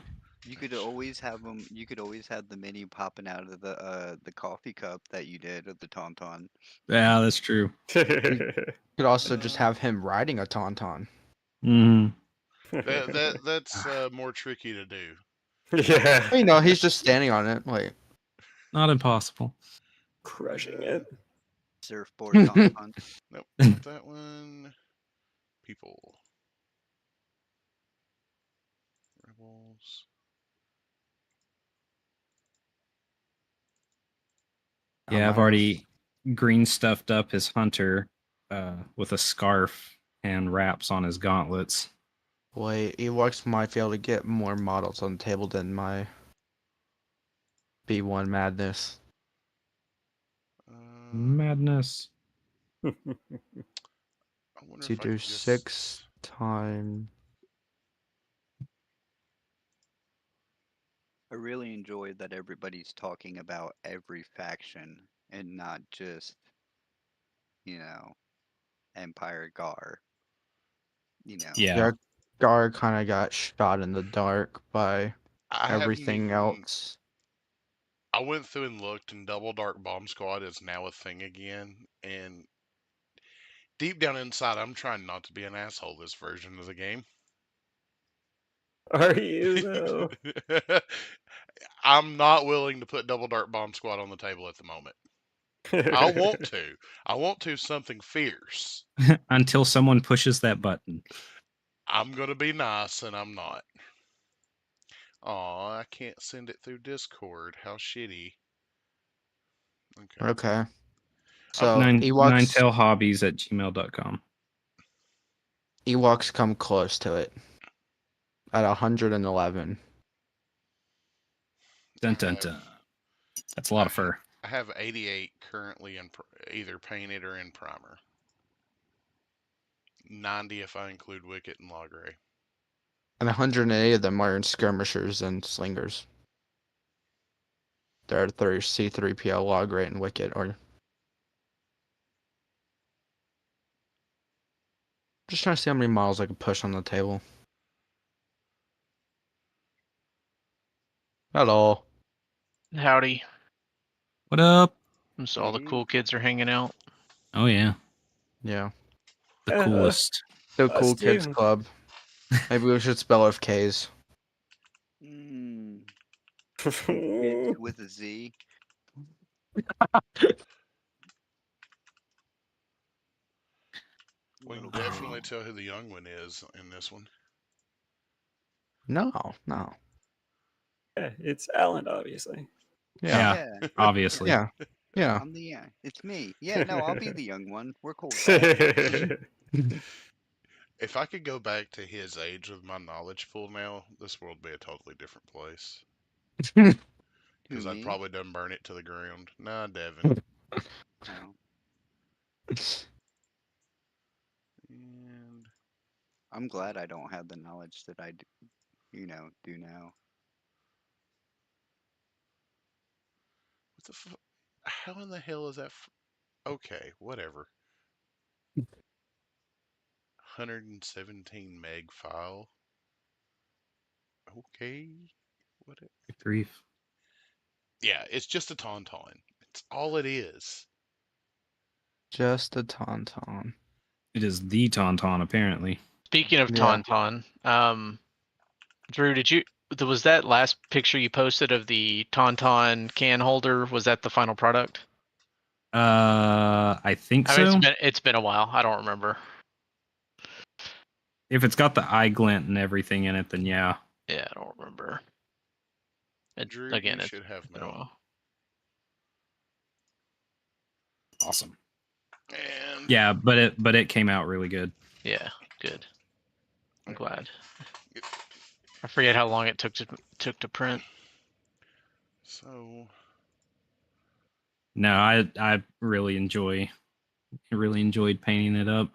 You could always have them. You could always have the mini popping out of the coffee cup that you did of the Tauntaun. Yeah, that's true. You could also just have him riding a Tauntaun. That's more tricky to do. Yeah. You know, he's just standing on it. Like, not impossible. Crushing it. Surfboard Tauntaun. Nope, not that one. People. Rebels. Yeah, I've already green stuffed up his hunter with a scarf and wraps on his gauntlets. wait, Ewoks might be able to get more models on the table than my B1 madness. Madness. I wonder So you if I do could just... 6 times. I really enjoyed that everybody's talking about every faction and not just, Empire Gar. Yeah, Gar kind of got shot in the dark by everything else. I went through and looked, and Double Dark Bomb Squad is now a thing again. And deep down inside, I'm trying not to be an asshole this version of the game. Are you, though? I'm not willing to put Double Dark Bomb Squad on the table at the moment. I want to. I want to something fierce. Until someone pushes that button. I'm going to be nice, and I'm not. Aw, I can't send it through Discord. How shitty. Okay. So, Nine Ewoks... ninetailhobbies@gmail.com. Ewoks come close to it. At 111. Dun dun dun. That's a lot of fur. I have 88 currently in either painted or in primer. 90 if I include Wicket and Law Gray. And 180 of them are in skirmishers and slingers. They're C3PL, Log Rate, and Wicket. Or just trying to see how many models I can push on the table. Hello. Howdy. What up? So all the cool kids are hanging out. Oh yeah, Yeah. the coolest. The us Cool Kids too. Club. Maybe we should spell it with K's. Kids with a Z. We can definitely tell who the young one is in this one. No. Yeah, it's Alan, obviously. Yeah. Obviously. Yeah. Yeah. I'm the it's me. Yeah, no, I'll be the young one. We're cool. If I could go back to his age with my knowledge pool now, this world would be a totally different place. Because I'd probably done burn it to the ground. Nah, Devin. And I'm glad I don't have the knowledge that I do now. What the how in the hell is that? Okay, whatever. 117 meg file. Okay. What? Grief. Yeah, it's just a tauntaun. It's all it is. Just a tauntaun. It is the tauntaun, apparently. Speaking of Yeah. tauntaun, Drew, was that last picture you posted of the tauntaun can holder? Was that the final product? I think I mean, so. it's been a while. I don't remember. If it's got the eye glint and everything in it, then yeah. Yeah, I don't remember. Drew, Again, you it's should have been a known. while. Awesome. And yeah, but it came out really good. Yeah, good. I'm glad. I forget how long it took to print. So No, I really enjoyed painting it up.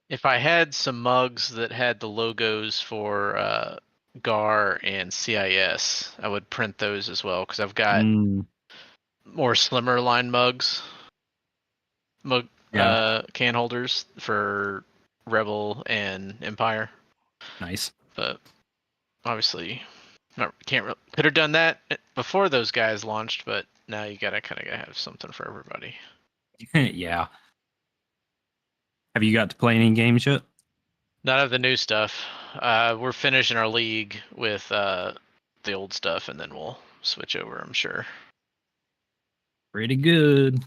If I had some mugs that had the logos for GAR and CIS, I would print those as well because I've got more slimmer line can holders for Rebel and Empire. Nice. But obviously, could have done that before those guys launched, but now you gotta have something for everybody. Yeah. Have you got to play any games yet? None of the new stuff. We're finishing our league with the old stuff, and then we'll switch over, I'm sure. Pretty good.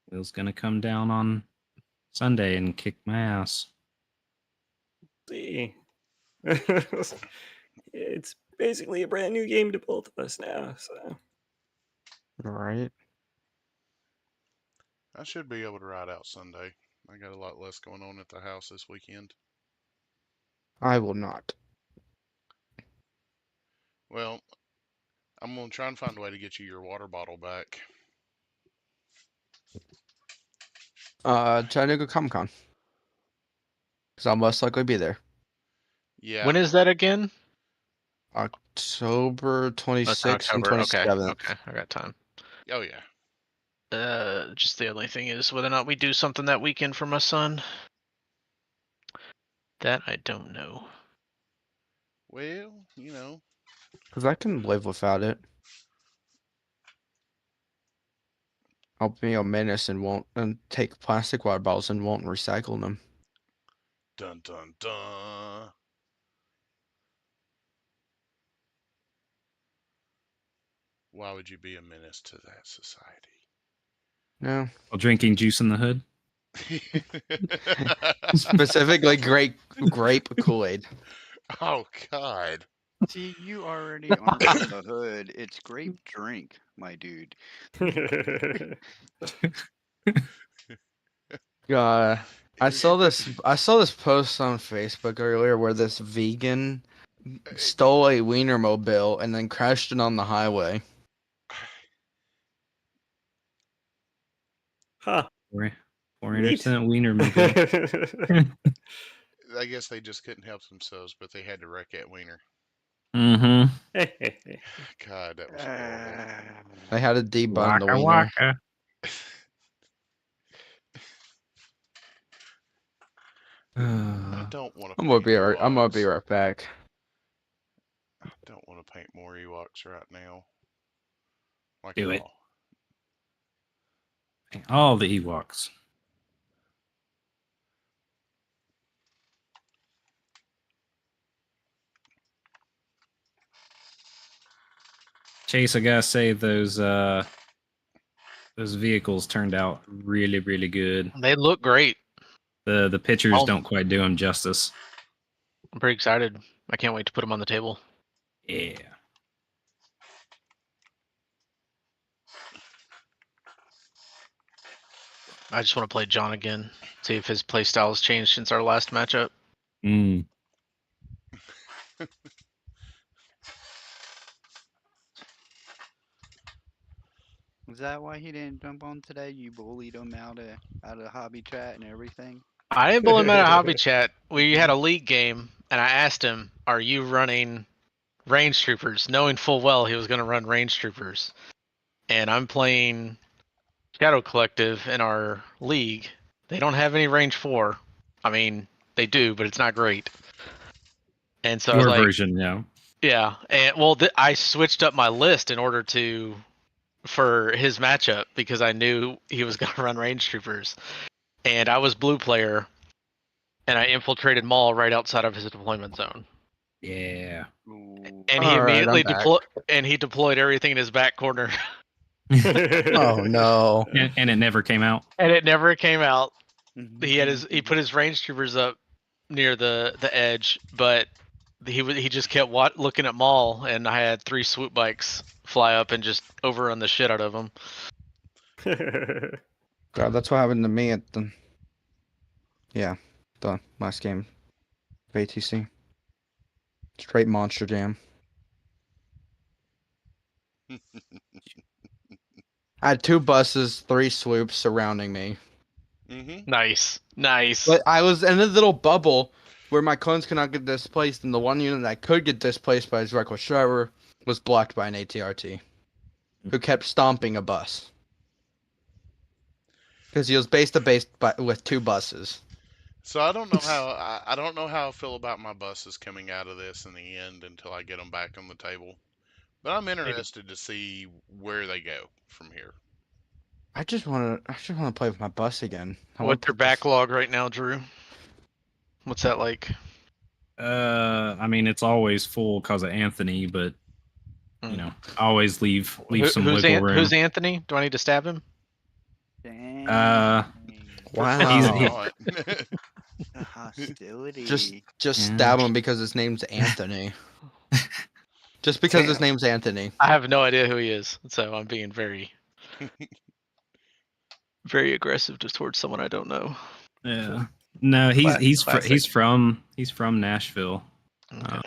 Will's gonna come down on Sunday and kick my ass. See. It's basically a brand new game to both of us now, so. Right. I should be able to ride out Sunday. I got a lot less going on at the house this weekend. I will not. Well, I'm going to try and find a way to get you your water bottle back. Chattanooga Comic Con. Because I'll most likely be there. Yeah. When is that again? October 26th and 27th. Okay, I got time. Oh, yeah. Just the only thing is whether or not we do something that weekend for my son. That I don't know. Well, you know. Because I can live without it. I'll be a menace and take plastic water bottles and won't recycle them. Dun dun dun. Why would you be a menace to that society? No. While drinking juice in the hood? Specifically grape Kool-Aid. Oh, God. See, you already aren't in the hood. It's grape drink, my dude. I saw this post on Facebook earlier where this vegan stole a Wienermobile and then crashed it on the highway. Huh. 400% Wienermobile. I guess they just couldn't help themselves, but they had to wreck that wiener. Mm-hmm. God, that was horrible. They had to debun the Waka wiener. waka. I don't want to I'm paint gonna be Ewoks. right back. I don't want to paint more Ewoks right now. Like Do at it. all. All the Ewoks. Chase, I gotta say those vehicles turned out really, really good. They look great. The pictures don't quite do them justice. I'm pretty excited. I can't wait to put them on the table. Yeah. I just want to play John again. See if his playstyle has changed since our last matchup. Mm. Was that why he didn't jump on today? You bullied him out of hobby chat and everything. I didn't bully him out of hobby chat. We had a league game, and I asked him, "Are you running range troopers?" Knowing full well he was going to run range troopers. And I'm playing Shadow Collective in our league. They don't have any range 4. I mean, they do, but it's not great. And so I was Your like, version, yeah. yeah. And well, I switched up my list in order for his matchup because I knew he was going to run range troopers. And I was blue player, and I infiltrated Maul right outside of his deployment zone. Yeah. And he immediately deployed everything in his back corner. Oh no! And it never came out. And it never came out. He put his range troopers up near the edge, but he just kept looking at Maul, and I had 3 swoop bikes fly up and just overrun the shit out of him. God, that's what happened to me at the last game of ATC. Straight monster jam. I had 2 buses, 3 swoops surrounding me. Nice. But I was in a little bubble where my clones could not get displaced, and the one unit that could get displaced by his reckless driver was blocked by an ATRT, who kept stomping a bus. Because he was base to base with 2 buses. So I don't know how I don't know how I feel about my buses coming out of this in the end until I get them back on the table. But I'm interested to see where they go from here. I just want to play with my bus again. What's your backlog right now, Drew? What's that like? I mean, it's always full because of Anthony, but you know, I always leave some wiggle room. Who's Anthony? Do I need to stab him? Wow. The hostility. Just stab him because his name's Anthony. Just because his name's Anthony. I have no idea who he is, so I'm being very, very aggressive just towards someone I don't know. Yeah. No, he's from Nashville. Okay.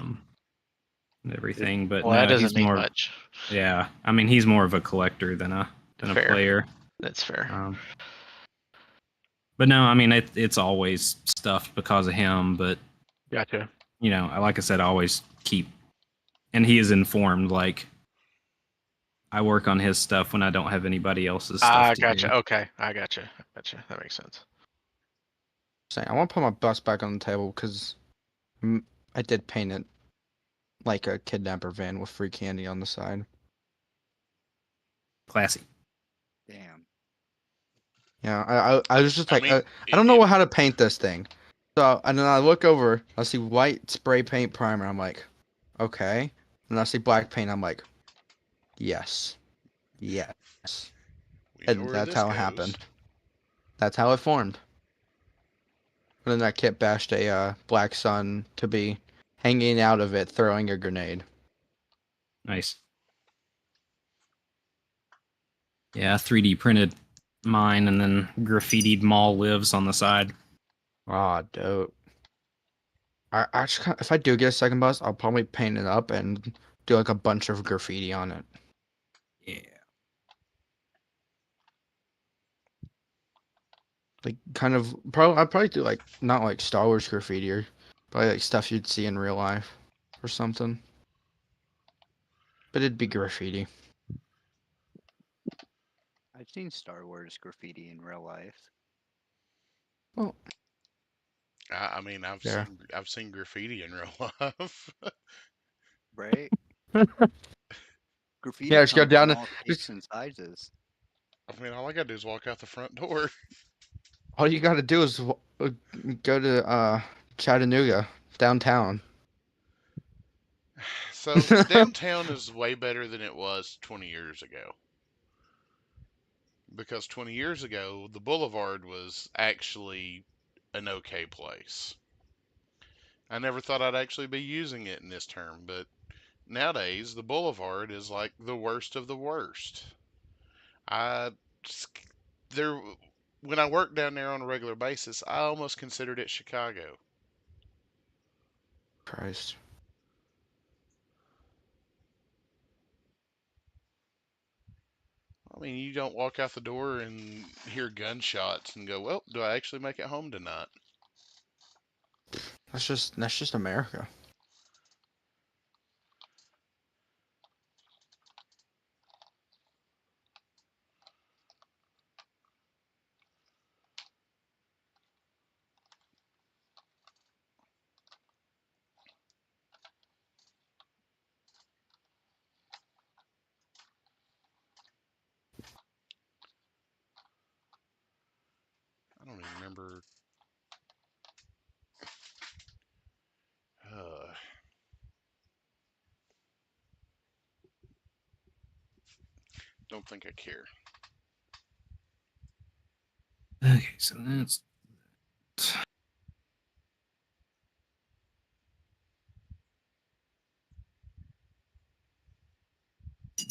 And everything, but well, no, that doesn't he's mean more, much. Yeah, I mean, he's more of a collector than a Fair. player. That's fair. But no, I mean, it's always stuffed because of him. But gotcha. You know, like I said, I always keep, and he is informed. Like, I work on his stuff when I don't have anybody else's stuff. Gotcha. Do. Okay, I gotcha. That makes sense. I want to put my bus back on the table because I did paint it like a kidnapper van with free candy on the side. Classy. Damn. Yeah, I was just like, I don't know how to paint this thing. So, and then I look over, I see white spray paint primer. I'm like, okay. And I see black paint. I'm like, yes. And that's how it happened. That's how it formed. And then that kit bashed a black sun to be hanging out of it, throwing a grenade. Nice. Yeah, 3D printed mine and then graffitied Mall Lives on the side. Ah, dope. I just if I do get a second bus, I'll probably paint it up and do like a bunch of graffiti on it. Yeah. Like kind of I'd probably do like not like Star Wars graffiti or probably like stuff you'd see in real life or something. But it'd be graffiti. I've seen Star Wars graffiti in real life. Well, I mean, I've yeah. seen graffiti in real life. Right? Graffiti Yeah, just go comes in down all shapes and sizes. I mean, all I gotta do is walk out the front door. all you got to do is go to Chattanooga downtown. So downtown is way better than it was 20 years ago. Because 20 years ago, the boulevard was actually an okay place. I never thought I'd actually be using it in this term, but nowadays the boulevard is like the worst of the worst. I there when I worked down there on a regular basis, I almost considered it Chicago. Christ. I mean, you don't walk out the door and hear gunshots and go, "Well, do I actually make it home tonight?" That's just America. I don't even remember. Don't think I care. Okay, so that's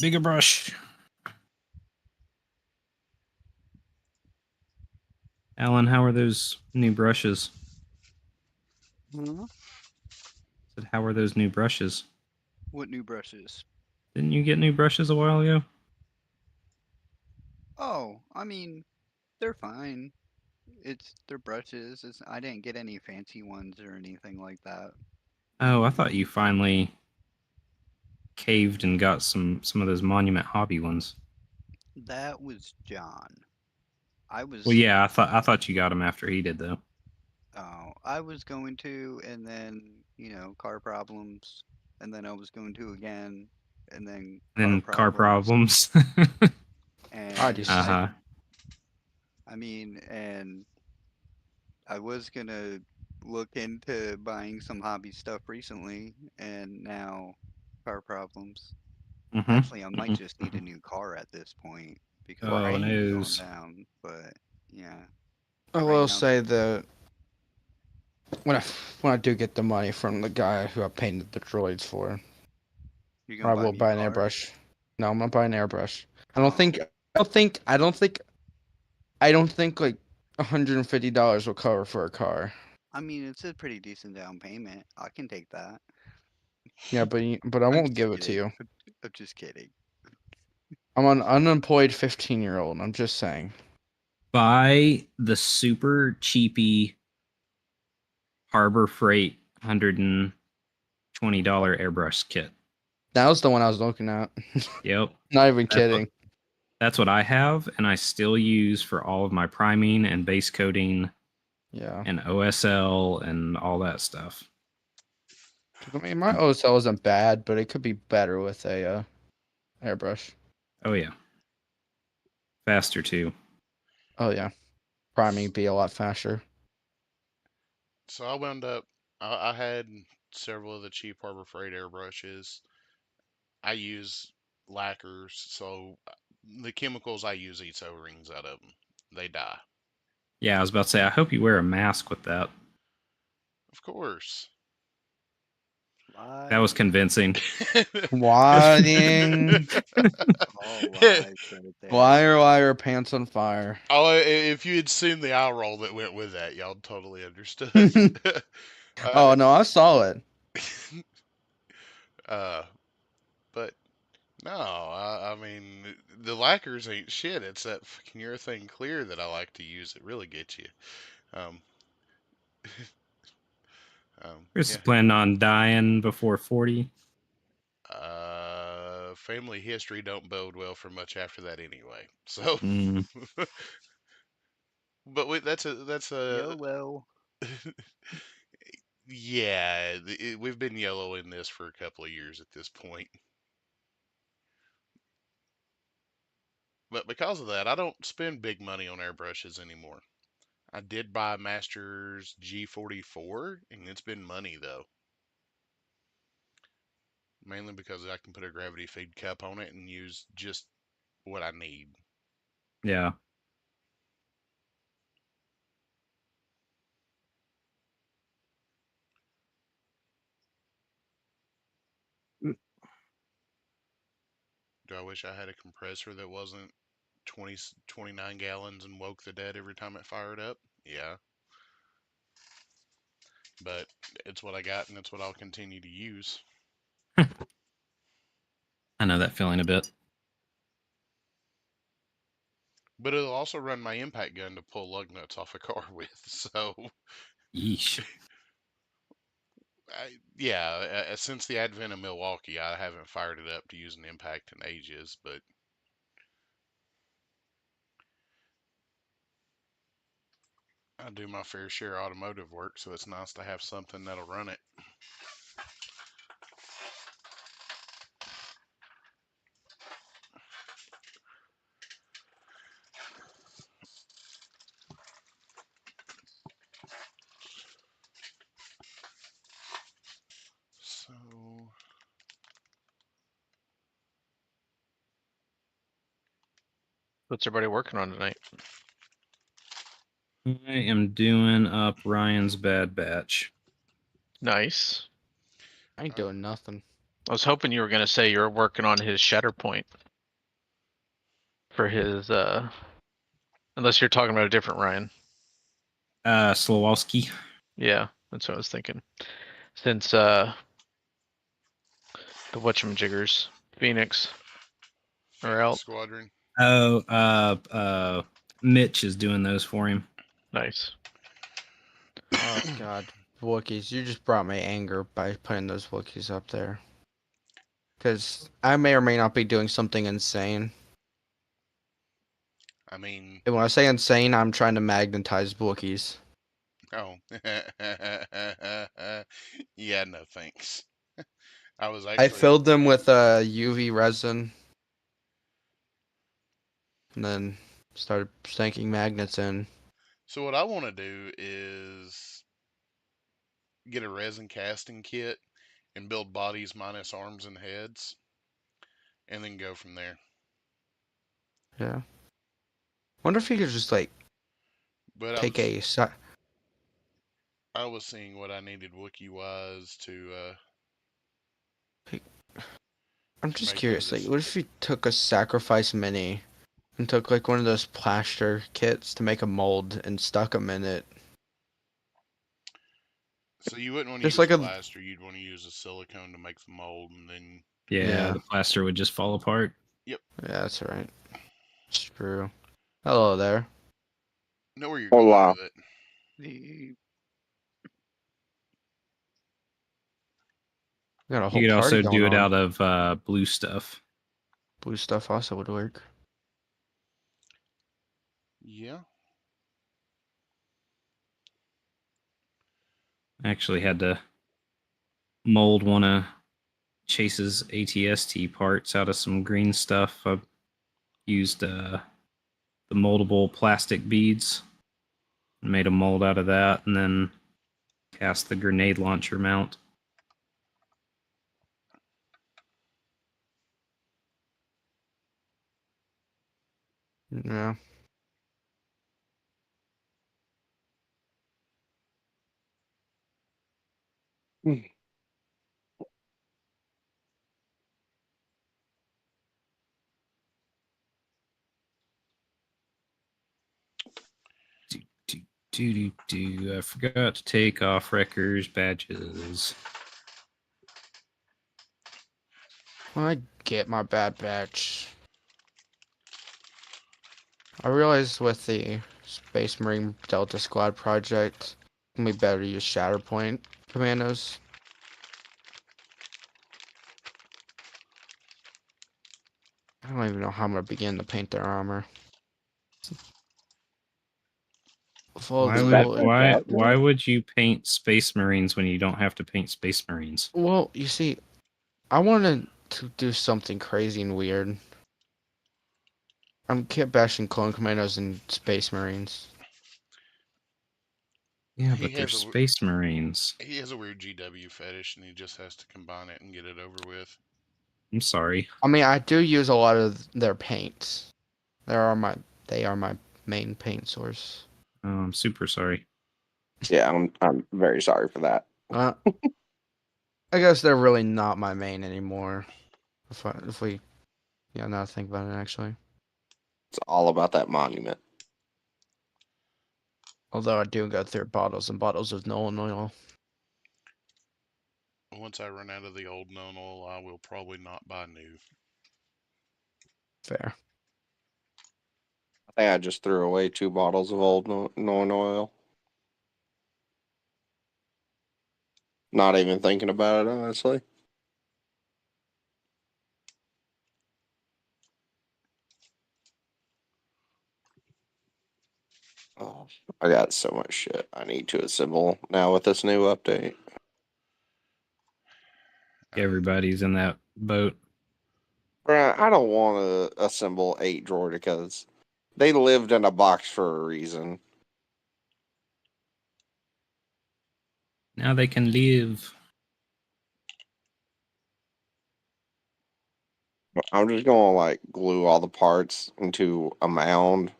bigger brush. Alan, how are those new brushes? Huh? Said, how are those new brushes? What new brushes? Didn't you get new brushes a while ago? Oh, I mean, they're fine. They're brushes. I didn't get any fancy ones or anything like that. Oh, I thought you finally caved and got some of those Monument Hobby ones. That was John. Well, yeah, I thought you got them after he did though. Oh, I was going to, and then, car problems, and then I was going to again, and then Then car problems. problems. And uh-huh. and I was gonna look into buying some hobby stuff recently, and now car problems. Mm-hmm. Actually, I might just need a new car at this point because Oh, everything's going noes. down. But yeah, I right will now say that when I do get the money from the guy who I painted the droids for, you're I gonna buy will me a buy an car. airbrush. No, I'm gonna buy an airbrush. I Oh. don't think like $150 will cover for a car. I mean, it's a pretty decent down payment. I can take that. Yeah, but I I'm won't just give it to kidding. you. I'm just kidding. I'm an unemployed 15-year-old. I'm just saying. Buy the super cheapy Harbor Freight $120 airbrush kit. That was the one I was looking at. Yep. Not even kidding. That's what I have, and I still use for all of my priming and base coating. Yeah. And OSL and all that stuff. I mean, my OSL isn't bad, but it could be better with a airbrush. Oh yeah. Faster too. Oh yeah. Priming be a lot faster. So I wound up. I had several of the cheap Harbor Freight airbrushes. I use lacquers, so the chemicals I use eats O-rings out of them. They die. Yeah, I was about to say, I hope you wear a mask with that. Of course. That was convincing. Lying. All lies right there. Liar, pants on fire. Oh, if you had seen the eye roll that went with that, y'all totally understood. Oh no, I saw it. But no, I mean the lacquers ain't shit. It's that fucking urethane clear that I like to use. It really gets you. Um, Chris yeah. is planning on dying before 40. Family history don't bode well for much after that anyway. So, but that's a YOLO. yeah. We've been yellow in this for a couple of years at this point. But because of that, I don't spend big money on airbrushes anymore. I did buy a Masters G44, and it's been money though. Mainly because I can put a gravity feed cup on it and use just what I need. Yeah. Do I wish I had a compressor that wasn't 29 gallons and woke the dead every time it fired up? Yeah. But it's what I got and it's what I'll continue to use. I know that feeling a bit. But it'll also run my impact gun to pull lug nuts off a car with, so... Yeesh. Since the advent of Milwaukee, I haven't fired it up to use an impact in ages, but... I do my fair share of automotive work, so it's nice to have something that'll run it. So... What's everybody working on tonight? I am doing up Ryan's Bad Batch. Nice. I ain't doing nothing. I was hoping you were gonna say you're working on his Shatterpoint for his unless you're talking about a different Ryan. Slowalski. Yeah, that's what I was thinking. Since the whatchamajiggers, Phoenix are out. Squadron. Oh, Mitch is doing those for him. Nice. Oh god, Wookiees! You just brought me anger by putting those Wookiees up there. Because I may or may not be doing something insane. I mean... And when I say insane, I'm trying to magnetize Wookiees. Oh. Yeah, no thanks. I filled them with UV resin. And then started sinking magnets in. So what I want to do is get a resin casting kit and build bodies minus arms and heads, and then go from there. Yeah. Wonder if you could just like But take I was seeing what I needed Wookiee wise to. I'm just curious, like, what if you took a sacrifice mini and took like one of those plaster kits to make a mold and stuck them in it? So you wouldn't want to Just use like plaster. You'd want to use a silicone to make the mold, and then. Yeah, the plaster would just fall apart. Yep. Yeah, that's right. It's true. Hello there. Know where you're going with it. Got a whole You could party also going do it on. out of blue stuff. Blue stuff also would work. Yeah. I actually had to mold one of Chase's ATST parts out of some green stuff. I used the moldable plastic beads and made a mold out of that, and then cast the grenade launcher mount. Yeah. I forgot to take off wreckers badges. I get my bad batch. I realized with the Space Marine Delta Squad project, it can be better to use Shatterpoint commandos. I don't even know how I'm gonna begin to paint their armor. Why would you paint Space Marines when you don't have to paint Space Marines? Well, you see, I wanted to do something crazy and weird. I'm kept bashing clone commandos and Space Marines. Yeah, He but they're has a Space Marines. He has a weird GW fetish, and he just has to combine it and get it over with. I'm sorry. I mean, I do use a lot of their paints. They are my main paint source. Oh, I'm super sorry. Yeah, I'm very sorry for that. I guess they're really not my main anymore. If we, yeah, now to think about it, actually. It's all about that monument. Although I do go through bottles and bottles of Nolan oil. Once I run out of the old known oil, I will probably not buy new. Fair. I think I just threw away 2 bottles of old Norn oil. Not even thinking about it, honestly. Oh, I got so much shit I need to assemble now with this new update. Everybody's in that boat. Bruh, I don't want to assemble 8 Droidicas. They lived in a box for a reason. Now they can live. I'm just gonna like glue all the parts into a mound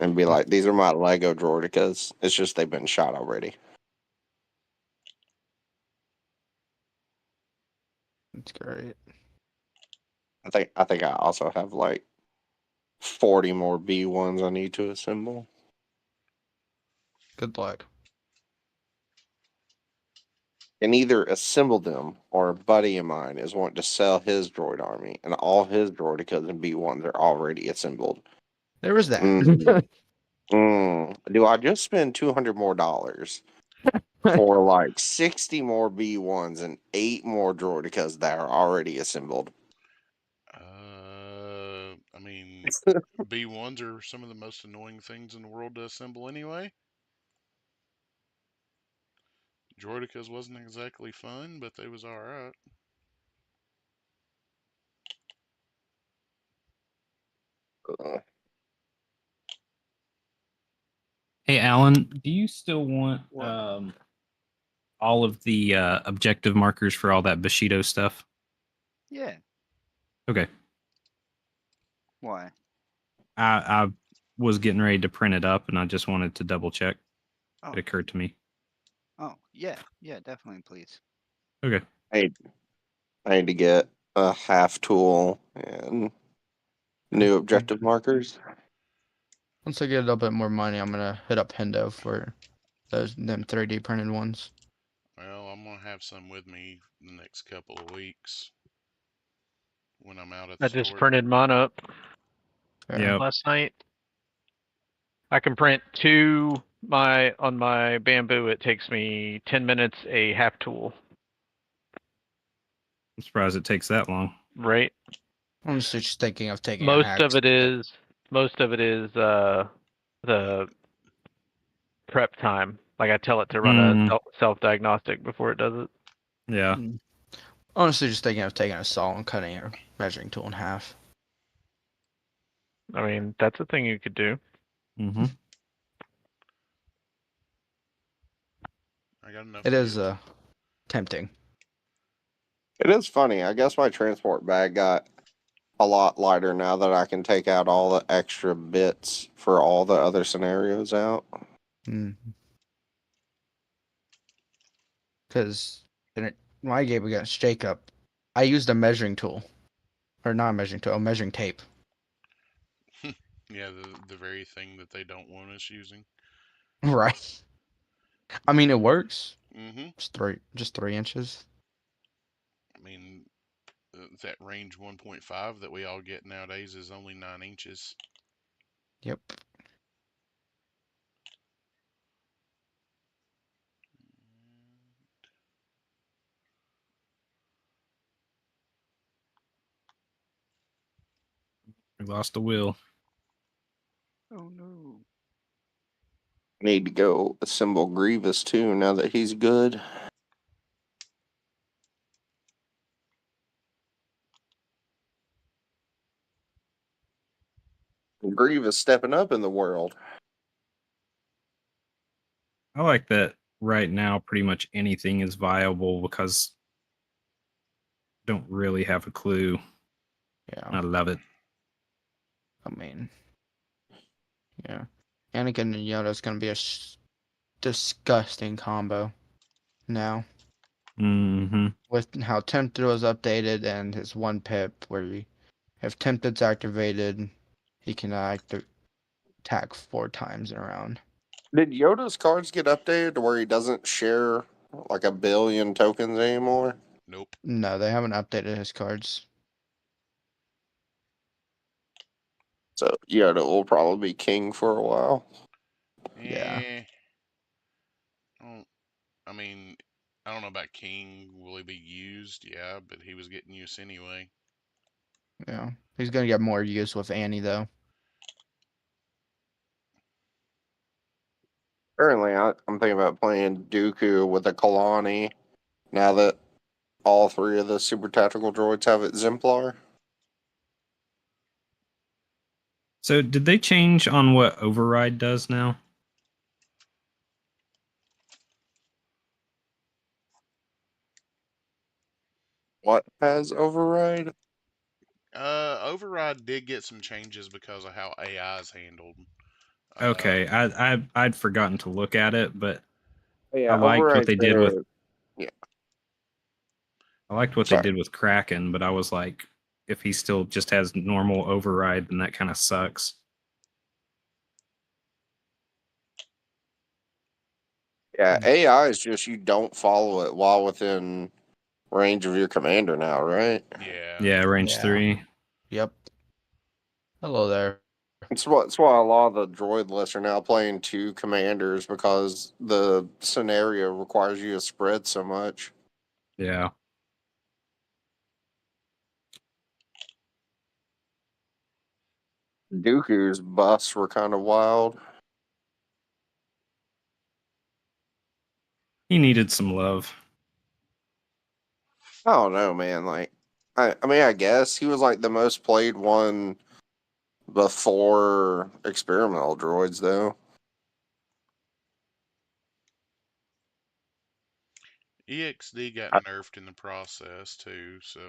and be like, these are my Lego Droidicas. It's just they've been shot already. That's great. I think I also have like 40 more B1s I need to assemble. Good luck. And either assemble them or a buddy of mine is wanting to sell his droid army, and all his droidicas and B1s are already assembled. There was that. Do I just spend $200 more for like 60 more B1s and 8 more droidicas that are already assembled? I mean, B1s are some of the most annoying things in the world to assemble anyway. Droidicas wasn't exactly fun, but they was alright. Hey, Alan, do you still want all of the objective markers for all that Bushido stuff? Yeah. Okay. Why? I was getting ready to print it up, and I just wanted to double check. Oh. It occurred to me. Oh, yeah. Yeah, definitely, please. Okay. I need to get a half tool and new objective markers. Once I get a little bit more money, I'm gonna hit up Hendo for them 3D printed ones. Well, I'm gonna have some with me the next couple of weeks when I'm out at the I store. just printed mine up last night. I can print 2 on my bamboo. It takes me 10 minutes a half tool. I'm surprised it takes that long. Right. I'm just thinking of taking Most of it is the prep time. Like I tell it to run a self-diagnostic before it does it. Yeah. Honestly, just thinking of taking a saw and cutting a measuring tool in half. I mean, that's a thing you could do. Mm-hmm. I got enough. It is tempting. It is funny. I guess my transport bag got a lot lighter now that I can take out all the extra bits for all the other scenarios out. Because when I gave against Jacob, I used a measuring tool. Or not a measuring tool, a measuring tape. Yeah, the very thing that they don't want us using. Right. I mean, it works. Mm-hmm. Just 3 inches. I mean, that range 1.5 that we all get nowadays is only 9 inches. Yep. We lost the wheel. Oh no. Need to go assemble Grievous too now that he's good. Grievous stepping up in the world. I like that right now pretty much anything is viable because I don't really have a clue. Yeah. I love it. I mean, yeah. Anakin and Yoda's gonna be a disgusting combo now. Mm-hmm. With how Tempted was updated and his one pip, where if Tempted's activated, he can attack 4 times in a round. Did Yoda's cards get updated to where he doesn't share like 1 billion tokens anymore? Nope. No, they haven't updated his cards. So Yoda will probably be king for a while. Yeah. I mean, I don't know about King. Will he be used? Yeah, but he was getting use anyway. Yeah. He's gonna get more use with Annie though. Currently, I'm thinking about playing Dooku with a Kalani now that all 3 of the super tactical droids have Exemplar. So did they change on what override does now? What has override? Override did get some changes because of how AI is handled. Okay, I'd forgotten to look at it, but Yeah, I liked what override's they did with yeah. I liked what they Sorry. did with Kraken, but I was like, if he still just has normal override, then that kind of sucks. Yeah, AI is just you don't follow it while within range of your commander now, right? Yeah, range 3. Yep. Hello there. It's why a lot of the droid lists are now playing 2 commanders because the scenario requires you to spread so much. Yeah. Dooku's buffs were kind of wild. He needed some love. I don't know, man. Like, I mean, I guess he was like the most played one before experimental droids, though. EXD got nerfed in the process too, so.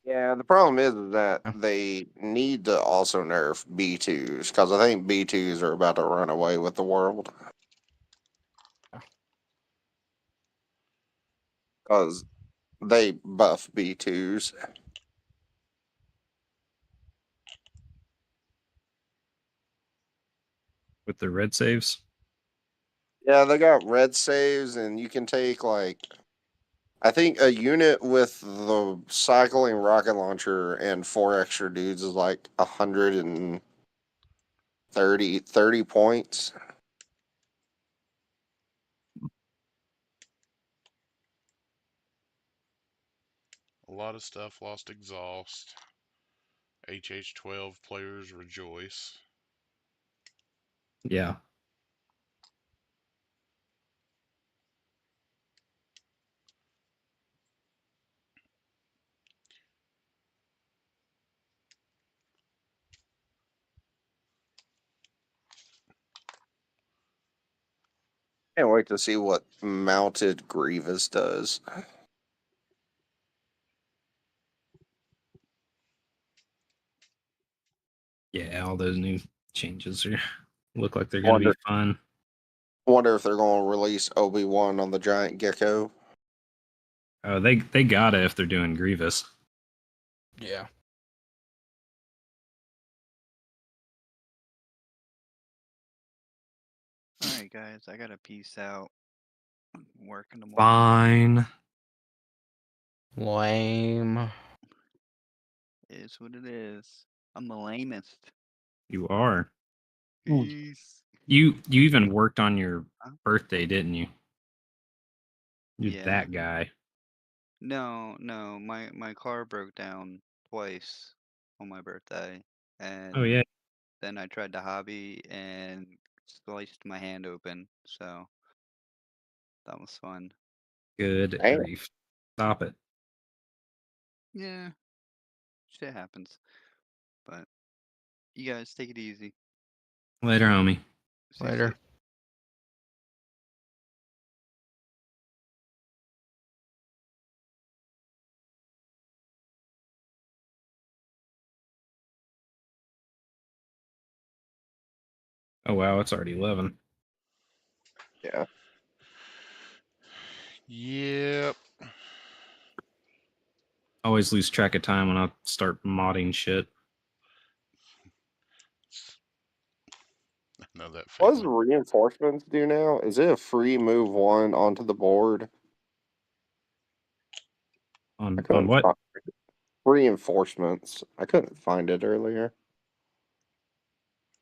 Yeah, the problem is that they need to also nerf B2s because I think B2s are about to run away with the world. Because they buff B2s. With the red saves? Yeah, they got red saves, and you can take like I think a unit with the cycling rocket launcher and 4 extra dudes is like 130 points. A lot of stuff lost exhaust. HH12 players rejoice. Yeah. Can't wait to see what mounted Grievous does. Yeah, all those new changes look like they're going to be fun. Wonder if they're going to release Obi-Wan on the giant gecko. Oh, they gotta if they're doing Grievous. Yeah. Alright, guys, I gotta peace out. Work in the morning. Fine. Lame. It is what it is. I'm the lamest. You are. Peace. You even worked on your birthday, didn't you? You're Yeah. that guy. No, my car broke down twice on my birthday, and Oh yeah. then I tried to hobby and sliced my hand open, so that was fun. Good Damn. grief. Stop it. Yeah, shit happens. But you guys take it easy. Later, homie. Stay Later. safe. Oh wow, it's already 11. Yeah. Yep. Always lose track of time when I start modding shit. I know that What does feeling. reinforcements do now? Is it a free move one onto the board? I On couldn't what? find reinforcements. I couldn't find it earlier.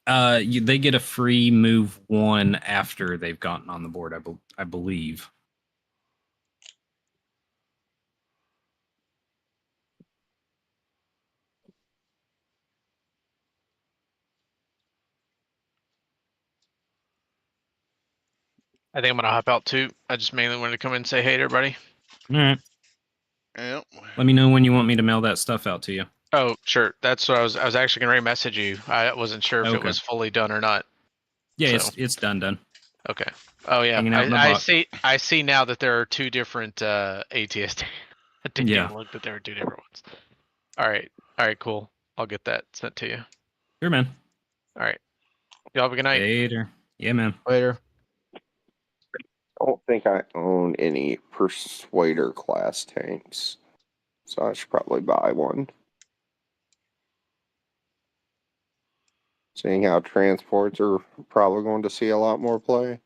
They get a free move 1 after they've gotten on the board. I believe. I think I'm gonna hop out too. I just mainly wanted to come in and say hey to everybody. All right. Yep. Let me know when you want me to mail that stuff out to you. Oh, sure. That's what I was actually gonna message you. I wasn't sure if it Okay. was fully done or not. Yeah, So. it's done. Okay. Oh yeah. Hanging out in the I box. see now that there are two different ATSD. I didn't Yeah. even look that there were two different ones. All right, cool. I'll get that sent to you. Sure, man. All right. Y'all have a good night. Later. Yeah, man. Later. I don't think I own any Persuader class tanks, so I should probably buy one. Seeing how transports are probably going to see a lot more play.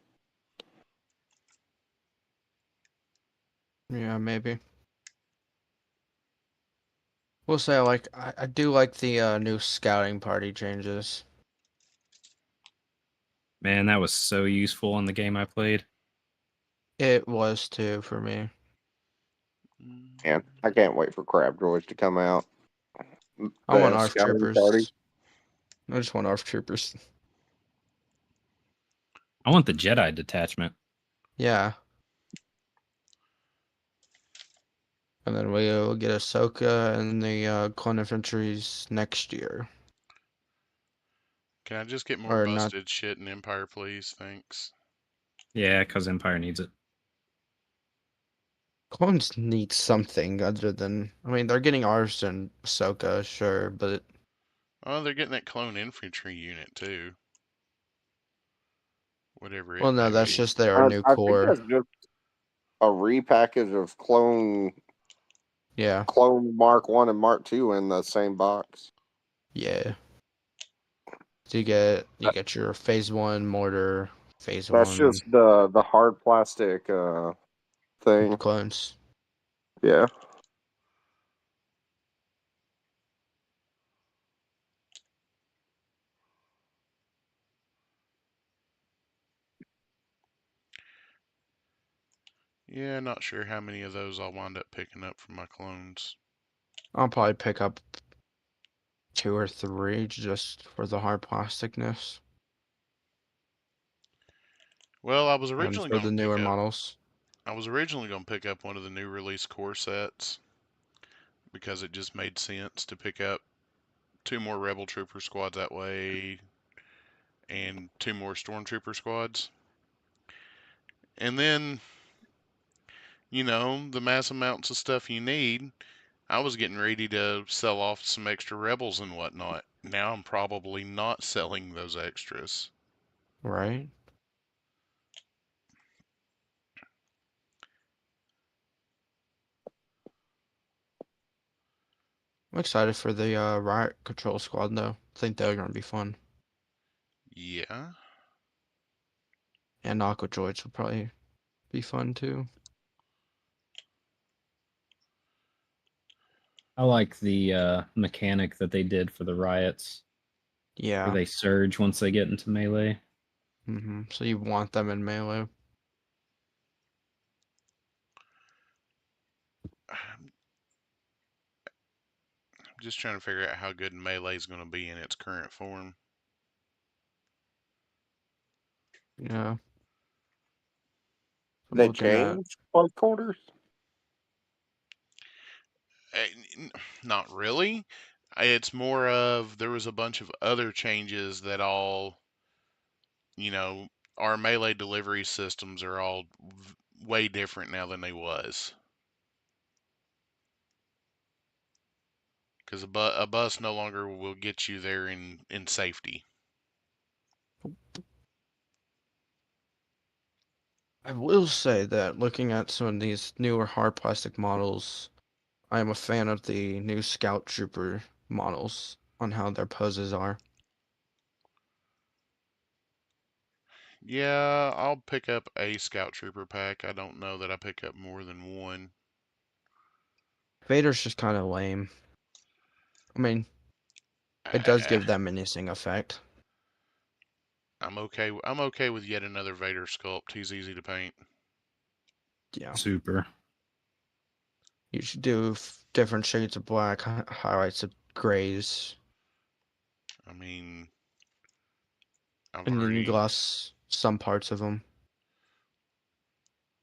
Yeah, maybe. We'll say I do like the new scouting party changes. Man, that was so useful in the game I played. It was too for me. And I can't wait for Crab Droids to come out. I want The ARF scouting party. troopers. I just want ARF troopers. I want the Jedi detachment. Yeah. And then we'll get Ahsoka and the clone infantries next year. Can I just get more Or not. busted shit in Empire, please? Thanks. Yeah, because Empire needs it. Clones need something other than. I mean, they're getting ours and Ahsoka, sure, but. Oh, they're getting that clone infantry unit too. Whatever Well, it no, may that's be. just their new I think core. that's just a repackage of Clone Yeah. Clone Mark 1 and Mark 2 in the same box. Yeah. So you get your phase 1 mortar, phase That's 1 just the hard plastic thing. clones. Yeah. Yeah, not sure how many of those I'll wind up picking up from my clones. I'll probably pick up 2 or 3 just for the hard plasticness. Well, I was And originally for going the to pick newer up. models. I was originally going to pick up one of the new release core sets because it just made sense to pick up 2 more Rebel Trooper squads that way and 2 more Stormtrooper squads. And then, the mass amounts of stuff you need, I was getting ready to sell off some extra Rebels and whatnot. Now I'm probably not selling those extras. Right? I'm excited for the riot control squad though. I think they're gonna be fun. Yeah. And Aqua Droids will probably be fun too. I like the mechanic that they did for the riots. Yeah. Where they surge once they get into melee. So you want them in melee. I'm just trying to figure out how good melee is going to be in its current form. Yeah. They changed close quarters? Not really. It's more of there was a bunch of other changes that all, our melee delivery systems are all way different now than they was. Because a bus no longer will get you there in safety. I will say that looking at some of these newer hard plastic models, I am a fan of the new Scout Trooper models on how their poses are. Yeah, I'll pick up a Scout Trooper pack. I don't know that I pick up more than one. Vader's just kind of lame. I mean, it does give that menacing effect. I'm okay with yet another Vader sculpt. He's easy to paint. Yeah. Super. You should do different shades of black, highlights of grays. I mean, And then you gloss some parts of them.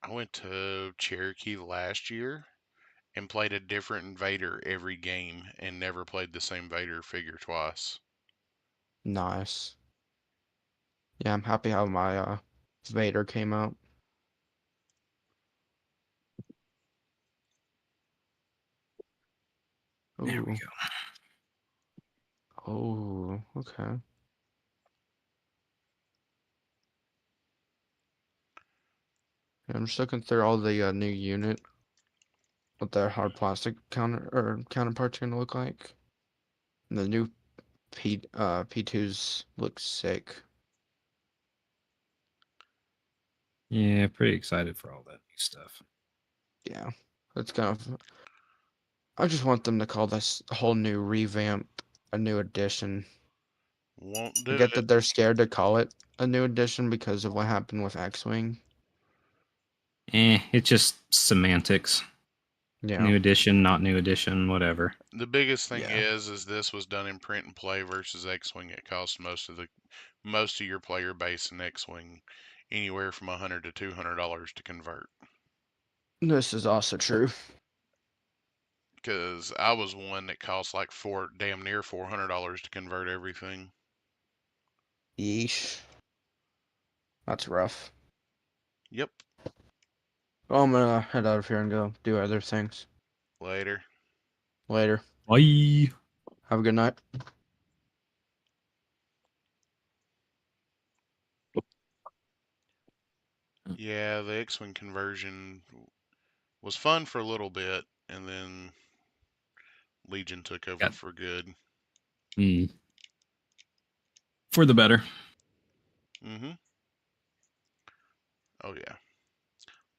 I went to Cherokee last year and played a different Vader every game and never played the same Vader figure twice. Nice. Yeah, I'm happy how my Vader came out. There we go. Oh, okay. Yeah, I'm just looking through all the new unit, what their hard plastic counterparts are gonna look like. And the new P2s look sick. Yeah, pretty excited for all that new stuff. Yeah, it's kind of. I just want them to call this whole new revamp a new edition. Won't I do get it. that they're scared to call it a new edition because of what happened with X-Wing. It's just semantics. Yeah. New edition, not new edition, whatever. The biggest thing Yeah. is this was done in print and play versus X-Wing. It costs most of your player base in X-Wing anywhere from $100 to $200 to convert. This is also true. Because I was one that cost like damn near $400 to convert everything. Yeesh. That's rough. Yep. Well, I'm gonna head out of here and go do other things. Later. Later. Bye. Have a good night. Yeah, the X-Wing conversion was fun for a little bit, and then Legion took over for good. For the better. Mm-hmm. Oh, yeah.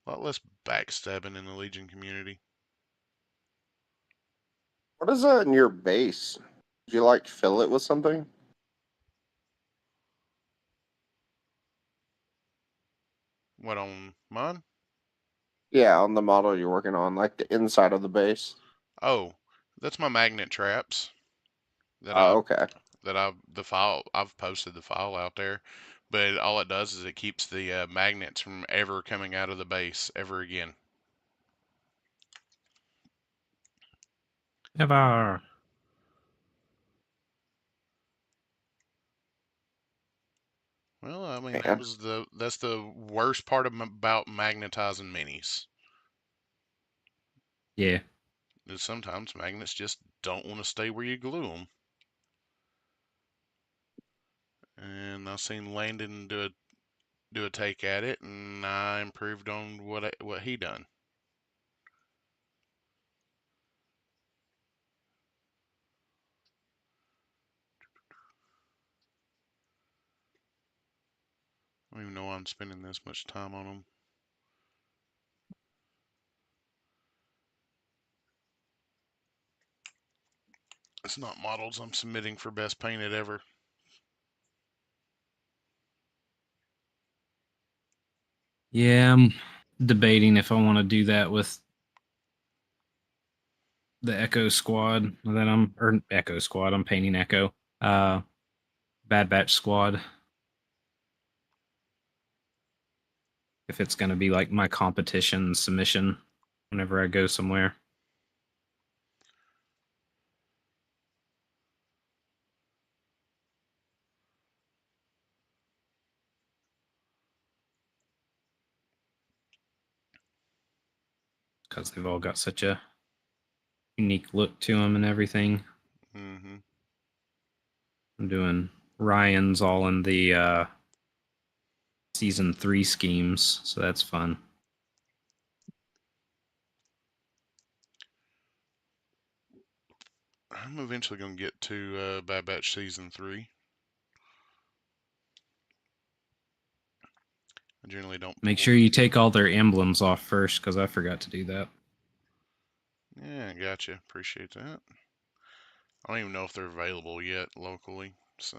A lot less backstabbing in the Legion community. What is that in your base? Did you like fill it with something? What, on mine? Yeah, on the model you're working on, like the inside of the base. Oh, that's my magnet traps. Okay. I've posted the file out there, but all it does is it keeps the magnets from ever coming out of the base ever again. Never. Well, I mean, Man. that's the worst part about magnetizing minis. Yeah. Is sometimes magnets just don't want to stay where you glue them. And I've seen Landon do a take at it, and I improved on what he done. I don't even know why I'm spending this much time on them. It's not models I'm submitting for best painted ever. Yeah, I'm debating if I want to do that with the Echo Squad that Echo Squad. I'm painting Echo. Bad Batch Squad. If it's going to be like my competition submission whenever I go somewhere. Because they've all got such a unique look to them and everything. Mm-hmm. I'm doing Ryan's all in the season 3 schemes, so that's fun. I'm eventually going to get to Bad Batch Season 3. I generally don't Make sure you take all their emblems off first, because I forgot to do that. Yeah, gotcha. Appreciate that. I don't even know if they're available yet locally, so.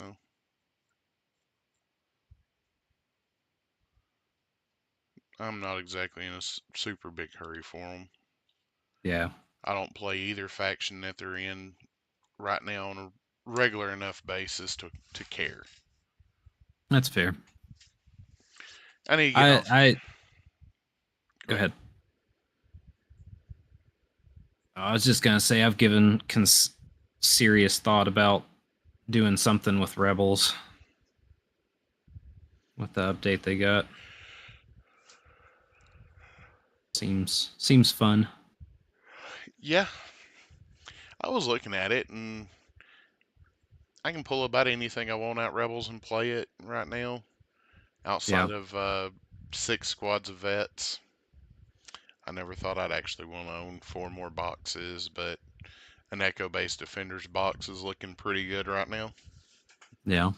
I'm not exactly in a super big hurry for them. Yeah. I don't play either faction that they're in right now on a regular enough basis to care. That's fair. I need to get off. Go ahead. I was just going to say I've given serious thought about doing something with Rebels with the update they got. Seems fun. Yeah. I was looking at it, and I can pull about anything I want out Rebels and play it right now, outside of 6 squads of vets. I never thought I'd actually want to own 4 more boxes, but an Echo-based Defenders box is looking pretty good right now. Yeah.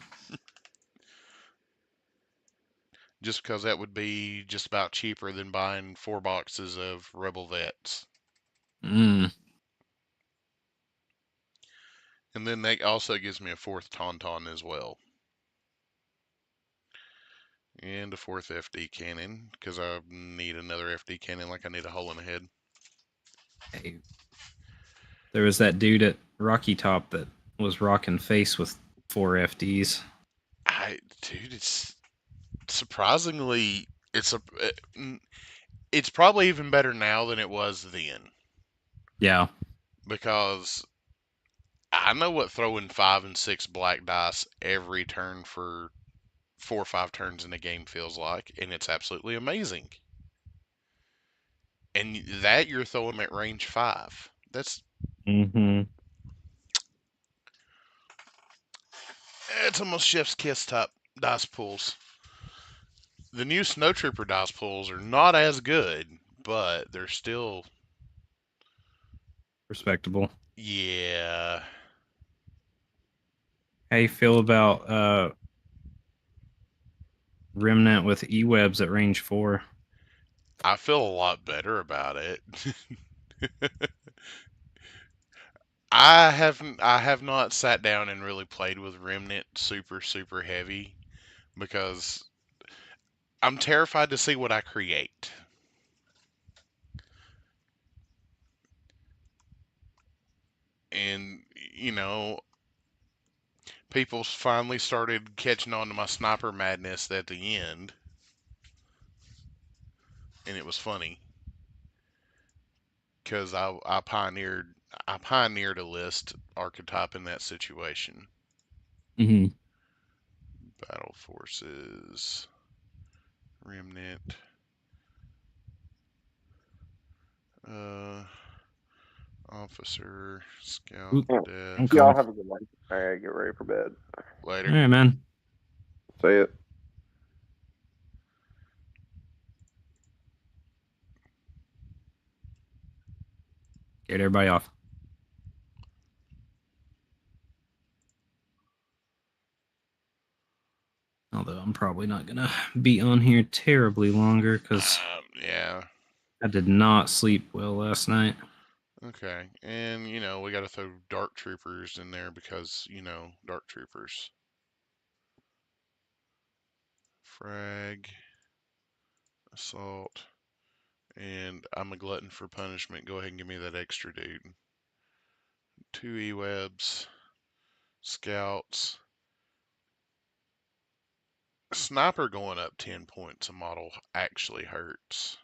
Just because that would be just about cheaper than buying 4 boxes of Rebel Vets. Mm. And then that also gives me a 4th Tauntaun as well. And a 4th FD cannon, because I need another FD cannon like I need a hole in the head. Hey. There was that dude at Rocky Top that was rocking face with 4 FDs. Dude, it's surprisingly, it's probably even better now than it was then. Yeah. Because I know what throwing 5 and 6 black dice every turn for 4 or 5 turns in a game feels like, and it's absolutely amazing. And that you're throwing at range 5. That's it's almost chef's kiss type dice pools. The new Snow Trooper dice pools are not as good, but they're still respectable. Yeah. How you feel about Remnant with E-webs at range 4? I feel a lot better about it. I have not sat down and really played with Remnant super heavy because I'm terrified to see what I create. And people finally started catching on to my sniper madness at the end. And it was funny because I pioneered a list archetype in that situation. Mm-hmm. Battle forces, Remnant, officer, scout, death. Y'all have a good one. I gotta get ready for bed. Later. All right, man. See it. Get everybody off. Although I'm I'm probably not gonna be on here terribly longer because Yeah. I did not sleep well last night. Okay. And, we got to throw Dark Troopers in there because, Dark Troopers. Frag. Assault. And I'm a glutton for punishment. Go ahead and give me that extra dude. 2 E-webs. Scouts. Sniper going up 10 points a model actually hurts.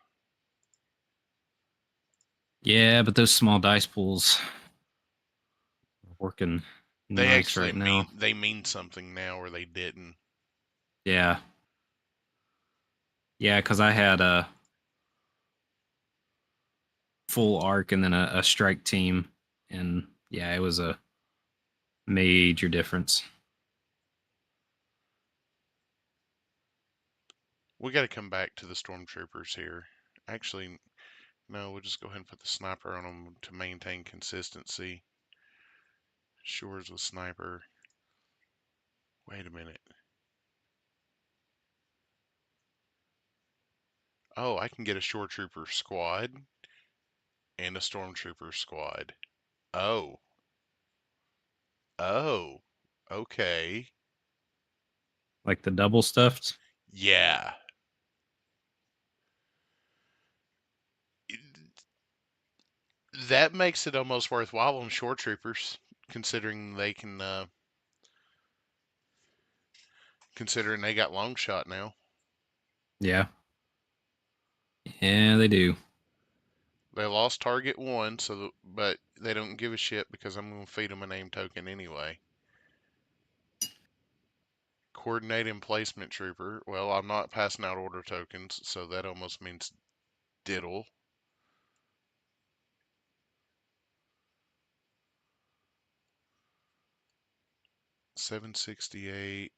Yeah, but those small dice pools are working They nice actually right now. mean something now where they didn't. Yeah. Yeah, because I had a full arc and then a strike team, and yeah, it was a major difference. We got to come back to the stormtroopers here. Actually, no, we'll just go ahead and put the sniper on them to maintain consistency. Shores with sniper. Wait a minute. Oh, I can get a shore trooper squad and a stormtrooper squad. Oh. Oh. Okay. Like the double stuffed? Yeah. That makes it almost worthwhile on shore troopers, considering they can, considering they got long shot now. Yeah. Yeah, they do. They lost target 1, but they don't give a shit because I'm going to feed them a name token anyway. Coordinate and placement trooper. Well, I'm not passing out order tokens, so that almost means diddle. $768.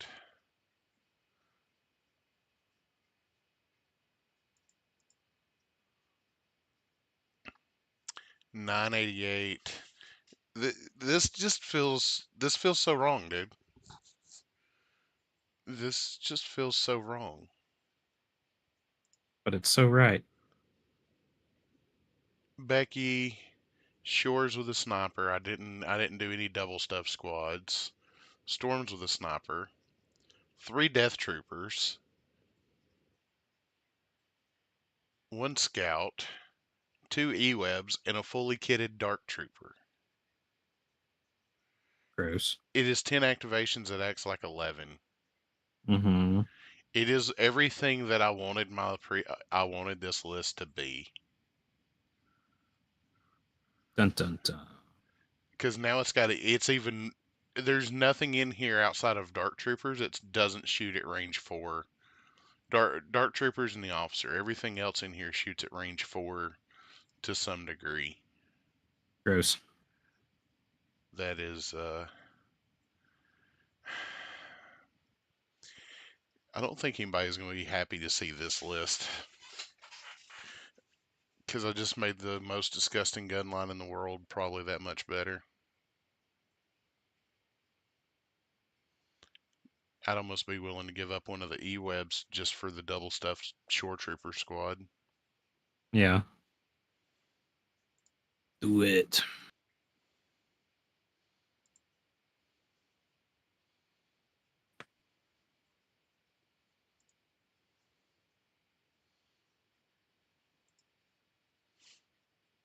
$988. This feels so wrong, dude. This just feels so wrong. But it's so right. Becky, Shores with a sniper. I didn't do any double stuff squads. Storms with a sniper. 3 death troopers. 1 scout. 2 E-webs and a fully kitted dark trooper. Gross. It is 10 activations that acts like 11. Mm-hmm. It is everything that I wanted I wanted this list to be. Dun dun dun. Because now there's nothing in here outside of dark troopers that doesn't shoot at range 4. Dark troopers and the officer. Everything else in here shoots at range 4 to some degree. Gross. That is I don't think anybody's going to be happy to see this list. Because I just made the most disgusting gun line in the world probably that much better. I'd almost be willing to give up one of the E-webs just for the double stuffed shore trooper squad. Yeah. Do it.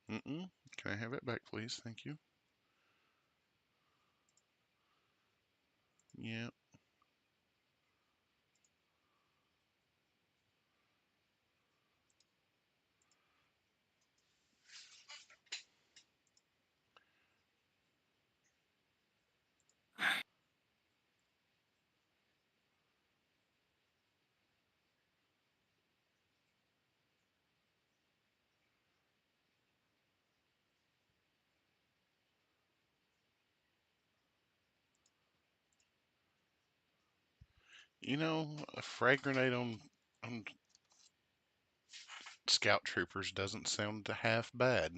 Can I have it back, please? Thank you. Yeah. A frag grenade on scout troopers doesn't sound half bad.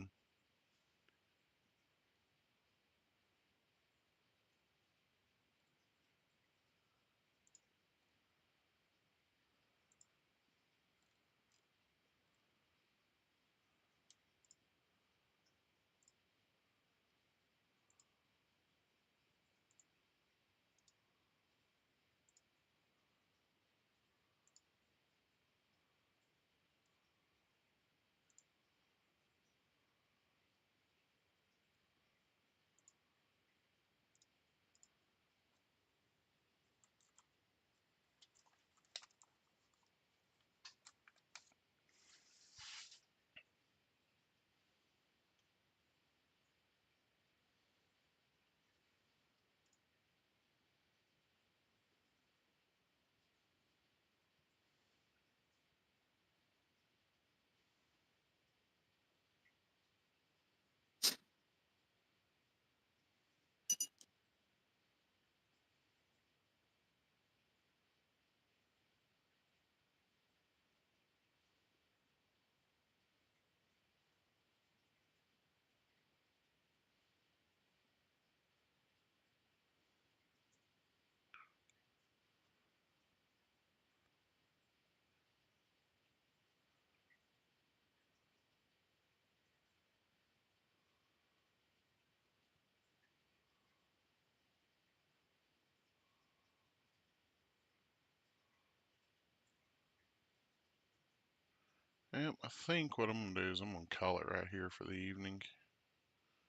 Yep, I think what I'm gonna do is I'm gonna call it right here for the evening.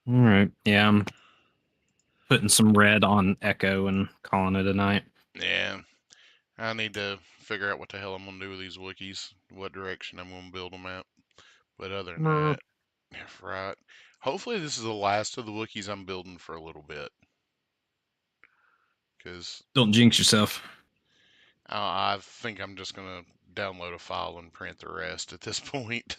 All right. Yeah, I'm putting some red on Echo and calling it a night. Yeah, I need to figure out what the hell I'm gonna do with these Wookiees, what direction I'm gonna build them at. But other than that, right. Hopefully this is the last of the Wookiees I'm building for a little bit. Because don't jinx yourself. I think I'm just gonna download a file and print the rest at this point.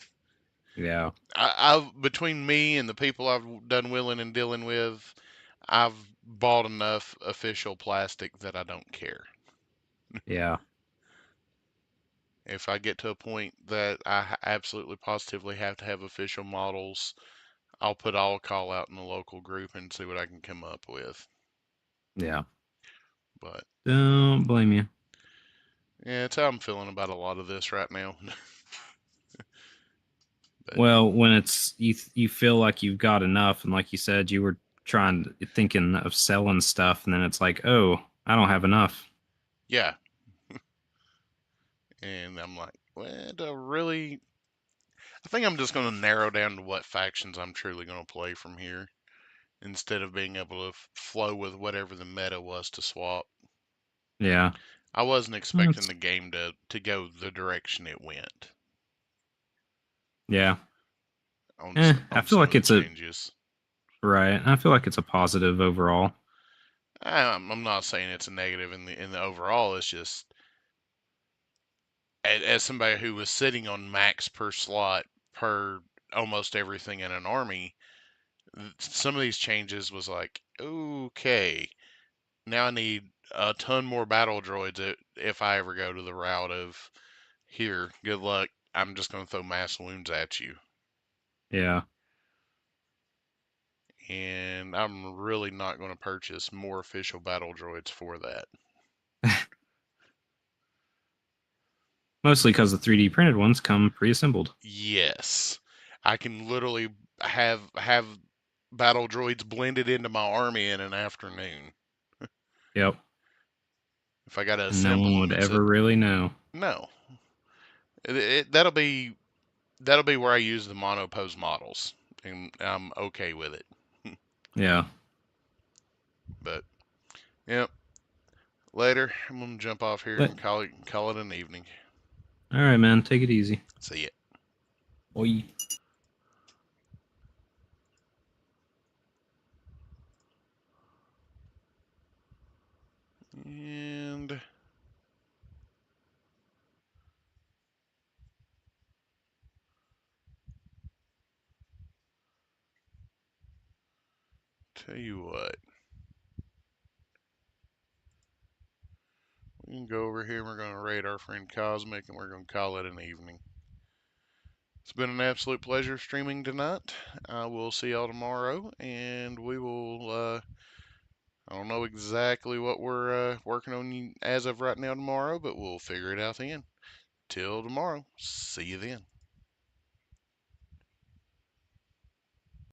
Yeah. I've between me and the people I've done willing and dealing with, I've bought enough official plastic that I don't care. Yeah. If I get to a point that I absolutely positively have to have official models, I'll call out in the local group and see what I can come up with. Yeah. But don't blame you. Yeah, it's how I'm feeling about a lot of this right now. Well, when it's you feel like you've got enough, and like you said, you were thinking of selling stuff, and then it's like, oh, I don't have enough. Yeah. And I'm like, well, really? I think I'm just going to narrow down to what factions I'm truly going to play from here, instead of being able to flow with whatever the meta was to swap. Yeah. I wasn't expecting the game to go the direction it went. Yeah. I feel like it's changes. Right. I feel like it's a positive overall. I'm not saying it's a negative in the overall. It's just as somebody who was sitting on max per slot per almost everything in an army, some of these changes was like, okay, now I need a ton more battle droids if I ever go to the route of here, good luck. I'm just going to throw mass wounds at you. Yeah. And I'm really not going to purchase more official battle droids for that. Mostly because the 3D printed ones come pre-assembled. Yes, I can literally have battle droids blended into my army in an afternoon. Yep. If I got to No assemble one would ever really know. No. That'll be where I use the monopose models, and I'm okay with it. Yeah. But, yep. Later, I'm gonna jump off here and call it an evening. All right, man. Take it easy. See ya. Oi. And tell you what, we can go over here and we're gonna raid our friend Cosmic and we're gonna call it an evening. It's been an absolute pleasure streaming tonight. I will see y'all tomorrow, and we will. I don't know exactly what we're working on as of right now tomorrow, but we'll figure it out then. Till tomorrow. See you then.